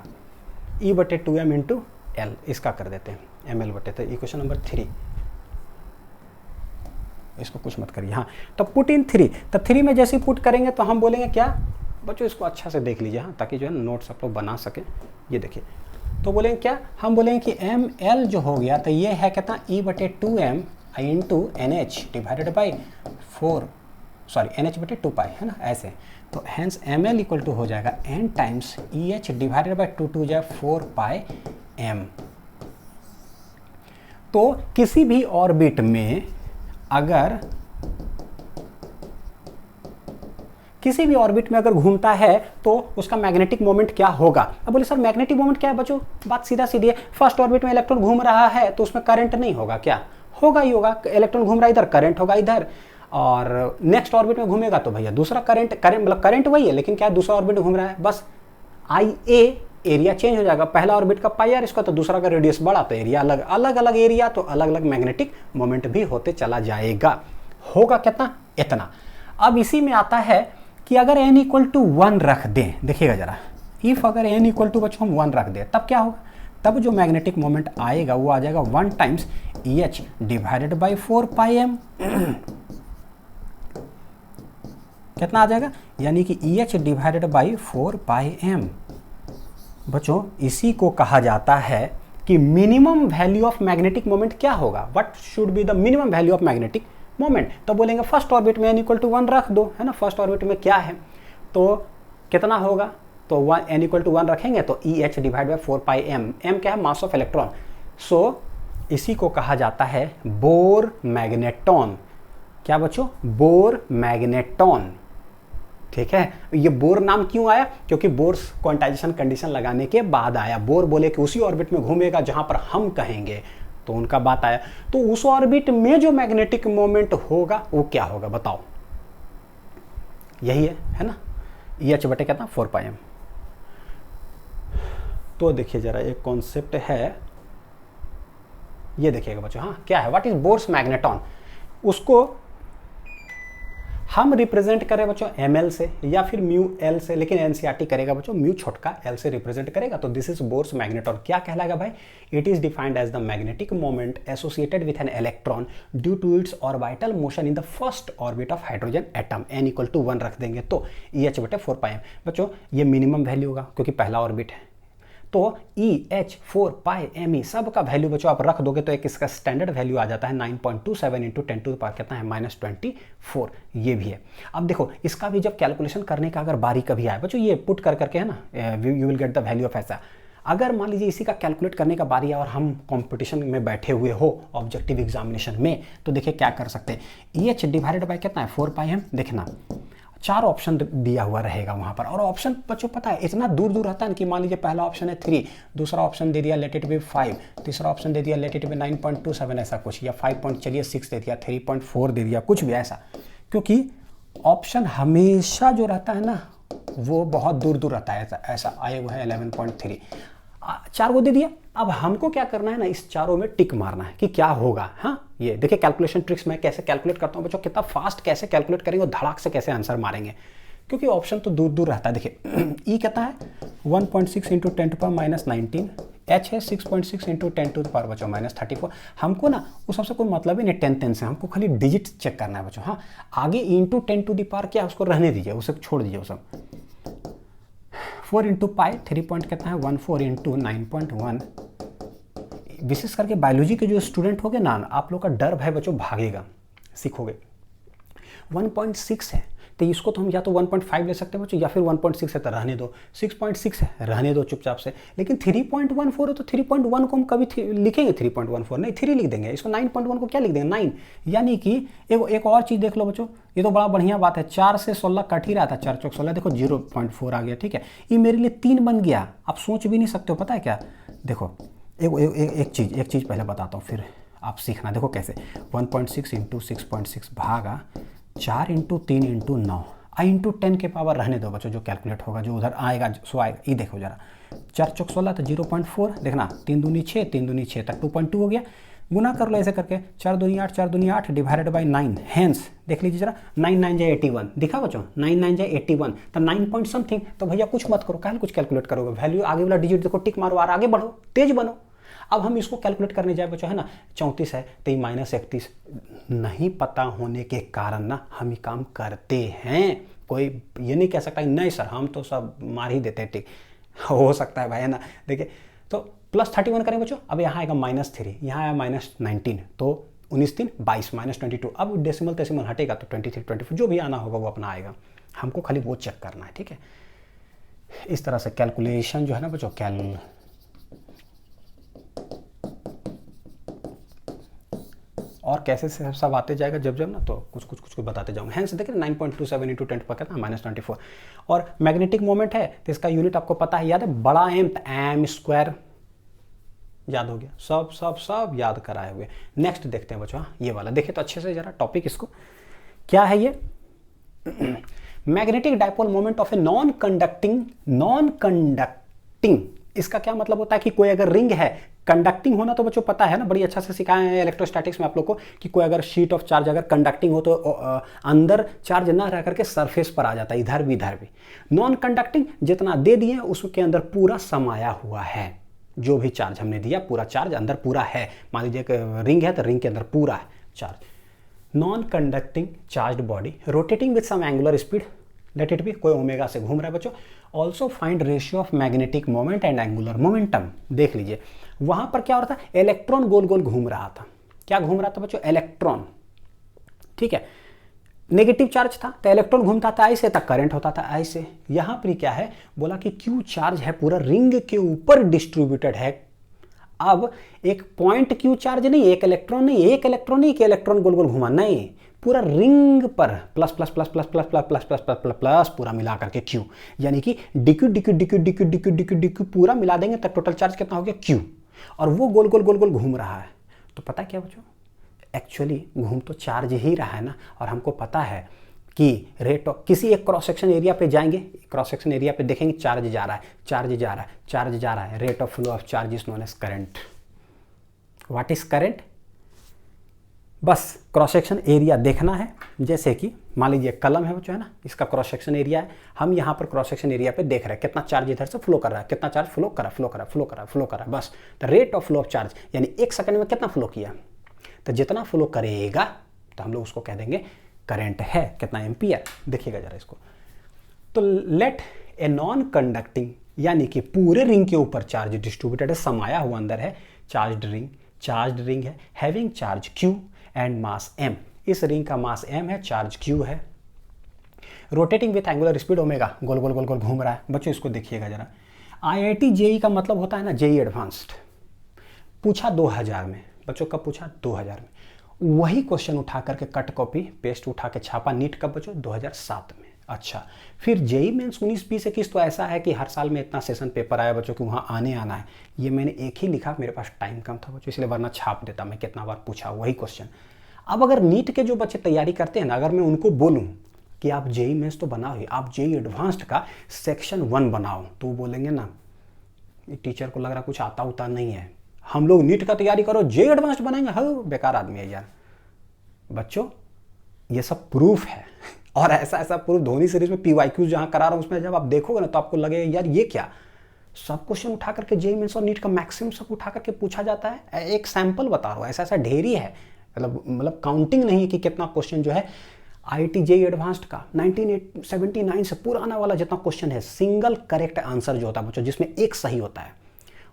E/2m × L इसका कर देते हैं ml/, तो इक्वेशन नंबर 3, इसको कुछ मत करिए। हाँ तो पुट इन 3, तो 3 में जैसे पुट करेंगे तो हम बोलेंगे क्या बच्चों, इसको अच्छा से देख लीजिए हाँ, ताकि जो है नोट्स आप लोग बना सकें। ये देखिए तो बोलेंगे क्या, हम बोलेंगे कि ml जो हो गया तो ये है कितना E/2m × NH divided by 4, sorry NH/2 पाई है ना ऐसे, तो हेंस ml = हो जाएगा n times EH divided by 2 2 जाए 4 पाई m। तो किसी भी ऑर्बिट में अगर घूमता है तो उसका मैग्नेटिक मोमेंट क्या होगा। अब बोले सर मैग्नेटिक मोमेंट क्या है बच्चों, बात सीधा सीधी है, फर्स्ट ऑर्बिट में इलेक्ट्रॉन घूम रहा है तो उसमें करंट नहीं होगा, क्या होगा ही होगा, इलेक्ट्रॉन घूम रहा है इधर, करंट होगा इधर, और नेक्स्ट ऑर्बिट में घूमेगा तो भैया दूसरा करंट मतलब करंट वही है लेकिन क्या दूसरा ऑर्बिट में घूम रहा है, बस IA एरिया चेंज हो जाएगा, पहला ऑर्बिट का पाई r इसका, तो दूसरा का रेडियस बड़ा तो एरिया अलग, अलग अलग एरिया तो अलग अलग मैग्नेटिक मोमेंट भी होते चला जाएगा। होगा कितना, इतना। अब इसी में आता है कि अगर n = 1 रख दें, देखिएगा जरा, इफ अगर n = बच्चों हम 1 रख दें तब क्या होगा, तब जो मैग्नेटिक मोमेंट आएगा वो आ जाएगा 1 times EH divided by 4 pi m। कितना आ जाएगा, यानी कि EH divided by 4 pi m। बच्चों इसी को कहा जाता है कि minimum value of magnetic moment क्या होगा, what should be the minimum value of magnetic moment. तो बोलेंगे फर्स्ट ऑर्बिट में n = 1 रख दो, है ना, फर्स्ट ऑर्बिट में क्या है तो कितना होगा, तो n = 1 रखेंगे तो EH divide by 4 pi m, m क्या है, मास ऑफ इलेक्ट्रॉन। सो इसी को कहा जाता है बोर मैग्नेटॉन। क्या बच्चों, बोर मैग्नेटॉन, ठीक है। ये बोर नाम क्यों आया, क्योंकि बोर क्वांटाइजेशन कंडीशन लगाने के बाद आया, बोर बोले कि उसी ऑर्बिट में घूमेगा जहां पर हम कहेंगे, तो उनका बात आया। तो उस ऑर्बिट में जो मैग्नेटिक मोमेंट होगा वो क्या होगा बताओ, यही है ना, EH बटे कितना 4 पाई m। तो देखिए जरा एक कॉन्सेप्ट है, ये देखिएगा बच्चों, हाँ क्या है, व्हाट इज बोर्स मैग्नेटॉन, उसको हम रिप्रेजेंट करें बच्चों ml से या फिर μL से, लेकिन NCERT करेगा बच्चों म्यू छोटका l से रिप्रेजेंट करेगा, तो दिस इज बोर्स मैग्नेटॉन। क्या कहलाएगा भाई, it is defined as the magnetic moment associated with an electron due to its orbital motion in the first orbit of hydrogen atom. n = 1 रख देंगे तो EH बटे 4 पाई m। बच्चों ये मिनिमम वैल्यू होगा क्योंकि पहला ऑर्बिट है, तो EH 4 पाई me सब का वैल्यू बच्चों आप रख दोगे तो एक इसका स्टैंडर्ड वैल्यू आ जाता है 9.27 × 10⁻⁴ कितना है -24, ये भी है। अब देखो इसका भी जब कैलकुलेशन करने का अगर बारी कभी आए बच्चों, ये पुट कर करके है ना, you will get the value of ऐसा। अगर मान लीजिए इसी का कैलकुलेट करने का बारी आए और हम कंपटीशन में बैठे हुए हो ऑब्जेक्टिव एग्जामिनेशन में, तो देखिए क्या कर सकते हैं, EH डिवाइडेड बाई कितना है 4 पाई m, देखना 4 ऑप्शन दिया हुआ रहेगा वहां पर, और ऑप्शन बच्चों पता है इतना दूर दूर रहता है कि मान लीजिए पहला ऑप्शन है 3, दूसरा ऑप्शन दे दिया लेट इट बी 5, तीसरा ऑप्शन दे दिया लेट इट बी 9.27 ऐसा कुछ, या 5.6 दे दिया, 3.4 दे दिया, कुछ भी ऐसा, क्योंकि ऑप्शन हमेशा जो रहता है ना वो बहुत दूर दूर रहता है, ऐसा आए हुआ है 11.3, 4 को दे दिया। अब हमको क्या करना है ना, इस चारों में टिक मारना है कि क्या होगा। हाँ ये देखिए कैलकुलेशन ट्रिक्स मैं कैसे कैलकुलेट करता हूँ बच्चों, कितना फास्ट कैसे कैलकुलेट करेंगे और धड़ाक से कैसे आंसर मारेंगे, क्योंकि ऑप्शन तो दूर दूर रहता है। देखिए ई कितना है 1.6 × 10⁻19, H है 6.6 × 10⁻ बच्चों -34। हमको ना उस सबसे कोई मतलब ही नहीं 10 से, हमको खाली डिजिट चेक करना है बच्चों। हाँ आगे × 10⁻, क्या उसको रहने दीजिए, उसे छोड़ दीजिए वो सब। 4 इंटू पाई 3 पॉइंट कितना है 14 इंटू 9.1। विशेष करके बायोलॉजी के जो स्टूडेंट होंगे ना, आप लोग का डर भय बच्चों भागेगा, सीखोगे। 1.6 है तो इसको तो हम या तो 1.5 ले सकते हैं बच्चों, या फिर 1.6 है तो रहने दो, 6.6 है रहने दो चुपचाप से। लेकिन 3.14 है तो 3.1 को हम कभी लिखेंगे 3.14 नहीं, 3 लिख देंगे। इसको 9.1 को क्या लिख देंगे 9। यानी कि एक और चीज़ देख लो बच्चों, ये तो बड़ा बढ़िया बात है। 4 से 16 कट ही रहा था, 4 चौक 16, देखो 0.4 आ गया, ठीक है। ये मेरे लिए 3 बन गया। आप सोच भी नहीं सकते हो, पता है क्या, देखो एक चीज़ पहले बताता हूँ, फिर आप सीखना। देखो कैसे 1.6 इंटू 6.6 भागा 4 इंटू 3 इंटू 9 इंटू 10 के पावर रहने दो बच्चों, जो कैलकुलेट होगा, जो उधर आएगा सो आएगा। ये देखो जरा, 4 चौक 16 तो 0.4, देखना 3 दूनी 6, 3 दूनी 6 तक 2.2 हो गया। गुना कर लो ऐसे करके, 4 दूनी 8, 4 दूनी 8 डिवाइडेड बाई 9। हैंस देख लीजिए जरा, 9 9 जाए 81, दिखा बच्चों 9 9 जाए 81, तो 9 पॉइंट समथिंग। तो भैया कुछ मत करो, कहाँ कुछ कैलकुलेट करोगे, वैल्यू आगे वाला डिजिट देखो, टिक मारो और आगे बढ़ो, तेज बनो। अब हम इसको कैलकुलेट करने जाए बच्चों, है ना, 34 है तो -31 नहीं पता होने के कारण ना हम ये काम करते हैं। कोई ये नहीं कह सकता नहीं सर हम तो सब मार ही देते हैं, ठीक हो सकता है भाई, है ना। देखिए तो +31 करें बच्चों, अब यहाँ आएगा -3, यहाँ आया -19, तो 19 3 22 -22। अब डेसिमल हटेगा तो 23 24 जो भी आना होगा वो अपना आएगा, हमको खाली वो चेक करना है, ठीक है। इस तरह से कैलकुलेशन जो है ना बच्चों, और कैसे से सब आते जाएगा जब ना, तो कुछ बताते जाऊंगा। हैंस देखिए 9.27 इंटू 10 पर कितना -24। और मैग्नेटिक मोमेंट है तो इसका यूनिट आपको पता है, याद है, बड़ा एम एम स्क्वायर, याद हो गया, सब याद कराए हुए। नेक्स्ट देखते हैं बच्चों, ये वाला देखिए तो अच्छे से जरा टॉपिक इसको, क्या है ये, magnetic dipole moment of a non conducting. इसका क्या मतलब होता है कि कोई अगर रिंग है, कंडक्टिंग होना तो बच्चों पता है ना, बड़ी अच्छा से सिखाए हैं इलेक्ट्रोस्टैटिक्स में आप लोग को, कि कोई अगर शीट ऑफ चार्ज अगर कंडक्टिंग हो तो अंदर चार्ज ना रह करके सरफेस पर आ जाता है, इधर भी इधर भी। नॉन कंडक्टिंग जितना दे दिए उसके अंदर पूरा समाया हुआ है, जो भी चार्ज हमने दिया पूरा चार्ज अंदर पूरा है। मान लीजिए रिंग है तो रिंग के अंदर पूरा है charge. Non conducting charge body rotating with some angular speed, let it be, कोई ओमेगा से घूम रहा है बच्चों। Also find ratio of magnetic moment and angular momentum. देख लीजिए वहां पर क्या हो रहा था, इलेक्ट्रॉन गोल गोल घूम रहा था। क्या घूम रहा था बच्चों, इलेक्ट्रॉन, ठीक है। नेगेटिव चार्ज था तो इलेक्ट्रॉन घूमता था ऐसे, तक करंट होता था ऐसे। यहां पर क्या है, बोला कि क्यू चार्ज है पूरा रिंग के ऊपर डिस्ट्रीब्यूटेड है। अब एक पॉइंट क्यू चार्ज नहीं, एक इलेक्ट्रॉन नहीं कि इलेक्ट्रॉन गोल गोल घुमा, नहीं, पूरा रिंग पर plus plus plus plus plus plus plus plus plus plus पूरा मिला करके क्यू, यानी कि dQ dQ dQ dQ dQ dQ dQ पूरा मिला देंगे तब टोटल चार्ज कितना हो गया क्यू। और वो गोल गोल गोल गोल घूम रहा है, तो पता क्या बच्चों, एक्चुअली घूम तो चार्ज ही रहा है ना। और हमको पता है कि रेट ऑफ किसी एक क्रॉस सेक्शन एरिया पे जाएंगे, क्रॉस सेक्शन एरिया पे देखेंगे चार्ज जा रहा है, चार्ज जा रहा है, चार्ज जा रहा है, rate of flow of charge is known as current. What is current, बस क्रॉस सेक्शन एरिया देखना है। जैसे कि मान लीजिए कलम है बच्चों, है ना, इसका क्रॉस सेक्शन एरिया है, हम यहाँ पर क्रॉस सेक्शन एरिया पे देख रहे हैं कितना चार्ज इधर से फ्लो कर रहा है, कितना चार्ज फ्लो कर रहा है, बस the rate of flow of charge, यानी 1 सेकंड में कितना फ्लो किया, तो जितना फ्लो करेगा तो हम लोग उसको कह देंगे करंट है, कितना एम्पियर। देखिएगा जरा इसको, तो लेट ए नॉन कंडक्टिंग, यानी कि पूरे रिंग के ऊपर चार्ज डिस्ट्रीब्यूटेड है, समाया हुआ अंदर है, चार्ज रिंग है, having charge Q and mass m। इस रिंग का मास m है, चार्ज Q है, rotating with angular speed omega, गोल गोल गोल गोल घूम रहा है। बच्चों इसको देखिएगा जरा, IIT JEE का मतलब होता है ना JEE एडवांस्ड, पूछा 2000 में बच्चों, कब पूछा 2000 में। वही क्वेश्चन उठा करके कट कॉपी पेस्ट उठा के छापा नीट कब बच्चों, 2007 में। अच्छा, फिर JEE मेंस 19-20-21 तो ऐसा है कि हर साल में इतना सेशन पेपर आया बच्चों कि वहाँ आना है। ये मैंने एक ही लिखा, मेरे पास टाइम कम था बच्चों, इसलिए वरना छाप देता मैं, कितना बार पूछा वही क्वेश्चन। अब अगर नीट के जो बच्चे तैयारी करते हैं ना, अगर मैं उनको बोलूँ कि आप JEE मेंस तो बनाओ ही, आप JEE एडवांस्ड का सेक्शन 1 बनाओ, तो वो बोलेंगे ना टीचर को लग रहा कुछ आता उता नहीं है, हम लोग नीट का तैयारी करो JEE एडवांस्ड बनाएंगे, हाँ बेकार आदमी है यार। बच्चों ये सब प्रूफ है, और ऐसा प्रूफ धोनी सीरीज में PYQ जहां करा रहा हूं उसमें जब आप देखोगे ना तो आपको लगेगा यार ये क्या, सब क्वेश्चन उठा करके JEE मेंस और नीट का मैक्सिमम सब उठा करके पूछा जाता है। एक सैंपल बता रहा हूं, ऐसा ढेरी है, मतलब काउंटिंग नहीं है कि कितना क्वेश्चन जो है IIT JEE एडवांस्ड का 1979 से पुराना वाला जितना क्वेश्चन है, सिंगल करेक्ट आंसर जो होता है बच्चों, जिसमें एक सही होता है,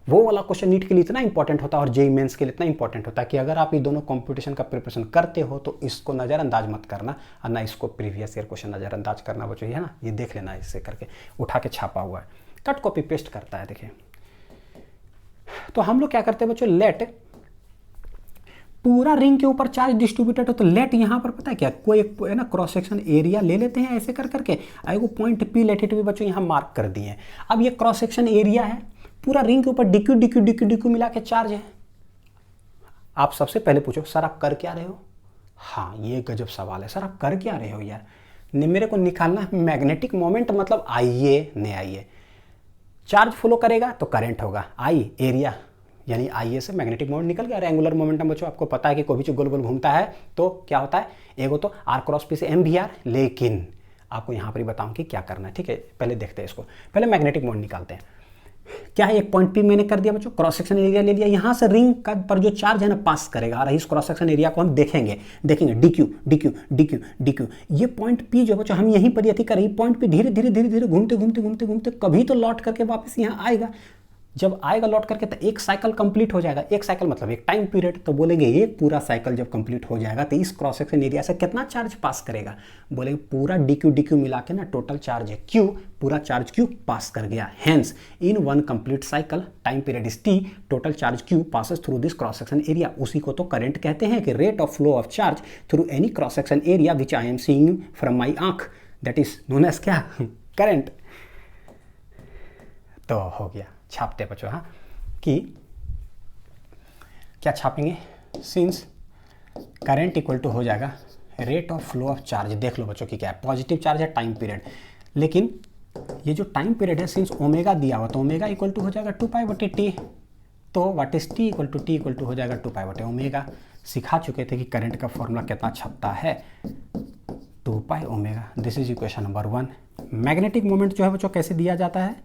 वो वाला क्वेश्चन नीट के लिए इतना इंपॉर्टेंट होता है और जेईई मेंस के लिए इतना इंपॉर्टेंट होता है कि अगर आप ये दोनों कंपटीशन का प्रिपरेशन करते हो तो इसको नज़रअंदाज मत करना, और ना इसको प्रीवियस ईयर क्वेश्चन नज़रअंदाज करना बच्चों, है ना, ये देख लेना, इससे करके उठा के छापा हुआ है, कट कॉपी पेस्ट करता है। देखिए तो हम लोग क्या करते हैं बच्चों, लेट पूरा रिंग के ऊपर चार्ज डिस्ट्रीब्यूटेड हो तो लेट यहाँ पर पता है क्या, कोई एक है ना क्रॉस सेक्शन एरिया ले लेते हैं ऐसे कर करके, वो पॉइंट पी लेटेड भी बच्चों यहाँ मार्क कर दिए हैं। अब ये क्रॉस सेक्शन एरिया है, पूरा रिंग के ऊपर डिक्यू डिक्यू डिक्यू डिक्यू मिला के चार्ज है। आप सबसे पहले पूछो सर आप कर क्या रहे हो, हाँ ये गजब सवाल है, सर आप कर क्या रहे हो यार, मेरे को निकालना है मैग्नेटिक मोमेंट, मतलब आइए नहीं आइए, चार्ज फ्लो करेगा तो करंट होगा, आई एरिया यानी आइए से मैग्नेटिक मोमेंट निकल गया। एंगुलर मोमेंटम बच्चों आपको पता है कि कोई भी गोल गोल घूमता है तो क्या होता है, एगो तो आर क्रॉस पी से एम भी आर, लेकिन आपको यहाँ पर ही बताऊँ कि क्या करना है, ठीक है। पहले देखते हैं इसको, पहले मैग्नेटिक मोमेंट निकालते हैं। क्या है, एक पॉइंट पी मैंने कर दिया बच्चों, क्रॉस सेक्शन एरिया ले लिया, यहाँ से रिंग का पर जो चार्ज है ना पास करेगा, और इस क्रॉस सेक्शन एरिया को हम देखेंगे डीक्यू डीक्यू डीक्यू डीक्यू, ये पॉइंट पी जो बच्चों हम यहीं पर यदि करें, पॉइंट पी धीरे धीरे धीरे धीरे घूमते घूमते घूमते घूमते कभी तो लौट करके वापस यहाँ आएगा। जब आएगा लौट करके तो एक साइकिल कंप्लीट हो जाएगा, एक साइकिल मतलब एक टाइम पीरियड, तो बोलेंगे ये पूरा साइकिल जब कंप्लीट हो जाएगा तो इस क्रॉस सेक्शन एरिया से कितना चार्ज पास करेगा, बोलेंगे पूरा डीक्यू डीक्यू मिला के ना टोटल चार्ज है क्यू, पूरा चार्ज क्यू पास कर गया। Hence in one complete cycle time period is T, total charge Q passes through this cross section area. उसी को तो करंट कहते हैं कि rate of flow of charge through any cross section area which I am seeing from my आंख, that is known as क्या, current. तो हो गया, छापते बच्चों हाँ, कि क्या छापेंगे, सिंस करंट इक्वल टू हो जाएगा rate of flow of charge. देख लो बच्चों कि क्या है, पॉजिटिव चार्ज है टाइम पीरियड, लेकिन ये जो टाइम पीरियड है सिंस ओमेगा दिया हुआ तो ओमेगा इक्वल टू हो जाएगा 2π/t, तो what is T equal to हो जाएगा 2π/ओमेगा। सिखा चुके थे कि करंट का फॉर्मूला कितना छपता है, 2π omega. This is equation number 1। Magnetic moment जो है बच्चों कैसे दिया जाता है,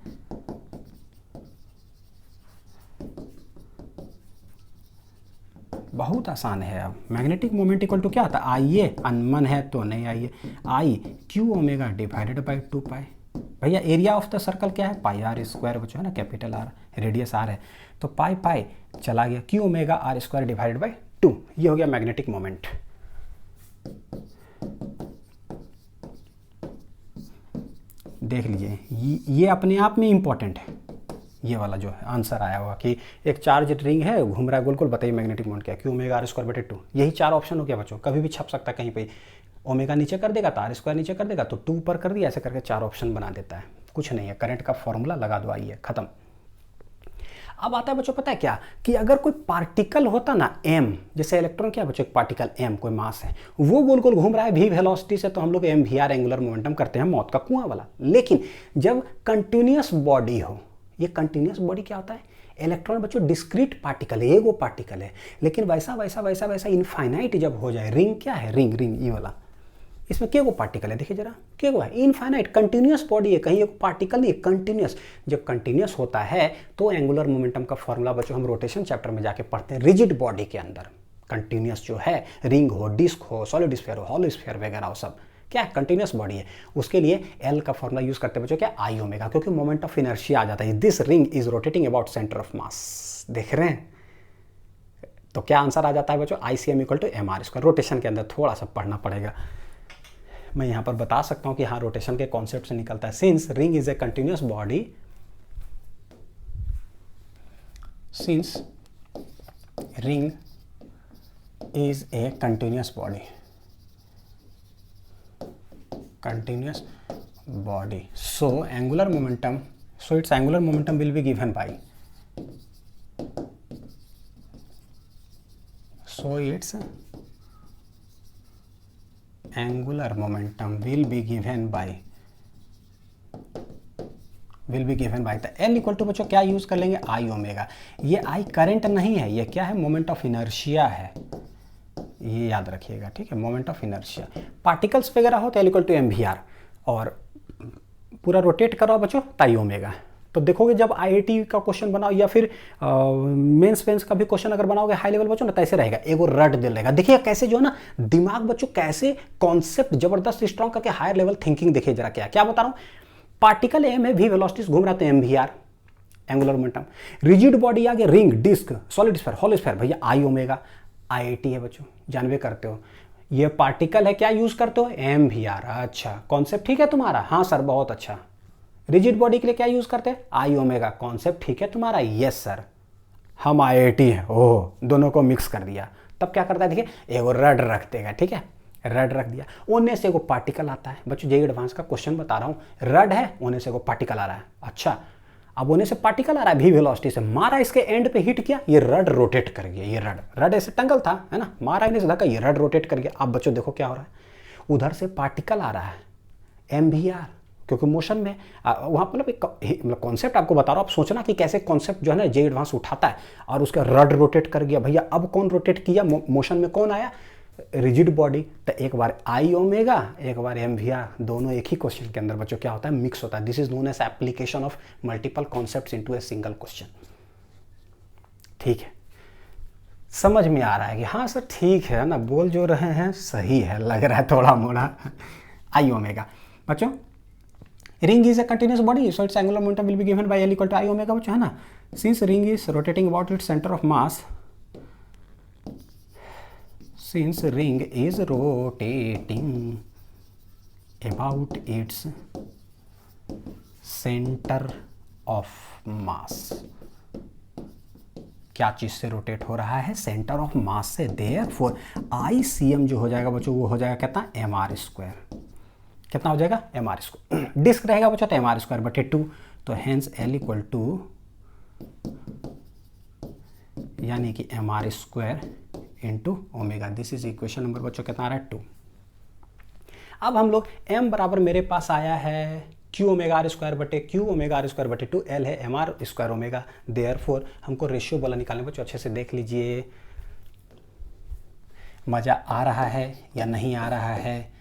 बहुत आसान है। अब मैग्नेटिक मोमेंट इक्वल टू क्या होता है, आइए अनमन है तो नहीं, आइए I Q omega divided by 2π। भैया एरिया ऑफ द सर्कल क्या है, πr² बच्चों है ना, कैपिटल आर, रेडियस आर है, तो पाई पाई चला गया, Q omega r² divided by 2, ये हो गया मैग्नेटिक मोमेंट। देख लीजिए ये अपने आप में इंपॉर्टेंट है, ये वाला जो है आंसर आया हुआ कि एक चार्ज रिंग है घूम रहा है गोल गोल, बताइए मैग्नेटिक मोमेंट क्या है, क्यू ओमेगा r²/2। यही 4 ऑप्शन हो गया बच्चों, कभी भी छप सकता है कहीं पे, ओमेगा नीचे कर देगा तो r² नीचे कर देगा तो 2 पर कर दिया, ऐसे करके 4 ऑप्शन बना देता है, कुछ नहीं है, करंट का फॉर्मूला लगा दो, आइए खत्म। अब आता है बच्चों पता है क्या, कि अगर कोई पार्टिकल होता ना m, जैसे इलेक्ट्रॉन क्या बच्चों, एक पार्टिकल m कोई मास है, वो गोल गोल घूम रहा है v वेलोसिटी से, तो हम लोग mvr एंगुलर मोमेंटम करते हैं, मौत का कुआं वाला। लेकिन जब कंटिन्यूअस बॉडी हो, ये कंटिन्यूअस बॉडी क्या होता है, इलेक्ट्रॉन बच्चों डिस्क्रीट पार्टिकल है, एगो पार्टिकल है, लेकिन वैसा वैसा वैसा वैसा इनफाइनाइट जब हो जाए, रिंग क्या है, रिंग ये वाला, इसमें क्या वो पार्टिकल है, देखिए जरा क्या वो है, इनफाइनाइट कंटिन्यूअस बॉडी है, कहीं एक पार्टिकल नहीं है, कंटिन्यूअस। जब कंटिन्यूअस होता है तो एंगुलर मोमेंटम का फॉर्मूला बच्चों हम रोटेशन चैप्टर में जाके पढ़ते हैं, रिजिड बॉडी के अंदर कंटिन्यूअस जो है, रिंग हो, डिस्क हो, सॉलिड स्फीयर हो, हॉलो स्फीयर वगैरह हो, सब क्या कंटिन्यूअस बॉडी है, उसके लिए एल का फॉर्मूला यूज करते हैं बच्चों क्या, आई ओमेगा, क्योंकि मोमेंट ऑफ इनर्शिया आ जाता है, this ring is rotating about centre of मास, देख रहे हैं। तो क्या आंसर आ जाता है बच्चों, ICM equal to mr²। Rotation के अंदर थोड़ा सा पढ़ना पड़ेगा, मैं यहाँ पर बता सकता हूँ कि हाँ रोटेशन के कॉन्सेप्ट से निकलता है, since ring is A continuous body, since ring is A continuous body, so angular momentum, so its angular momentum will be given by, so its angular momentum will be given by तो L equal to बच्चों क्या use कर लेंगे, आई omega. ये I current नहीं है, ये क्या है, मोमेंट ऑफ इनर्शिया है, ये याद रखिएगा, ठीक है, मोमेंट ऑफ इनर्शिया। पार्टिकल्स वगैरह हो तो L इक्वल टू mvr, और पूरा रोटेट करो बच्चों ताई ओमेगा, तो देखोगे जब आईआईटी का क्वेश्चन बनाओ या फिर मेंस फेंस का भी क्वेश्चन अगर बनाओगे हाई लेवल बच्चों ना, तो ऐसे रहेगा, एगो रट दिल रहेगा। देखिए कैसे जो है ना दिमाग बच्चों कैसे कॉन्सेप्ट जबरदस्त स्ट्रॉन्ग करके हायर लेवल थिंकिंग, देखिए जरा क्या क्या बता रहा हूँ। पार्टिकल एम है, वी वेलोसिटीज घूम रहा, तो M V R angular momentum. Rigid body आ गया, ring, disc, solid sphere, hollow sphere, भैया आई ओमेगा, आईआईटी है बच्चों, जानवे करते हो। ये पार्टिकल है, क्या यूज करते हो, एम वी आर। अच्छा कॉन्सेप्ट ठीक है तुम्हारा, हाँ सर बहुत अच्छा। रिजिड बॉडी के लिए क्या यूज करते हैं, आई ओमेगा, कॉन्सेप्ट ठीक है तुम्हारा, यस सर हम आईआईटी है। ओह दोनों को मिक्स कर दिया, तब क्या करता है देखिए, एगो रड रख देगा, ठीक है रड रख दिया, ओने से एगो पार्टिकल आता है बच्चों, जेईई एडवांस का क्वेश्चन बता रहा हूँ, रड है ओने से एगो पार्टिकल आ रहा है। अच्छा अब होने से पार्टिकल आ रहा है भी वेलोसिटी से, मारा इसके एंड पे हिट किया, ये रड रोटेट कर गया, ये रड ऐसे टंगल था है ना, मारा इन्हें से धक्का, ये रड रोटेट कर गया। अब बच्चों देखो क्या हो रहा है, उधर से पार्टिकल आ रहा है एम वी आर, क्योंकि मोशन में वहाँ मतलब कॉन्सेप्ट आपको बता रहा हूँ, आप सोचना कि कैसे कॉन्सेप्ट जो है ना जेईई एडवांस उठाता है, और उसका रड रोटेट कर गया। भैया अब कौन रोटेट किया, मोशन में कौन आया, रिजिड बॉडी, तो एक बार आई ओमेगा एक बार एम वी आर, दोनों एक ही क्वेश्चन के अंदर बच्चों क्या होता है, मिक्स होता है। This is known as application of multiple concepts into a single question. ठीक है, समझ में आ रहा है कि हाँ सर ठीक है ना, बोल जो रहे हैं सही है, लग रहा है थोड़ा मोड़ा। आई ओमेगा बच्चों, ring is a continuous body, so its angular momentum will be given by L equal to I omega बच्चों, है ना। Since ring is rotating about its centre of mass, since ring is rotating about its center of mass, क्या चीज से rotate हो रहा है, centre of मास से, देयरफॉर आई सी एम जो हो जाएगा बच्चों वो हो जाएगा कितना, एम आर स्क्वायर, कितना हो जाएगा एम आर स्क्वायर, डिस्क रहेगा बच्चों तो एम आर स्क्वायर बटे 2, तो हेंस एल इक्वल टू यानी कि M R square into omega. This is equation number बच्चों कितना आ रहा है 2। अब हम लोग m बराबर मेरे पास आया है क्यू ओमेगा आर स्क्वायर बटे क्यू ओमेगा आर स्क्वायर बटे 2, एल है M R square omega, therefore हमको रेशियो बोला निकालने बच्चों, अच्छे से देख लीजिए मजा आ रहा है या नहीं आ रहा है।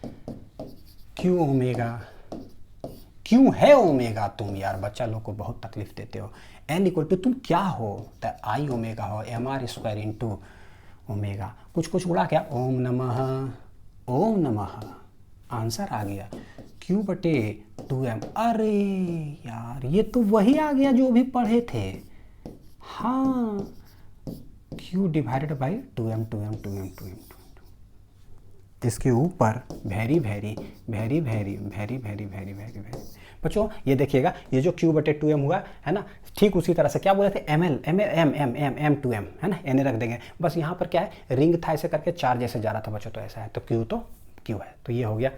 क्यू ओमेगा, क्यों है ओमेगा, तुम यार बच्चा लोग को बहुत तकलीफ देते हो। एन इक्वल टू तुम क्या हो, तो आई ओमेगा हो, M R square into omega, कुछ उड़ा क्या, ओम नमः, आंसर आ गया Q बटे 2m। अरे यार ये तो वही आ गया जो भी पढ़े थे, हाँ Q डिवाइडेड बाई 2m। इसके ऊपर वेरी बच्चों ये देखिएगा, ये जो Q बटे 2m हुआ है ना, ठीक उसी तरह से क्या बोले थे, एम M2m है ना, एन रख देंगे। बस यहाँ पर क्या है, रिंग था ऐसे करके चार्ज ऐसे जा रहा था बच्चों, तो ऐसा है, तो Q है, तो ये हो गया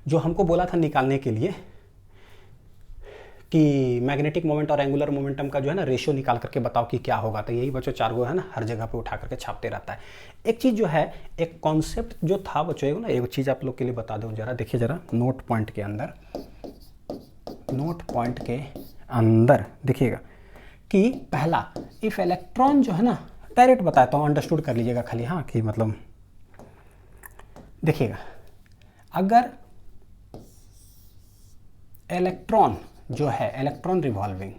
जो हमको बोला था निकालने के लिए कि मैग्नेटिक मोमेंट और एंगुलर मोमेंटम का जो है ना रेशियो निकाल करके बताओ कि क्या होगा। तो यही बच्चों 4 गो है ना, हर जगह पे उठा करके छापते रहता है। एक चीज़ जो है, एक कॉन्सेप्ट जो था बच्चों ना, एक चीज़ आप लोग के लिए बता दूं जरा, देखिए जरा नोट पॉइंट के अंदर देखिएगा कि पहला, इफ इलेक्ट्रॉन जो है ना, डायरेक्ट बताता हूँ, अंडरस्टूड कर लीजिएगा खाली, हाँ कि मतलब देखिएगा, अगर इलेक्ट्रॉन जो है, इलेक्ट्रॉन रिवॉल्विंग,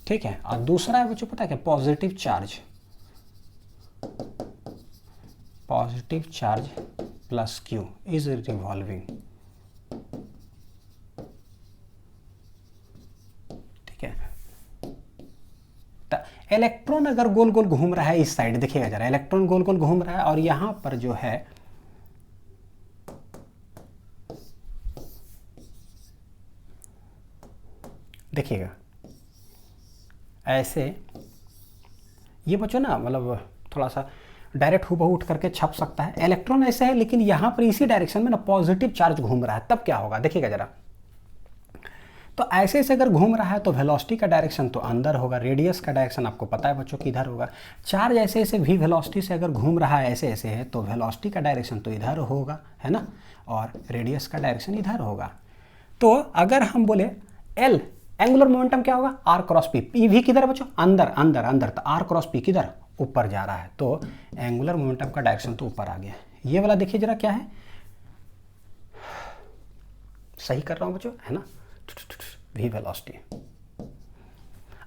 ठीक है, और दूसरा है बच्चों पता है क्या, positive charge plus Q is revolving, ठीक है। तो इलेक्ट्रॉन अगर गोल गोल घूम रहा है इस साइड, देखिएगा जरा, इलेक्ट्रॉन गोल गोल घूम रहा है और यहां पर जो है देखिएगा ऐसे, ये बच्चों ना मतलब थोड़ा सा डायरेक्ट हूबहू उठ करके छप सकता है, इलेक्ट्रॉन ऐसे है लेकिन यहां पर इसी डायरेक्शन में ना पॉजिटिव चार्ज घूम रहा है, तब क्या होगा देखिएगा जरा। तो ऐसे ऐसे अगर घूम रहा है तो वेलोसिटी का डायरेक्शन तो अंदर होगा, रेडियस का डायरेक्शन आपको पता है बच्चों कि इधर होगा। चार्ज ऐसे ऐसे भी वेलोसिटी से अगर घूम रहा है ऐसे ऐसे है, तो वेलोसिटी का डायरेक्शन तो इधर होगा, है ना, और रेडियस का डायरेक्शन इधर होगा। तो अगर हम बोले L एंगुलर मोमेंटम क्या होगा, R क्रॉस P, P भी किधर है बच्चों, अंदर, तो R क्रॉस P किधर, ऊपर जा रहा है, तो एंगुलर मोमेंटम का डायरेक्शन तो ऊपर आ गया। ये वाला देखिए जरा क्या है, सही कर रहा हूँ बच्चों, है ना। v velocity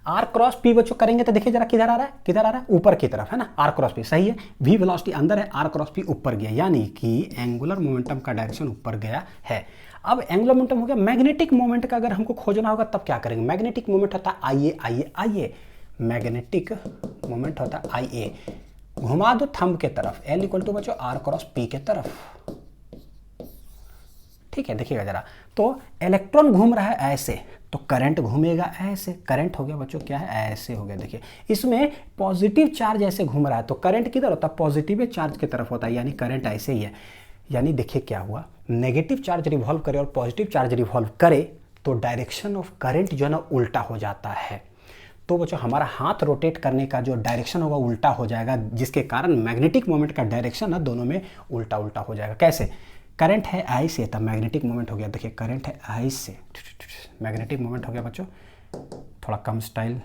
r cross p बच्चों करेंगे तो देखिए जरा किधर आ रहा है, किधर आ रहा है, ऊपर की तरफ, है ना। r क्रॉस p सही है, v वेलोसिटी अंदर है, r क्रॉस p ऊपर गया, यानी कि एंगुलर मोमेंटम का डायरेक्शन ऊपर गया है। अब एंगुलर मोमेंटम हो गया। मैग्नेटिक मोमेंट का अगर हमको खोजना होगा तब क्या करेंगे। मैग्नेटिक मोमेंट होता है आइए आइए आइए, मैग्नेटिक मोमेंट होता है आइए, घुमा दो थंब के तरफ, L इक्वल टू बच्चों r क्रॉस p के तरफ, ठीक है। देखिएगा जरा, तो इलेक्ट्रॉन घूम रहा है ऐसे, तो करंट घूमेगा ऐसे, करंट हो गया बच्चों क्या है, ऐसे हो गया। देखिए इसमें पॉजिटिव चार्ज ऐसे घूम रहा है, तो करंट किधर होता है, पॉजिटिव चार्ज की तरफ होता है, यानी करंट ऐसे ही है। यानी देखिए क्या हुआ, नेगेटिव चार्ज रिवॉल्व करे और पॉजिटिव चार्ज रिवॉल्व करे तो डायरेक्शन ऑफ करंट जो है ना उल्टा हो जाता है। तो बच्चों हमारा हाथ रोटेट करने का जो डायरेक्शन होगा उल्टा हो जाएगा, जिसके कारण मैग्नेटिक मोमेंट का डायरेक्शन ना दोनों में उल्टा उल्टा हो जाएगा। कैसे, करंट है आई से तब मैग्नेटिक मोमेंट हो गया, देखिए करंट है आई से, मैग्नेटिक मोमेंट हो गया बच्चों। थोड़ा कम स्टाइल,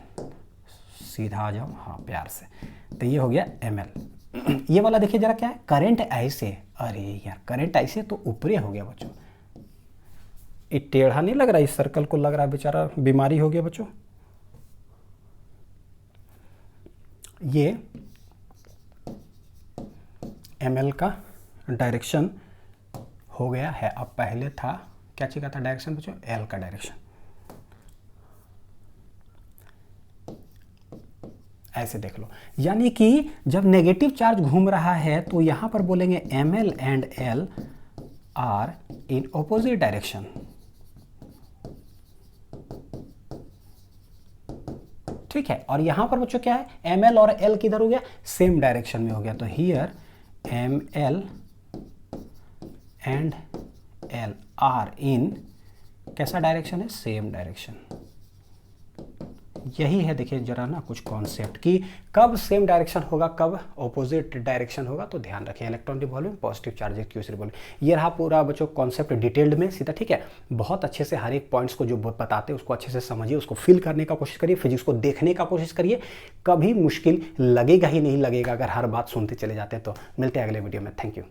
सीधा आ जाओ, हाँ प्यार से। तो ये हो गया ml। ये वाला देखिए जरा क्या है, करंट आई से, अरे यार करंट आई से तो ऊपरी हो गया बच्चों। ये टेढ़ा नहीं लग रहा, इस सर्कल को लग रहा है बेचारा बीमारी हो गया बच्चों। ये ml का डायरेक्शन हो गया है। अब पहले था क्या चीज का था डायरेक्शन बच्चों, एल का डायरेक्शन। ऐसे देख लो, यानी कि जब नेगेटिव चार्ज घूम रहा है तो यहां पर बोलेंगे ml and l are in opposite direction, ठीक है। और यहां पर बच्चों क्या है, ml और l किधर हो गया, सेम डायरेक्शन में हो गया। तो here ml and L are in कैसा डायरेक्शन है, सेम डायरेक्शन। यही है देखिए जरा ना कुछ कॉन्सेप्ट कि कब सेम डायरेक्शन होगा, कब ऑपोजिट डायरेक्शन होगा। तो ध्यान रखें, electron revolving, positive charge Q revolving. ये रहा पूरा बच्चों कॉन्सेप्ट डिटेल्ड में सीधा, ठीक है। बहुत अच्छे से हर एक पॉइंट्स को जो बताते हैं उसको अच्छे से समझिए, उसको फील करने का कोशिश करिए, फिजिक्स को देखने का कोशिश करिए। कभी मुश्किल लगेगा ही नहीं लगेगा अगर हर बात सुनते चले जाते हैं। तो मिलते हैं अगले वीडियो में, थैंक यू।